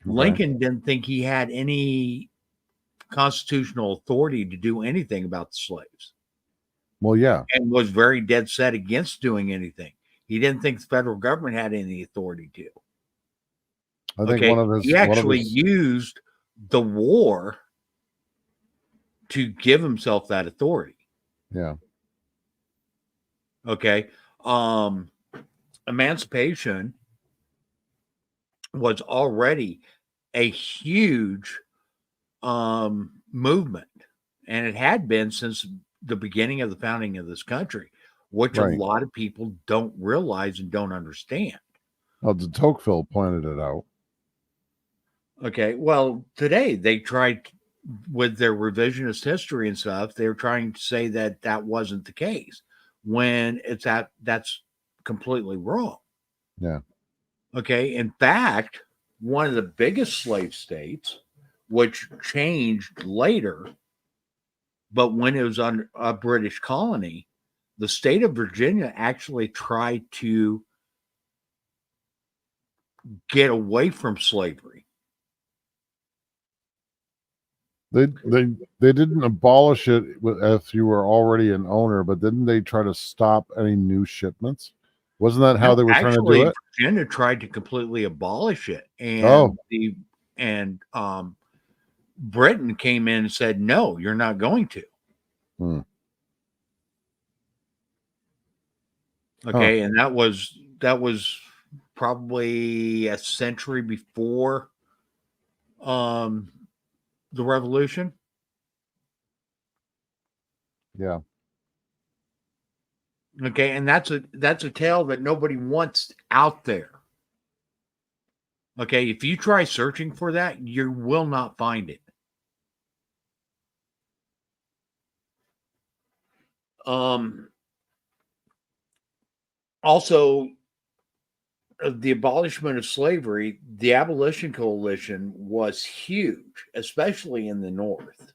Okay. Lincoln didn't think he had any constitutional authority to do anything about the slaves. Well, yeah. And was very dead set against doing anything. He didn't think the federal government had any authority to. I think He actually used the war to give himself that authority. Yeah. Okay. Emancipation was already a huge movement, and it had been since the beginning of the founding of this country, which Right. a lot of people don't realize and don't understand. Well, de Tocqueville pointed it out. Okay. Well, today they tried with their revisionist history and stuff, they're trying to say that that wasn't the case when that's completely wrong. Yeah. Okay. In fact, one of the biggest slave states, which changed later, but when it was under a British colony, the state of Virginia actually tried to get away from slavery. They didn't abolish it if you were already an owner, but didn't they try to stop any new shipments? Wasn't that how they were trying to do it? Virginia tried to completely abolish it, and Britain came in and said, "No, you're not going to." Okay, and that was probably a century before the Revolution. Yeah. Okay, and that's a tale that nobody wants out there. Okay, if you try searching for that, you will not find it. Also, the abolishment of slavery, the Abolition Coalition was huge, especially in the North.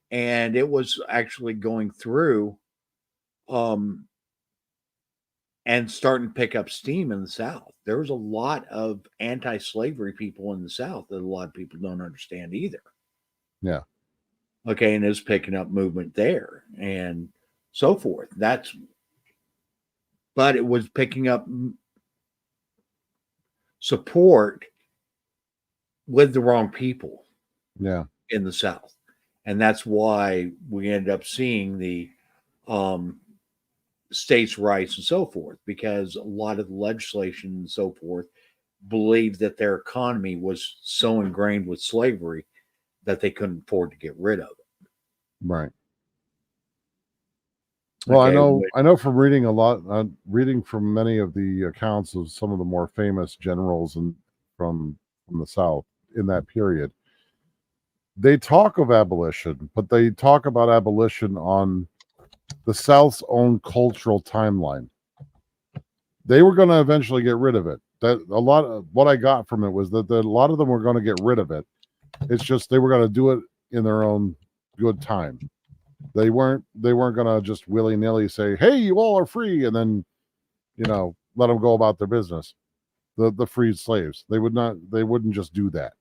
And it was actually going through and starting to pick up steam in the South. There was a lot of anti-slavery people in the South that a lot of people don't understand either. Yeah. Okay, and it was picking up movement there and so forth. But it was picking up support with the wrong people. Yeah. In the South. And that's why we ended up seeing the states' rights and so forth, because a lot of the legislation and so forth believed that their economy was so ingrained with slavery that they couldn't afford to get rid of it. Right. Well, Okay, I know from reading reading from many of the accounts of some of the more famous generals from the South in that period. They talk of abolition, but they talk about abolition on the South's own cultural timeline. They were going to eventually get rid of it. That a lot of what I got from it was that a lot of them were going to get rid of it. It's just they were going to do it in their own good time. They weren't gonna just willy-nilly say, "Hey, you all are free," and then, let them go about their business. The freed slaves. They wouldn't just do that.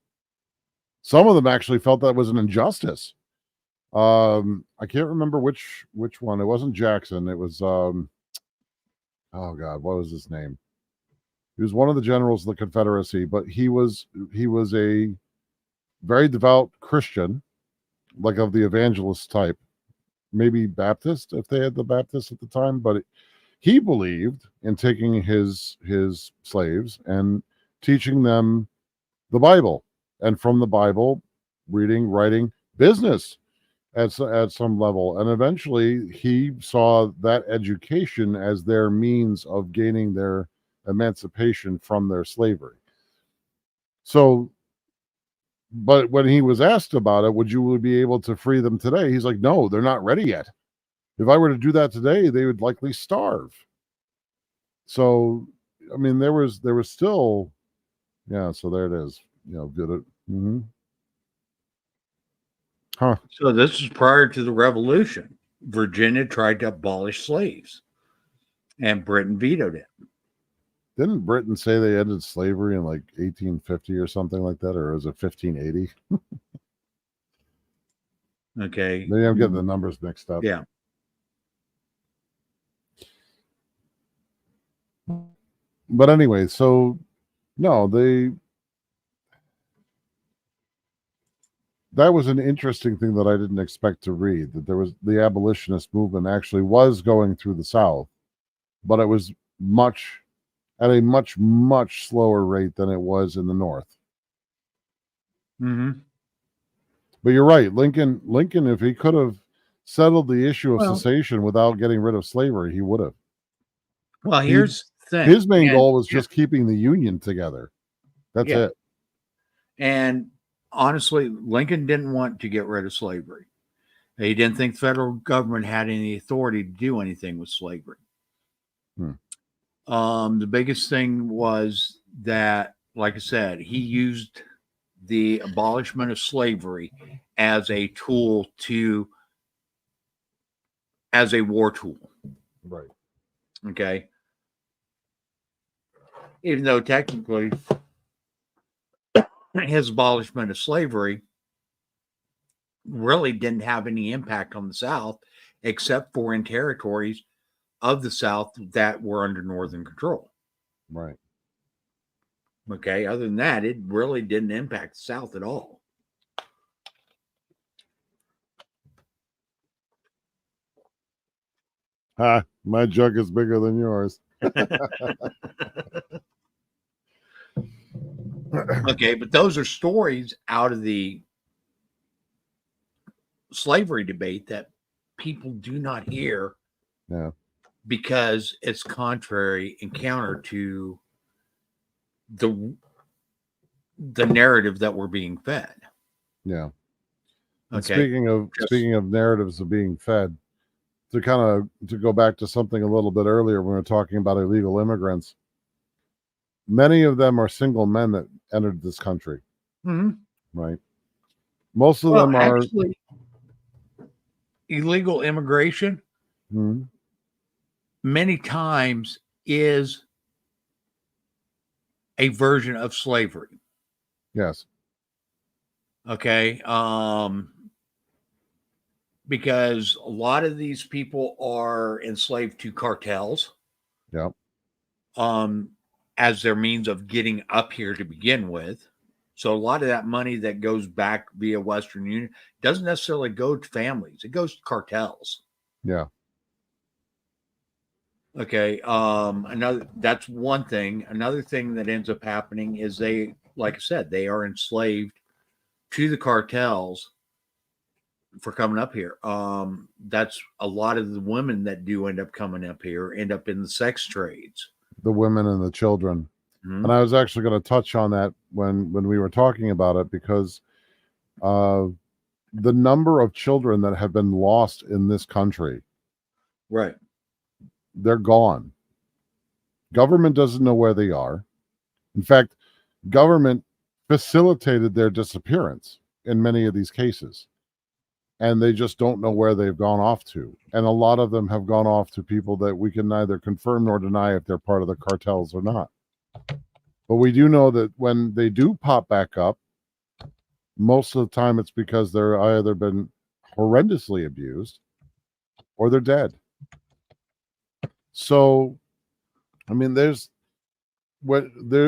Some of them actually felt that was an injustice. I can't remember which one. It wasn't Jackson. It was oh God, what was his name? He was one of the generals of the Confederacy, but he was a very devout Christian, like of the evangelist type, maybe Baptist if they had the Baptist at the time, but he believed in taking his slaves and teaching them the Bible, and from the Bible, reading, writing, business at some level. And eventually he saw that education as their means of gaining their emancipation from their slavery. So, but when he was asked about it, would you be able to free them today? He's like, no, they're not ready yet. If I were to do that today, they would likely starve. So, I mean, there was still, yeah. So there it is. Did it? Mm-hmm. Huh. So this is prior to the Revolution. Virginia tried to abolish slaves, and Britain vetoed it. Didn't Britain say they ended slavery in like 1850 or something like that, or was it 1580? Okay. Maybe I'm getting the numbers mixed up. Yeah. But anyway, so no, that was an interesting thing that I didn't expect to read, that there was the abolitionist movement actually was going through the South, but it was at a much slower rate than it was in the North. Mm-hmm. But you're right, Lincoln, if he could have settled the issue of cessation without getting rid of slavery, he would have. Well, here's the thing. His main goal was just keeping the Union together. That's it. And honestly, Lincoln didn't want to get rid of slavery. He didn't think the federal government had any authority to do anything with slavery. The biggest thing was that, like I said, he used the abolishment of slavery as a tool as a war tool. Right. Okay. Even though technically his abolishment of slavery really didn't have any impact on the South, except for in territories of the South that were under Northern control. Right. Okay. Other than that, it really didn't impact the South at all. My jug is bigger than yours. Okay, but those are stories out of the slavery debate that people do not hear. Yeah. Because it's contrary and counter to the narrative that we're being fed. Yeah. Okay. Speaking of narratives of being fed, to go back to something a little bit earlier when we were talking about illegal immigrants, many of them are single men that entered this country. Mm-hmm. Right. Most of them are actually illegal immigration. Mm-hmm. Many times is a version of slavery. Yes. Okay. Because a lot of these people are enslaved to cartels. Yep. As their means of getting up here to begin with. So a lot of that money that goes back via Western Union doesn't necessarily go to families. It goes to cartels. Yeah. Okay. That's one thing. Another thing that ends up happening is they, like I said, they are enslaved to the cartels for coming up here. That's a lot of the women that do end up coming up here end up in the sex trades. The women and the children. Mm-hmm. And I was actually going to touch on that when we were talking about it, because the number of children that have been lost in this country, right, they're gone. Government doesn't know where they are. In fact, government facilitated their disappearance in many of these cases. and they just don't know where they've gone off to. And a lot of them have gone off to people that we can neither confirm nor deny if they're part of the cartels or not. But we do know that when they do pop back up, most of the time it's because they're either been horrendously abused or they're dead. So, I mean, there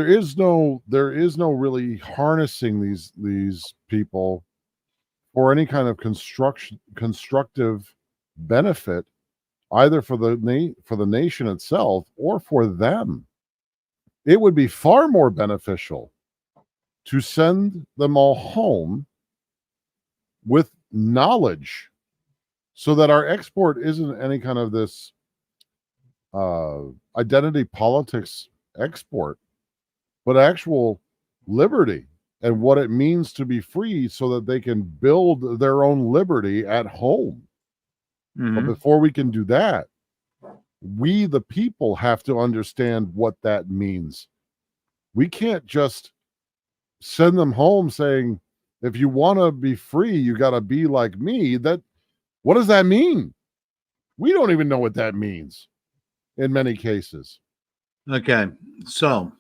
is no really harnessing these people for any kind of constructive benefit, either for the nation itself or for them. It would be far more beneficial to send them all home with knowledge, so that our export isn't any kind of this identity politics export, but actual liberty and what it means to be free, so that they can build their own liberty at home. But before we can do that, we, the people, have to understand what that means. We can't just send them home saying, if you want to be free, you got to be like me. What does that mean? We don't even know what that means in many cases. Okay, so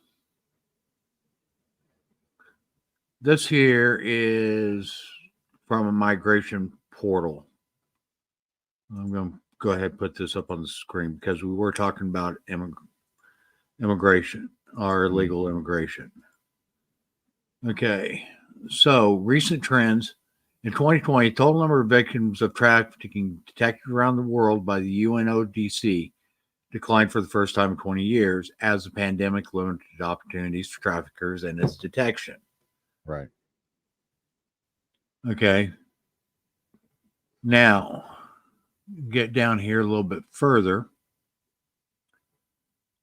this here is from a migration portal. I'm going to go ahead and put this up on the screen because we were talking about immigration or illegal immigration. Okay, so recent trends. In 2020, total number of victims of trafficking detected around the world by the UNODC declined for the first time in 20 years as the pandemic limited opportunities for traffickers and its detection. Right. Okay. Now, get down here a little bit further.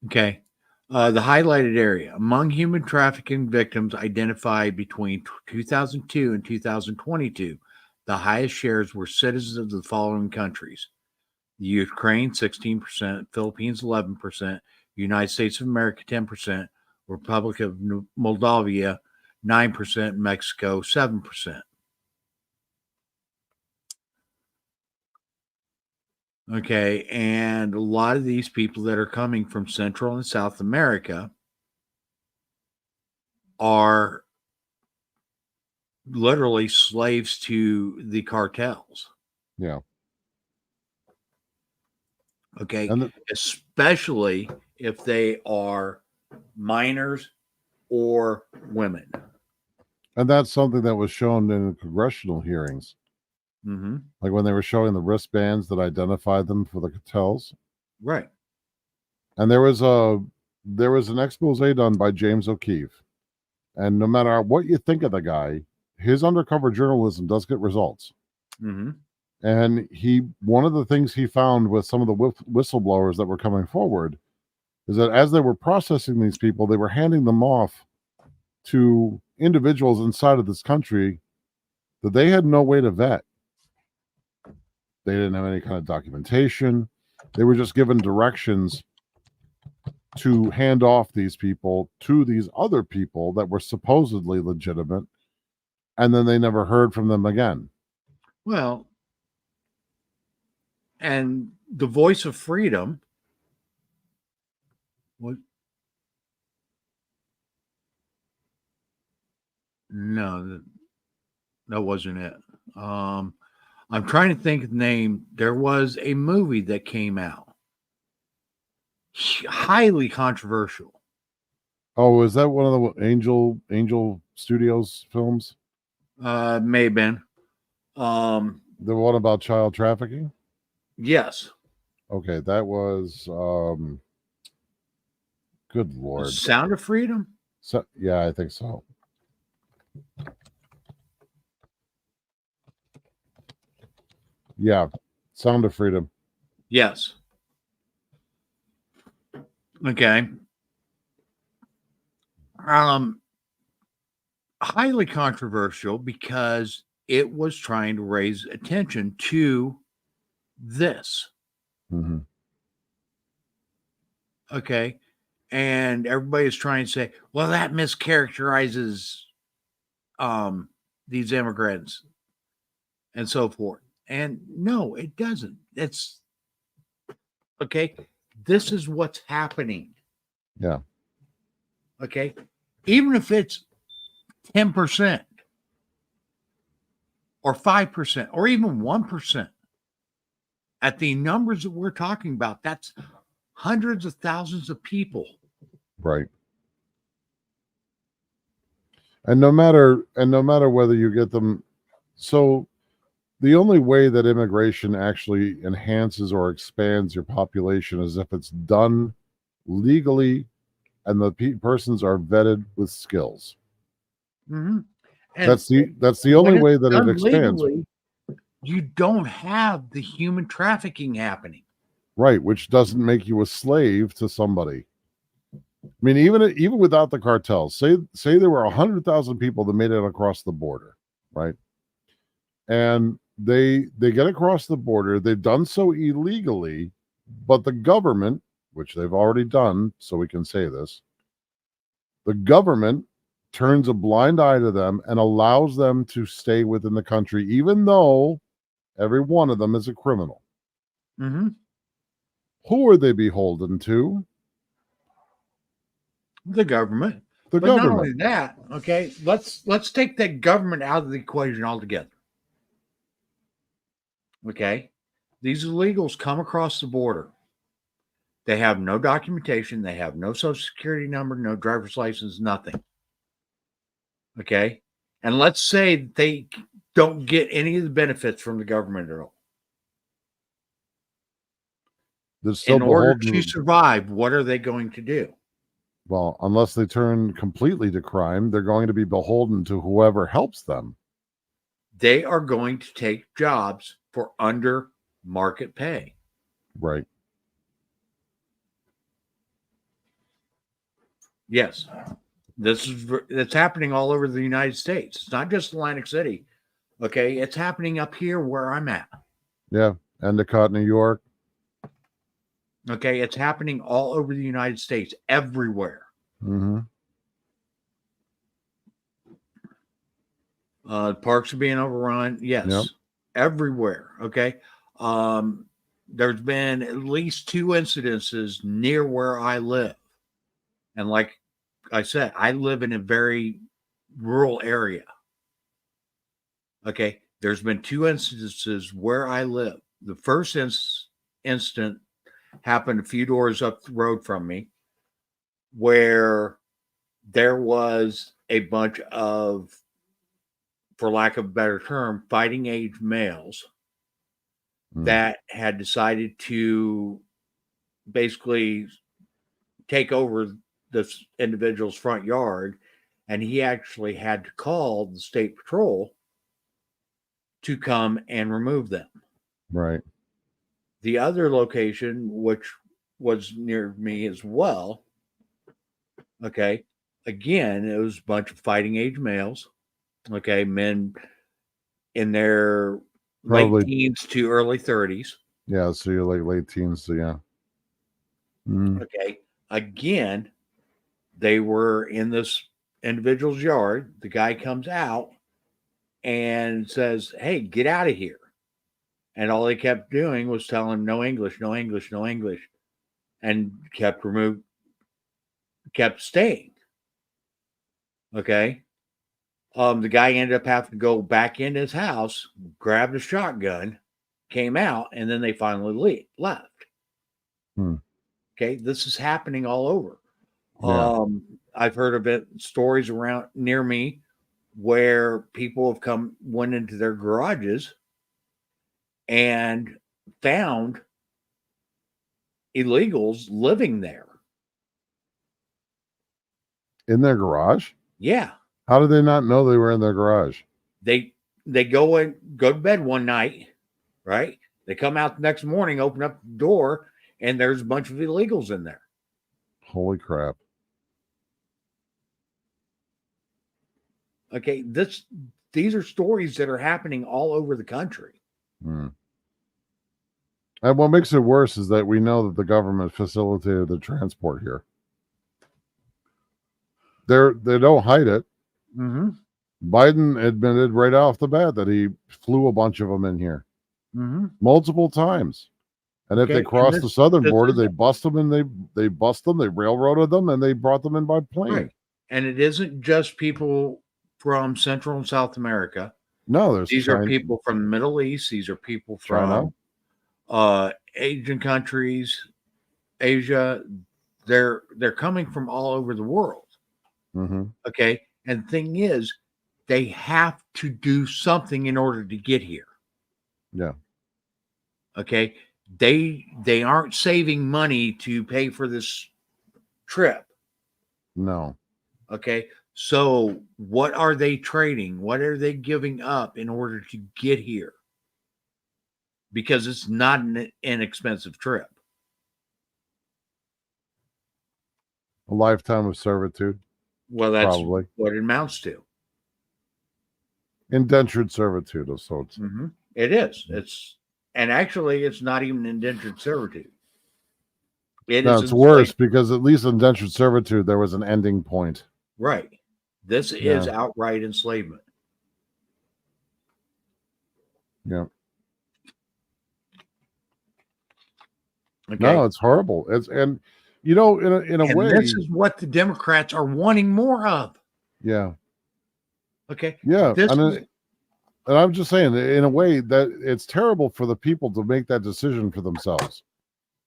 Okay. The highlighted area. Among human trafficking victims identified between 2002 and 2022, the highest shares were citizens of the following countries: the Ukraine, 16%, Philippines, 11%, United States of America, 10%, Republic of Moldavia, 9%, Mexico, 7%. Okay, and a lot of these people that are coming from Central and South America are literally slaves to the cartels. Yeah. Okay, And especially if they are minors or women. And that's something that was shown in congressional hearings. Mm-hmm. Like when they were showing the wristbands that identified them for the cartels. Right. And there was an expose done by James O'Keefe. And no matter what you think of the guy, his undercover journalism does get results. Mm-hmm. And one of the things he found with some of the whistleblowers that were coming forward is that as they were processing these people, they were handing them off to individuals inside of this country that they had no way to vet. They didn't have any kind of documentation. They were just given directions to hand off these people to these other people that were supposedly legitimate, and then they never heard from them again. Well, and the voice of freedom. What? No, that wasn't it. I'm trying to think of the name. There was a movie that came out, highly controversial. Oh, is that one of the Angel Studios films? May have been. The one about child trafficking? Yes. Okay, that was good Lord. Sound of Freedom? So, yeah, I think so. Yeah, Sound of Freedom. Yes. Okay. Highly controversial because it was trying to raise attention to this. Mm-hmm. Okay. And everybody is trying to say, well, that mischaracterizes these immigrants and so forth. And no, it doesn't. It's okay. This is what's happening. Yeah. Okay. Even if it's 10% or 5% or even 1%, at the numbers that we're talking about, that's hundreds of thousands of people. Right. And no matter whether you get them, so the only way that immigration actually enhances or expands your population is if it's done legally and the persons are vetted with skills. Mm-hmm. That's the only way that it expands. Legally, you don't have the human trafficking happening. Right, which doesn't make you a slave to somebody. I mean, even without the cartels, say there were 100,000 people that made it across the border, right? And they get across the border. They've done so illegally, but the government, which they've already done, so we can say this, the government turns a blind eye to them and allows them to stay within the country, even though every one of them is a criminal. Mm-hmm. Who are they beholden to? The government. The But government. not only that, okay, let's take that government out of the equation altogether. Okay. These illegals come across the border. They have no documentation, they have no social security number, no driver's license, nothing. Okay. And let's say they don't get any of the benefits from the government at all. They're still In order beholden to survive, what are they going to do? Well, unless they turn completely to crime, they're going to be beholden to whoever helps them. They are going to take jobs for under market pay. Right. Yes. It's happening all over the United States. It's not just Atlantic City. Okay. It's happening up here where I'm at. Yeah. Endicott, New York. Okay. It's happening all over the United States, everywhere. Mm-hmm. Parks are being overrun. Yes. Yep. Everywhere. Okay. There's been at least 2 incidences near where I live. And like I said, I live in a very rural area. Okay. There's been 2 instances where I live. The first instant happened a few doors up the road from me, where there was a bunch of, for lack of a better term, fighting age males that had decided to basically take over this individual's front yard, and he actually had to call the state patrol to come and remove them. Right. The other location, which was near me as well, okay, again, it was a bunch of fighting age males, okay, men in their Probably. late teens to early 30s. Yeah. So you're like late teens. So yeah. Mm. Okay. Again, they were in this individual's yard. The guy comes out and says, "Hey, get out of here." And all they kept doing was telling him, "No English, no English, no English," and kept staying. Okay. The guy ended up having to go back into his house, grabbed a shotgun, came out, and then they finally left. Okay. This is happening all over. Yeah. I've heard of it, stories around near me where people have went into their garages and found illegals living there. In their garage? Yeah. How did they not know they were in their garage? They go to bed one night, right? They come out the next morning, open up the door, and there's a bunch of illegals in there. Holy crap. Okay, these are stories that are happening all over the country. And what makes it worse is that we know that the government facilitated the transport here. They don't hide it. Mm-hmm. Biden admitted right off the bat that he flew a bunch of them in here. multiple times. And if Okay, they and cross this- the southern this border, is- they bust them and they bust them, they railroaded them, and they brought them in by plane. Right. And it isn't just people from Central and South America. No, there's These China, are people from the Middle East. These are people China. from Asian countries, Asia. They're coming from all over the world. Mhm. Okay. And the thing is, they have to do something in order to get here. Yeah. Okay. They aren't saving money to pay for this trip. No. Okay. So what are they trading? What are they giving up in order to get here? Because it's not an inexpensive trip. A lifetime of servitude. Well, that's Probably. what it amounts to. Indentured servitude of sorts. It is. And actually it's not even indentured servitude. It No, is it's worse enslavement. because at least indentured servitude, there was an ending point. Right. This is outright enslavement. Yeah. Okay. No, it's horrible. In a And way, this is what the Democrats are wanting more of. yeah. Okay. Yeah. This And, is, and I'm just saying, in a way, that it's terrible for the people to make that decision for themselves.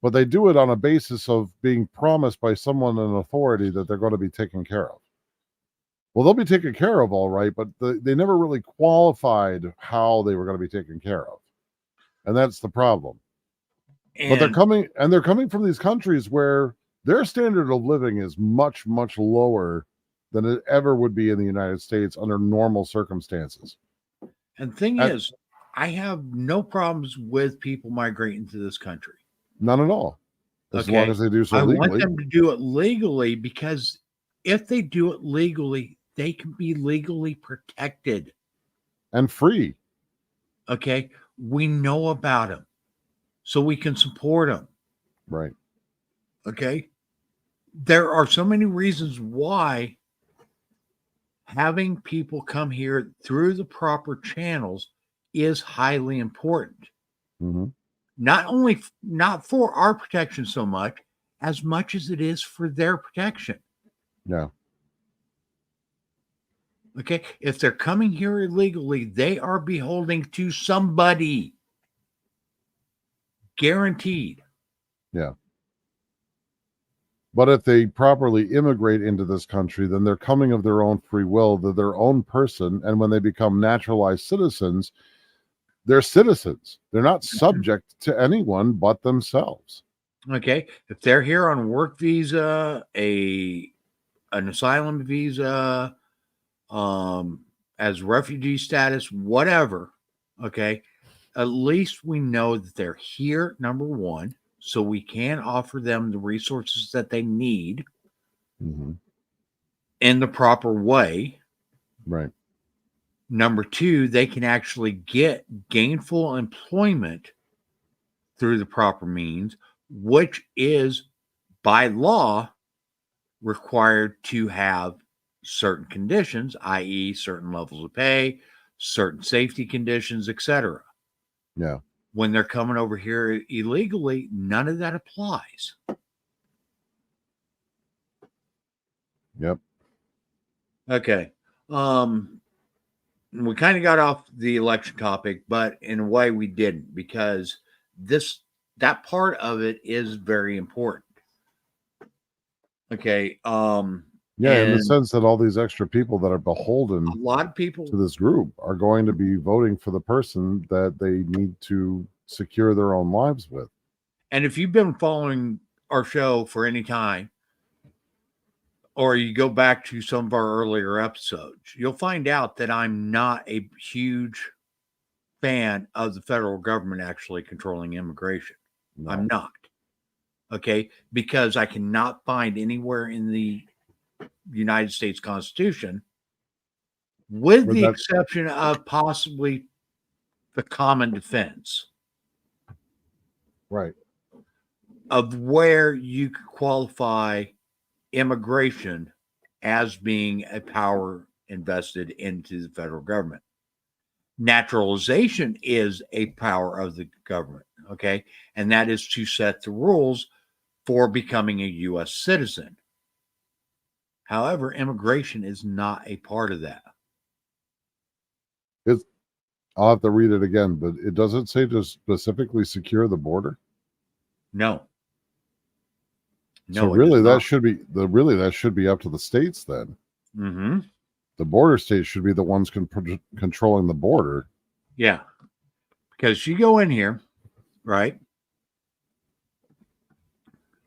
But they do it on a basis of being promised by someone in authority that they're going to be taken care of. Well, they'll be taken care of all right, but they never really qualified how they were going to be taken care of. And that's the problem. But they're coming from these countries where their standard of living is much, much lower than it ever would be in the United States under normal circumstances. and the thing is, I have no problems with people migrating to this country. None at all. As long as they do so I want legally. them to do it legally, because if they do it legally, they can be legally protected. And free. Okay. We know about them, so we can support them. Right. Okay. There are so many reasons why having people come here through the proper channels is highly important. Mm-hmm. Not for our protection so much as it is for their protection. Yeah. Okay. If they're coming here illegally, they are beholding to somebody. Guaranteed. Yeah. But if they properly immigrate into this country, then they're coming of their own free will. They're their own person. And when they become naturalized citizens, they're citizens. They're not subject to anyone but themselves. Okay. If they're here on a work visa, an asylum visa, as refugee status, whatever, okay, at least we know that they're here, number one, so we can offer them the resources that they need in the proper way. Right. Number two, they can actually get gainful employment through the proper means, which is by law required to have certain conditions, i.e., certain levels of pay, certain safety conditions, etc. Yeah. When they're coming over here illegally, none of that applies. Yep. Okay. We kind of got off the election topic, but in a way we didn't, because that part of it is very important. Okay. Yeah, in the sense that all these extra people that are beholden a lot of people to this group are going to be voting for the person that they need to secure their own lives with. And if you've been following our show for any time, or you go back to some of our earlier episodes, you'll find out that I'm not a huge fan of the federal government actually controlling immigration. No. I'm not. Okay. Because I cannot find anywhere in the United States Constitution, with the exception of possibly the common defense, right, of where you could qualify immigration as being a power invested into the federal government. Naturalization is a power of the government, okay? And that is to set the rules for becoming a U.S. citizen. However, immigration is not a part of that. I'll have to read it again, but it doesn't say to specifically secure the border. No. So it really, does that not. should be up to the states then. Mm-hmm. The border states should be the ones controlling the border. Yeah. Because you go in here, right?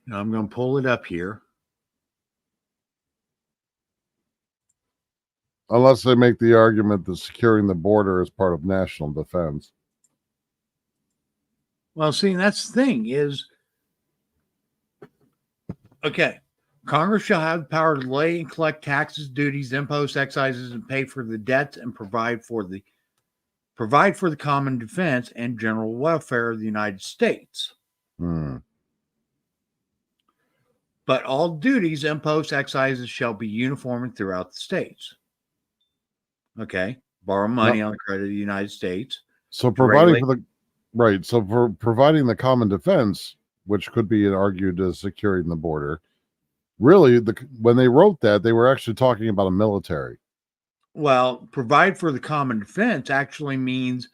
Now I'm going to pull it up here. Unless they make the argument that securing the border is part of national defense. Well, see, that's the thing is, okay, Congress shall have the power to lay and collect taxes, duties, imposts, excises, and pay for the debts and provide for the common defense and general welfare of the United States. But all duties, imposts, excises shall be uniform throughout the states. Okay, borrow money on the credit of the United States. So providing for the right, so for providing the common defense, which could be argued as securing the border, really, when they wrote that, they were actually talking about a military. Well, provide for the common defense actually means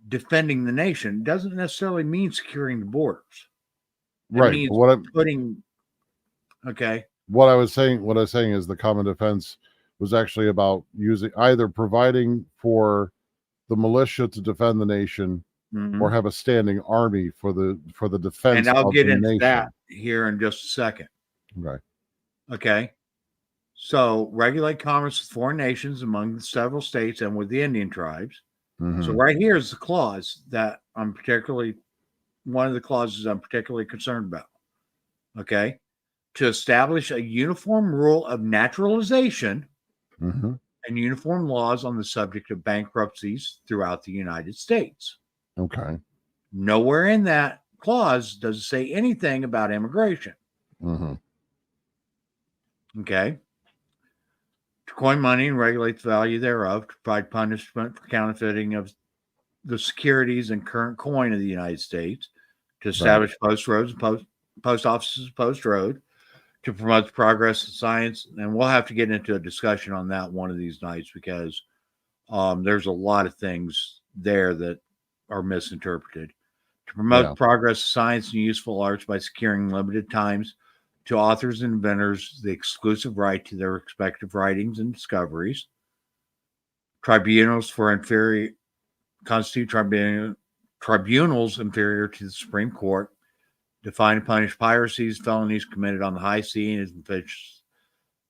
defending the nation. It doesn't necessarily mean securing the borders. It Right. means okay. What I was saying is the common defense was actually about either providing for the militia to defend the nation, or have a standing army for the defense. And I'll get into nation. that here in just a second. Right. Okay. So regulate commerce with foreign nations among the several states and with the Indian tribes. Mm-hmm. So right here is the clause that one of the clauses I'm particularly concerned about. Okay. To establish a uniform rule of naturalization and uniform laws on the subject of bankruptcies throughout the United States. Okay. Nowhere in that clause does it say anything about immigration. Okay. To coin money and regulate the value thereof, to provide punishment for counterfeiting of the securities and current coin of the United States, to establish post roads and post offices post road, to promote the progress of science. And we'll have to get into a discussion on that one of these nights, because there's a lot of things there that are misinterpreted. To promote the progress of science and useful arts by securing limited times to authors and inventors the exclusive right to their respective writings and discoveries. Tribunals constitute tribunals inferior to the Supreme Court. Define and punish piracies, felonies committed on the high sea, and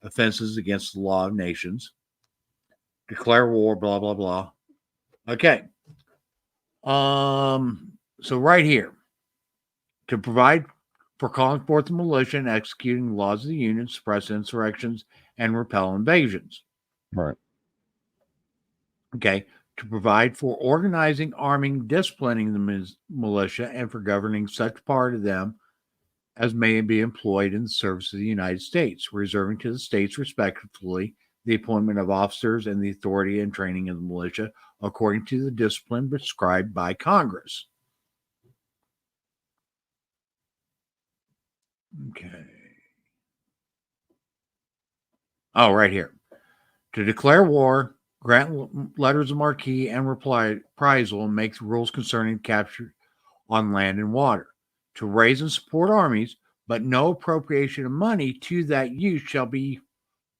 offenses against the law of nations. Declare war, blah, blah, blah. Okay. So right here, to provide for calling forth the militia and executing the laws of the Union, suppress insurrections, and repel invasions. Right. Okay. To provide for organizing, arming, disciplining the militia, and for governing such part of them as may be employed in the service of the United States, reserving to the states respectively the appointment of officers and the authority and training of the militia according to the discipline prescribed by Congress. Okay. Oh, right here. To declare war, grant letters of marque and reprisal, and make the rules concerning capture on land and water. To raise and support armies, but no appropriation of money to that use shall be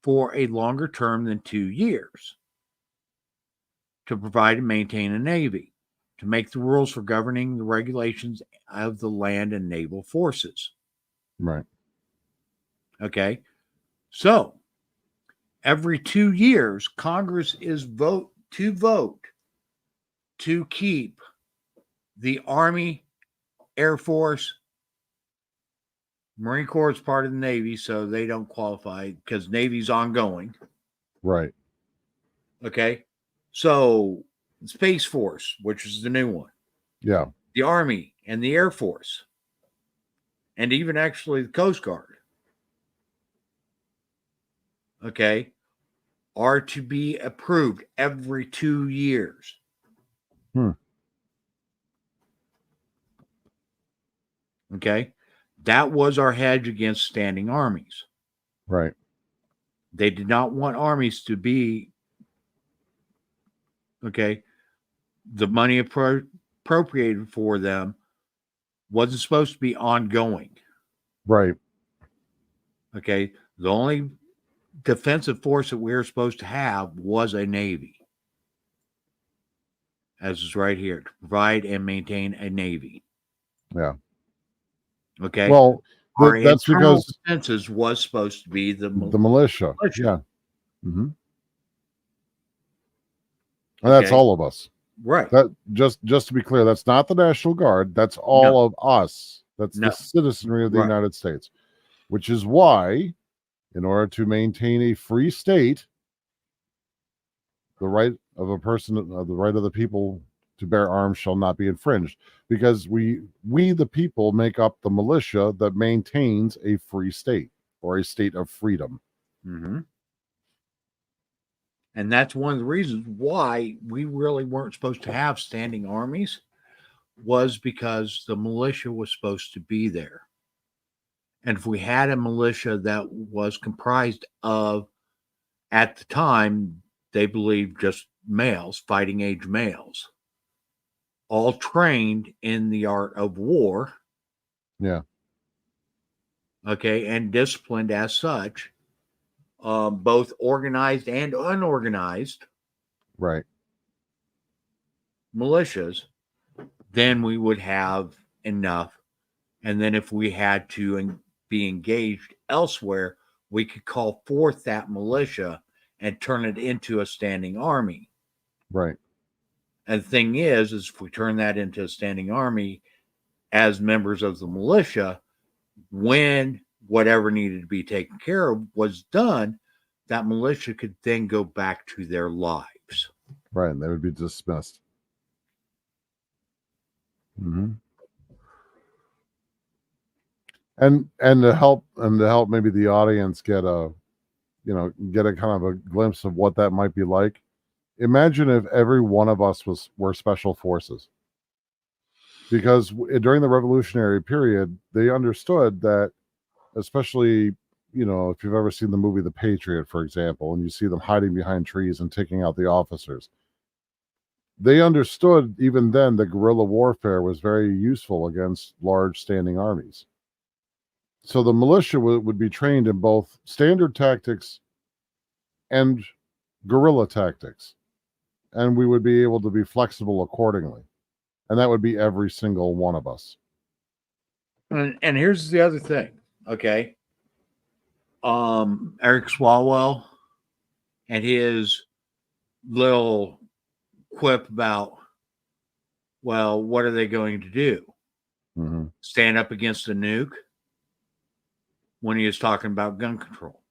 for a longer term than 2 years. To provide and maintain a navy. To make the rules for governing the regulations of the land and naval forces. Right. Okay. So every 2 years, Congress is vote to keep the Army, Air Force, Marine Corps is part of the Navy, so they don't qualify because Navy's ongoing. Right. Okay. So Space Force, which is the new one. Yeah. The Army and the Air Force. And even actually the Coast Guard. Okay. Are to be approved every 2 years. Hmm. Okay. That was our hedge against standing armies. Right. They did not want armies to be, okay, the money appropriated for them wasn't supposed to be ongoing. Right. Okay. The only defensive force that we were supposed to have was a navy, as is right here, to provide and maintain a navy. Yeah. Okay. Well, Our that's internal because defenses was supposed to be the militia. militia. Yeah. Mm-hmm. And that's Okay. all of us. Right. That just to be clear, that's not the National Guard. That's all of us. That's No. the citizenry of the Right. United States, which is why, in order to maintain a free state, the right of a person, the right of the people to bear arms shall not be infringed, because we the people make up the militia that maintains a free state or a state of freedom. Mm-hmm. And that's one of the reasons why we really weren't supposed to have standing armies, was because the militia was supposed to be there. And if we had a militia that was comprised of, at the time, they believed just males, fighting age males, all trained in the art of war. Yeah. Okay. And disciplined as such, both organized and unorganized. Right. Militias, then we would have enough. And then if we had to be engaged elsewhere, we could call forth that militia and turn it into a standing army. Right. And the thing is if we turn that into a standing army as members of the militia, when whatever needed to be taken care of was done, that militia could then go back to their lives. Right. And they would be dismissed. Mm-hmm. And to help maybe the audience get a kind of a glimpse of what that might be like. Imagine if every one of us were special forces, because during the Revolutionary period, they understood that, especially, if you've ever seen the movie The Patriot, for example, and you see them hiding behind trees and taking out the officers, they understood even then that guerrilla warfare was very useful against large standing armies. So the militia would be trained in both standard tactics and guerrilla tactics, and we would be able to be flexible accordingly. And that would be every single one of us. And here's the other thing, okay? Eric Swalwell and his little quip about, well, what are they going to do? Mm-hmm. Stand up against a nuke? When he was talking about gun control.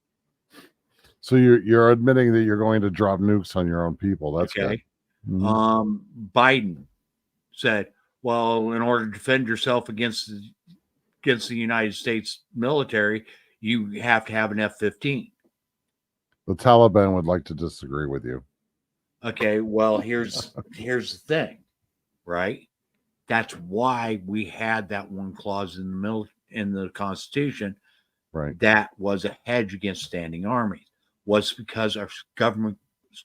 So you're admitting that you're going to drop nukes on your own people. That's okay. Good. Mm-hmm. Biden said, well, in order to defend yourself against the United States military, you have to have an F-15. The Taliban would like to disagree with you. Okay, well, here's the thing, right? That's why we had that one clause in the Constitution. Right. That was a hedge against standing armies, was because our government,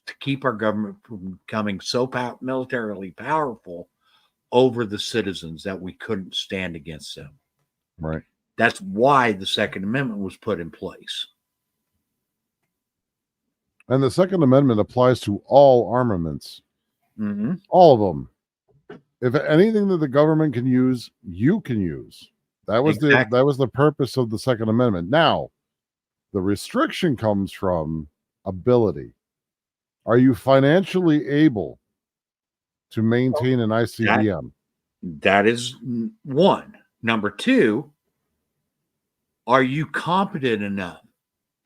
to keep our government from becoming so militarily powerful over the citizens that we couldn't stand against them. Right. That's why the Second Amendment was put in place. And the Second Amendment applies to all armaments. Mm-hmm. All of them. If anything that the government can use, you can use. That was the purpose of the Second Amendment. Now, the restriction comes from ability. Are you financially able to maintain an ICBM? That is one. Number two, are you competent enough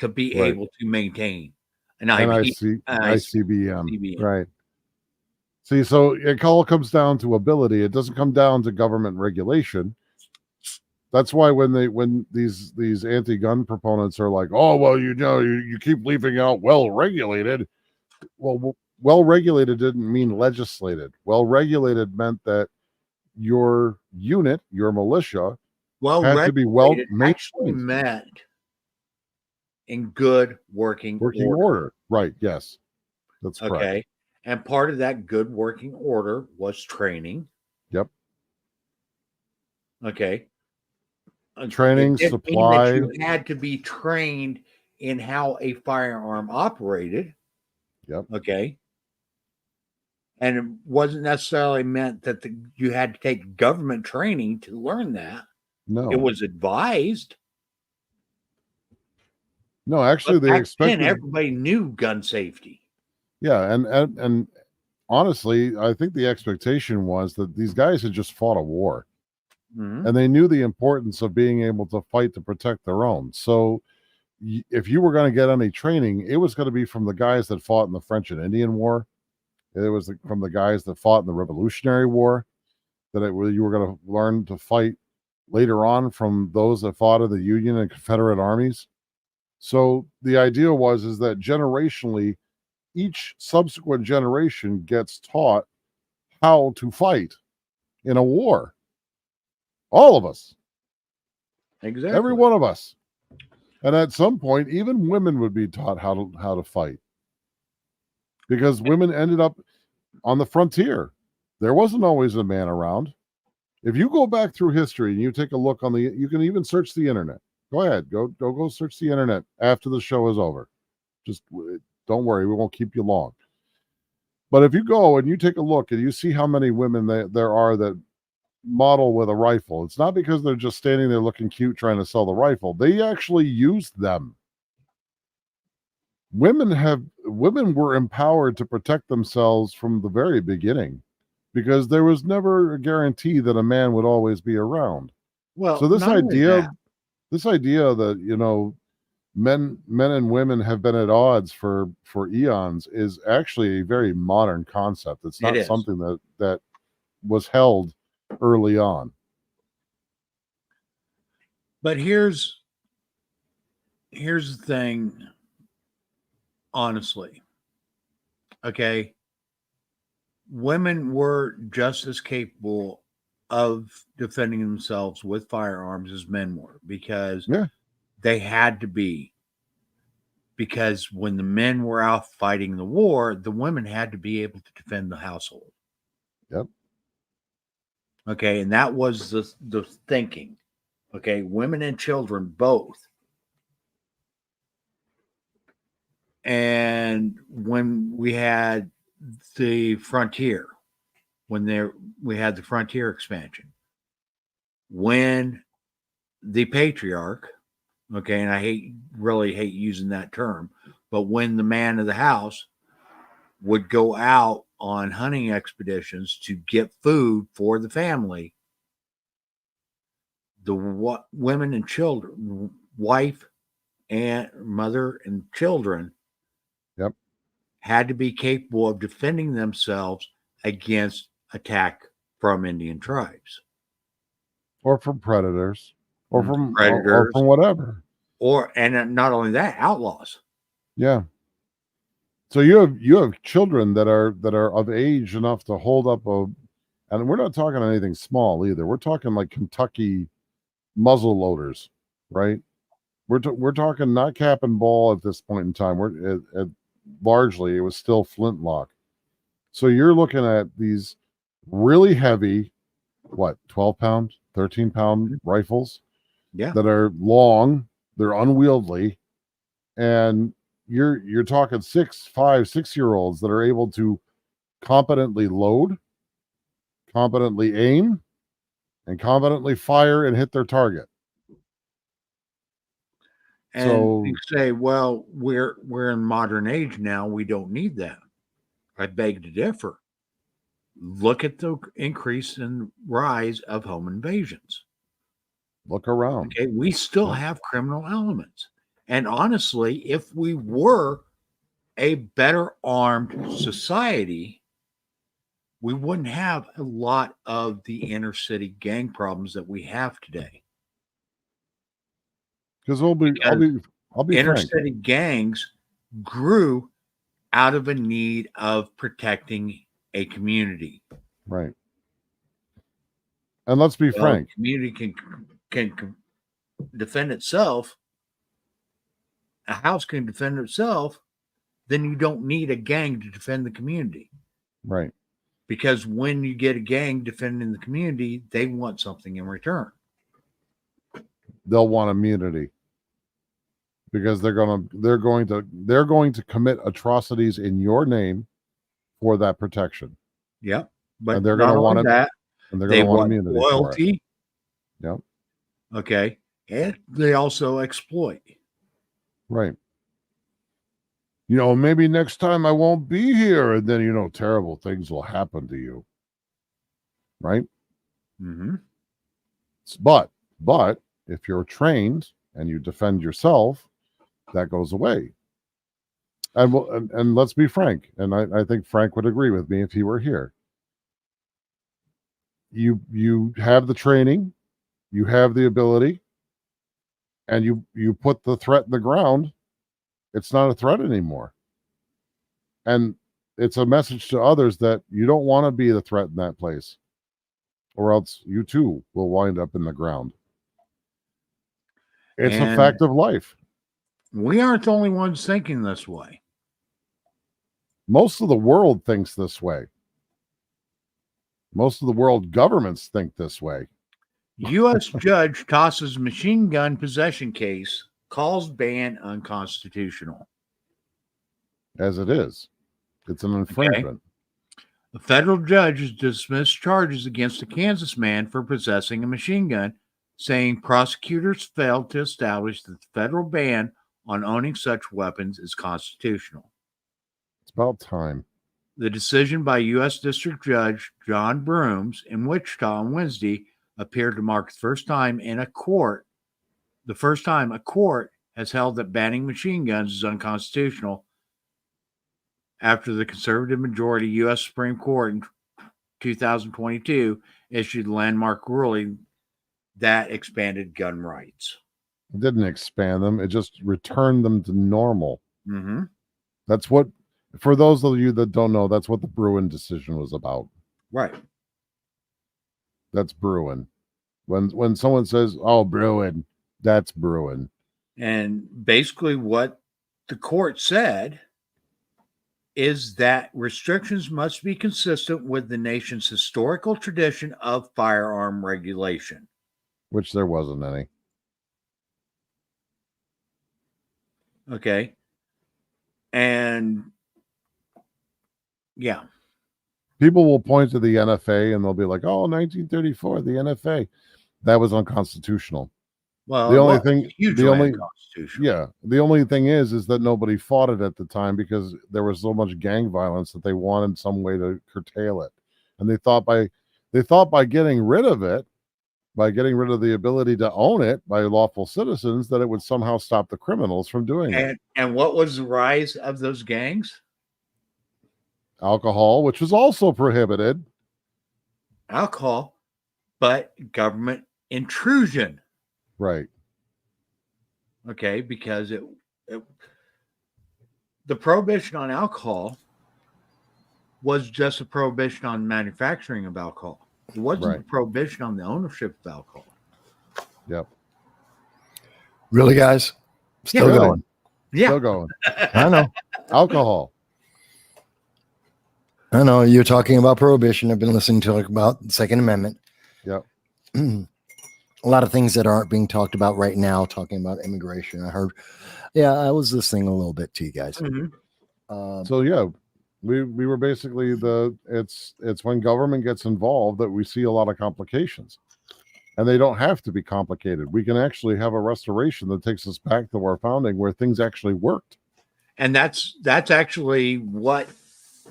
to be able to maintain an ICBM? Right. See, so it all comes down to ability. It doesn't come down to government regulation. That's why when these anti-gun proponents are like, oh, well, you keep leaving out well-regulated. Well, well regulated didn't mean legislated. Well regulated meant that your unit, your militia, Well, had to be well regulated actually meant in good working order. Right. Yes. That's correct. Okay. And part of that good working order was training. Yep. Okay. Training, It didn't supply. mean that you had to be trained in how a firearm operated. Yep. Okay. And it wasn't necessarily meant that you had to take government training to learn that. No. It was advised. No, actually, But they back expected. then, everybody knew gun safety. Yeah, and honestly, I think the expectation was that these guys had just fought a war, and they knew the importance of being able to fight to protect their own. So, if you were going to get any training, it was going to be from the guys that fought in the French and Indian War. It was from the guys that fought in the Revolutionary War. You were going to learn to fight later on from those that fought in the Union and Confederate armies. So the idea is that generationally, each subsequent generation gets taught how to fight in a war. All of us. Exactly. Every one of us. And at some point, even women would be taught how to fight. Because women ended up on the frontier. There wasn't always a man around. If you go back through history and you take a look you can even search the internet. Go ahead, go search the internet after the show is over. Just don't worry, we won't keep you long. But if you go and you take a look and you see how many women there are that model with a rifle, it's not because they're just standing there looking cute trying to sell the rifle. They actually used them. Women were empowered to protect themselves from the very beginning, because there was never a guarantee that a man would always be around. Well, so this idea that men and women have been at odds for eons is actually a very modern concept. It's not something that was held early on. But here's the thing, honestly. Okay. Women were just as capable of defending themselves with firearms as men were, because they had to be. Because when the men were out fighting the war, the women had to be able to defend the household. Yep. Okay, and that was the thinking. Okay, women and children both. And when we had the frontier, we had the frontier expansion, when the patriarch, okay, and I really hate using that term, but when the man of the house would go out on hunting expeditions to get food for the family, the women and children, wife and mother and children, had to be capable of defending themselves against attack from Indian tribes, or from predators, or from whatever, and not only that, outlaws. Yeah. So you have children that are of age enough to hold up and we're not talking anything small either. We're talking like Kentucky muzzle loaders, right? We're talking not cap and ball at this point in time. Largely it was still flintlock. So you're looking at these really heavy, 12-pound, 13-pound rifles, that are long, they're unwieldy, and you're talking 6-year-olds that are able to competently load, competently aim, and competently fire and hit their target. And you say, well, we're in modern age now. We don't need that. I beg to differ. Look at the increase and rise of home invasions. Look around. Okay, we still have criminal elements. And honestly, if we were a better armed society, we wouldn't have a lot of the inner city gang problems that we have today. Because I'll be inner frank. city gangs grew out of a need of protecting a community. Right. And let's be Well, frank. the community can defend itself. A house can defend itself. Then you don't need a gang to defend the community. Right. Because when you get a gang defending the community, they want something in return. They'll want immunity because they're going to commit atrocities in your name for that protection. Yep. But And they're going to want it. that. And they're They going to want want immunity for it. loyalty. Yep. Okay. And they also exploit. Right. You know, maybe next time I won't be here, and then, you know, terrible things will happen to you. Right? Mm-hmm. But if you're trained and you defend yourself, that goes away. And let's be frank, and I think Frank would agree with me if he were here. You have the training, you have the ability, and you put the threat in the ground, it's not a threat anymore. And it's a message to others that you don't want to be the threat in that place, or else you too will wind up in the ground. It's a fact of life. We aren't the only ones thinking this way. Most of the world thinks this way. Most of the world governments think this way. U.S. judge tosses machine gun possession case, calls ban unconstitutional. As it is. It's an infringement. A federal judge has dismissed charges against a Kansas man for possessing a machine gun, saying prosecutors failed to establish that the federal ban on owning such weapons is constitutional. It's about time. The decision by U.S. District Judge John Brooms in Wichita on Wednesday appeared to mark the first time a court has held that banning machine guns is unconstitutional after the conservative majority U.S. Supreme Court in 2022 issued a landmark ruling that expanded gun rights. It didn't expand them. It just returned them to normal. Mm-hmm. That's what, for those of you that don't know, that's what the Bruin decision was about. Right. That's Bruin. When someone says, "Oh, Bruin," that's Bruin. And basically what the court said is that restrictions must be consistent with the nation's historical tradition of firearm regulation. Which there wasn't any. Okay. And yeah. People will point to the NFA and they'll be like, "Oh, 1934, the NFA." That was unconstitutional. Well, the only thing is that nobody fought it at the time because there was so much gang violence that they wanted some way to curtail it. And they thought by getting rid of it, by getting rid of the ability to own it by lawful citizens, that it would somehow stop the criminals from doing it. And what was the rise of those gangs? Alcohol, which was also prohibited. Alcohol, but government intrusion. Right. Okay, because the prohibition on alcohol was just a prohibition on manufacturing of alcohol. It wasn't a prohibition on the ownership of alcohol. Yep. Really, guys? Still going. Yeah. Still going. I know. Alcohol. I know. You're talking about prohibition. I've been listening to talk about the Second Amendment. Yep. A lot of things that aren't being talked about right now, talking about immigration. I was listening a little bit to you guys. Mm-hmm. So yeah, we were basically it's when government gets involved that we see a lot of complications, and they don't have to be complicated. We can actually have a restoration that takes us back to our founding where things actually worked. And that's actually what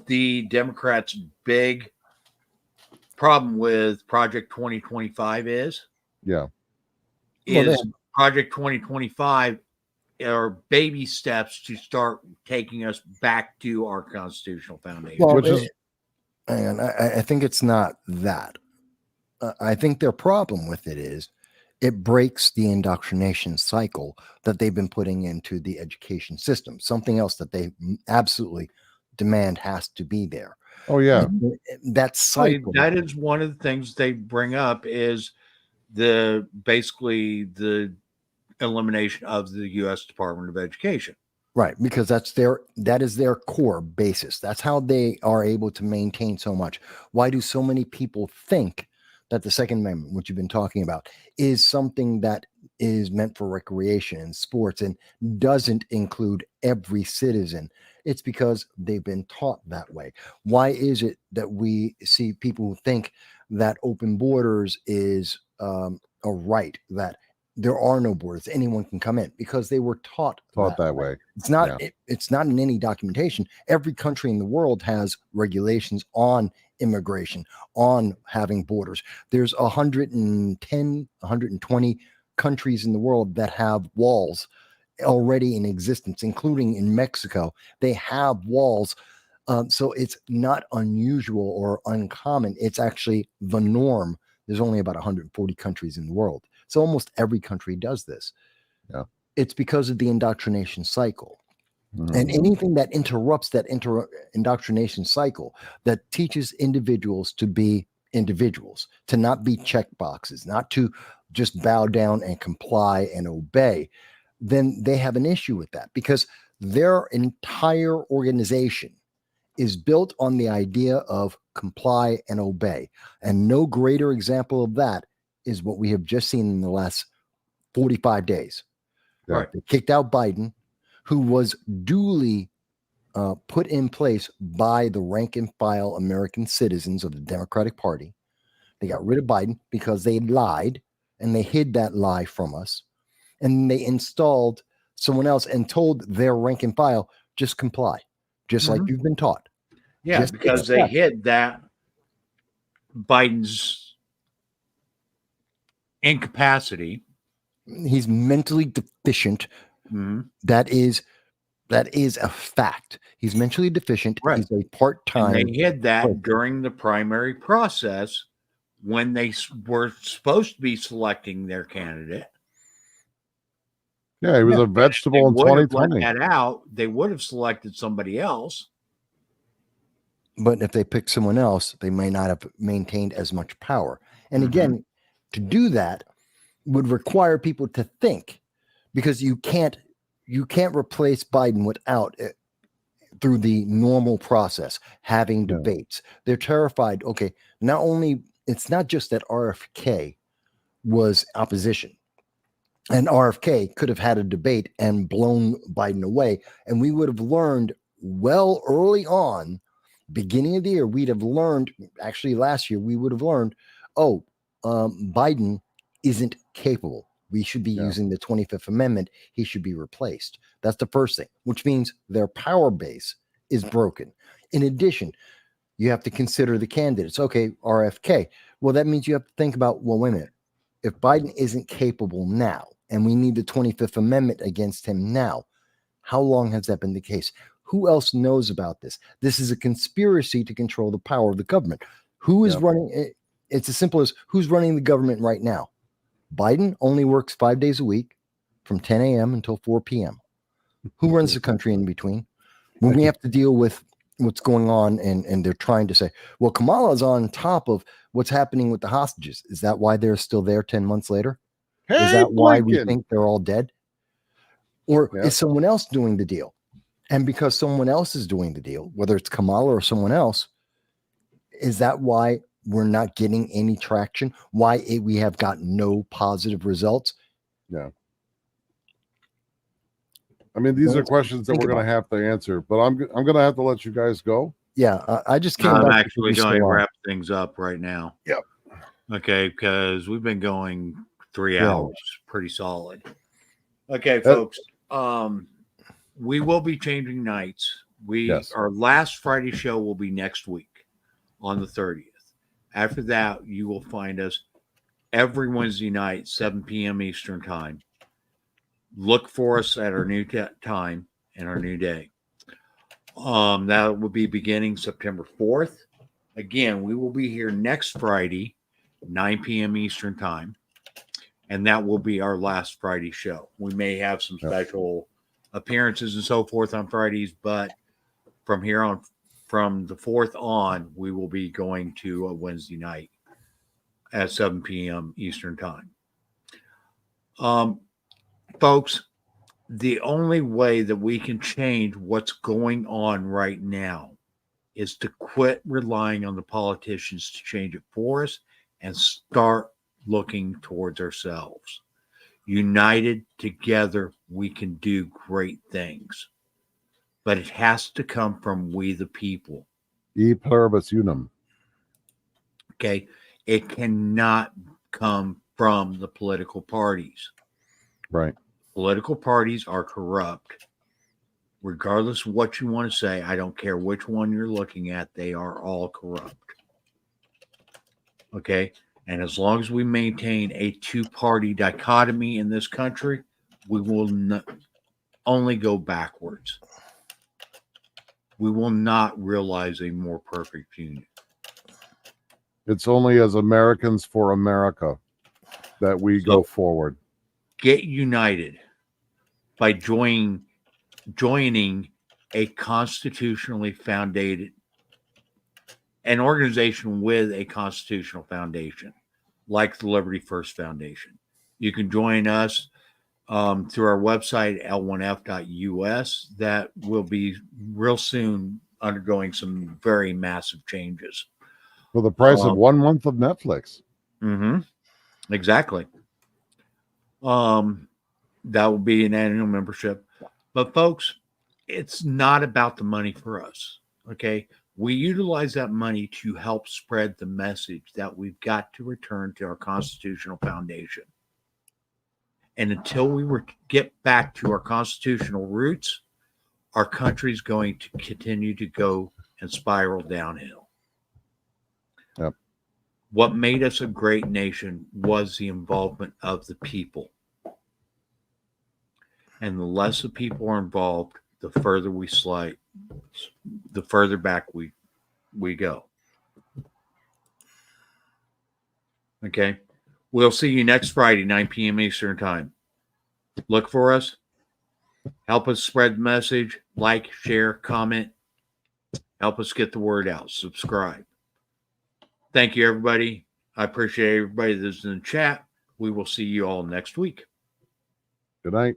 the Democrats' big problem with Project 2025 is. Yeah. Project 2025 are baby steps to start taking us back to our constitutional foundation. Well, and I think it's not that. I think their problem with it is it breaks the indoctrination cycle that they've been putting into the education system. Something else that they absolutely demand has to be there. Oh yeah. That cycle. That is one of the things they bring up is basically the elimination of the U.S. Department of Education. Right, because that is their core basis. That's how they are able to maintain so much. Why do so many people think that the Second Amendment, which you've been talking about, is something that is meant for recreation and sports and doesn't include every citizen? It's because they've been taught that way. Why is it that we see people who think that open borders is a right, that there are no borders, anyone can come in? Because they were taught that way. It's not. It's not in any documentation. Every country in the world has regulations on immigration, on having borders. There's 110, 120 countries in the world that have walls already in existence, including in Mexico. They have walls. So it's not unusual or uncommon. It's actually the norm. There's only about 140 countries in the world. So almost every country does this. Yeah. It's because of the indoctrination cycle. Mhm. And anything that interrupts that indoctrination cycle, that teaches individuals to be individuals, to not be check boxes, not to just bow down and comply and obey, then they have an issue with that, because their entire organization is built on the idea of comply and obey. And no greater example of that is what we have just seen in the last 45 days. Yeah. Right. They kicked out Biden, who was duly put in place by the rank and file American citizens of the Democratic Party. They got rid of Biden because they lied, and they hid that lie from us. And they installed someone else and told their rank and file, just comply, just like you've been taught. Yeah, Just because they accept. hid that Biden's incapacity. He's mentally deficient. Mhm. That is a fact. He's mentally deficient. Right. He's a part-time. And they hid that person. during the primary process when they were supposed to be selecting their candidate. Yeah, he was a They vegetable in would have let 2020. that out. They would have selected somebody else. But if they pick someone else, they may not have maintained as much power. And Mhm. again, to do that would require people to think, because you can't replace Biden without it, through the normal process, having Yeah. debates. They're terrified. Okay, not only, it's not just that RFK was opposition, and RFK could have had a debate and blown Biden away, and we would have learned well early on, beginning of the year, we'd have learned, actually last year, we would have learned, Biden isn't capable. We should be using the 25th Amendment. He should be replaced. That's the first thing, which means their power base is broken. In addition, you have to consider the candidates. Okay, RFK. Well, that means you have to think about, well, wait a minute. If Biden isn't capable now, and we need the 25th Amendment against him now, how long has that been the case? Who else knows about this? This is a conspiracy to control the power of the government. Who is running it? It's as simple as, who's running the government right now? Biden only works 5 days a week from 10 a.m. until 4 p.m. Who runs the country in between? When we have to deal with what's going on, and they're trying to say, well, Kamala's on top of what's happening with the hostages. Is that why they're still there 10 months later? Is that why we think they're all dead? Or is someone else doing the deal? And because someone else is doing the deal, whether it's Kamala or someone else, is that why we're not getting any traction? Why we have got no positive results? Yeah. I mean, these are questions that we're going to have to answer, but I'm going to have to let you guys go. Yeah, I just came I'm back. actually going to wrap things up right now. Yep. Okay, because we've been going 3 hours, pretty solid. Okay, folks. We will be changing nights. Our last Friday show will be next week on the 30th. After that, you will find us every Wednesday night, 7 p.m. Eastern time. Look for us at our new time and our new day. That will be beginning September 4th. Again, we will be here next Friday, 9 p.m. Eastern time. And that will be our last Friday show. We may have some special appearances and so forth on Fridays, but from here on, from the 4th on, we will be going to a Wednesday night at 7 p.m. Eastern time. Folks, the only way that we can change what's going on right now is to quit relying on the politicians to change it for us and start looking towards ourselves. United together, we can do great things. But it has to come from we the people. E pluribus unum. Okay? It cannot come from the political parties. Right. Political parties are corrupt. Regardless of what you want to say, I don't care which one you're looking at, they are all corrupt. Okay? And as long as we maintain a two-party dichotomy in this country, we will only go backwards. We will not realize a more perfect union. It's only as Americans for America that we go forward. Get united by joining a constitutionally founded, an organization with a constitutional foundation, like the Liberty First Foundation. You can join us through our website, l1f.us, that will be real soon undergoing some very massive changes. For the price of 1 month of Netflix. Mm-hmm. Exactly. That will be an annual membership. But folks, it's not about the money for us. Okay. We utilize that money to help spread the message that we've got to return to our constitutional foundation. And until we get back to our constitutional roots, our country's going to continue to go and spiral downhill. Yep. What made us a great nation was the involvement of the people. And the less the people are involved, the further we slide, the further back we go. Okay. We'll see you next Friday, 9 p.m. Eastern time. Look for us. Help us spread the message. Like, share, comment. Help us get the word out. Subscribe. Thank you, everybody. I appreciate everybody that's in the chat. We will see you all next week. Good night.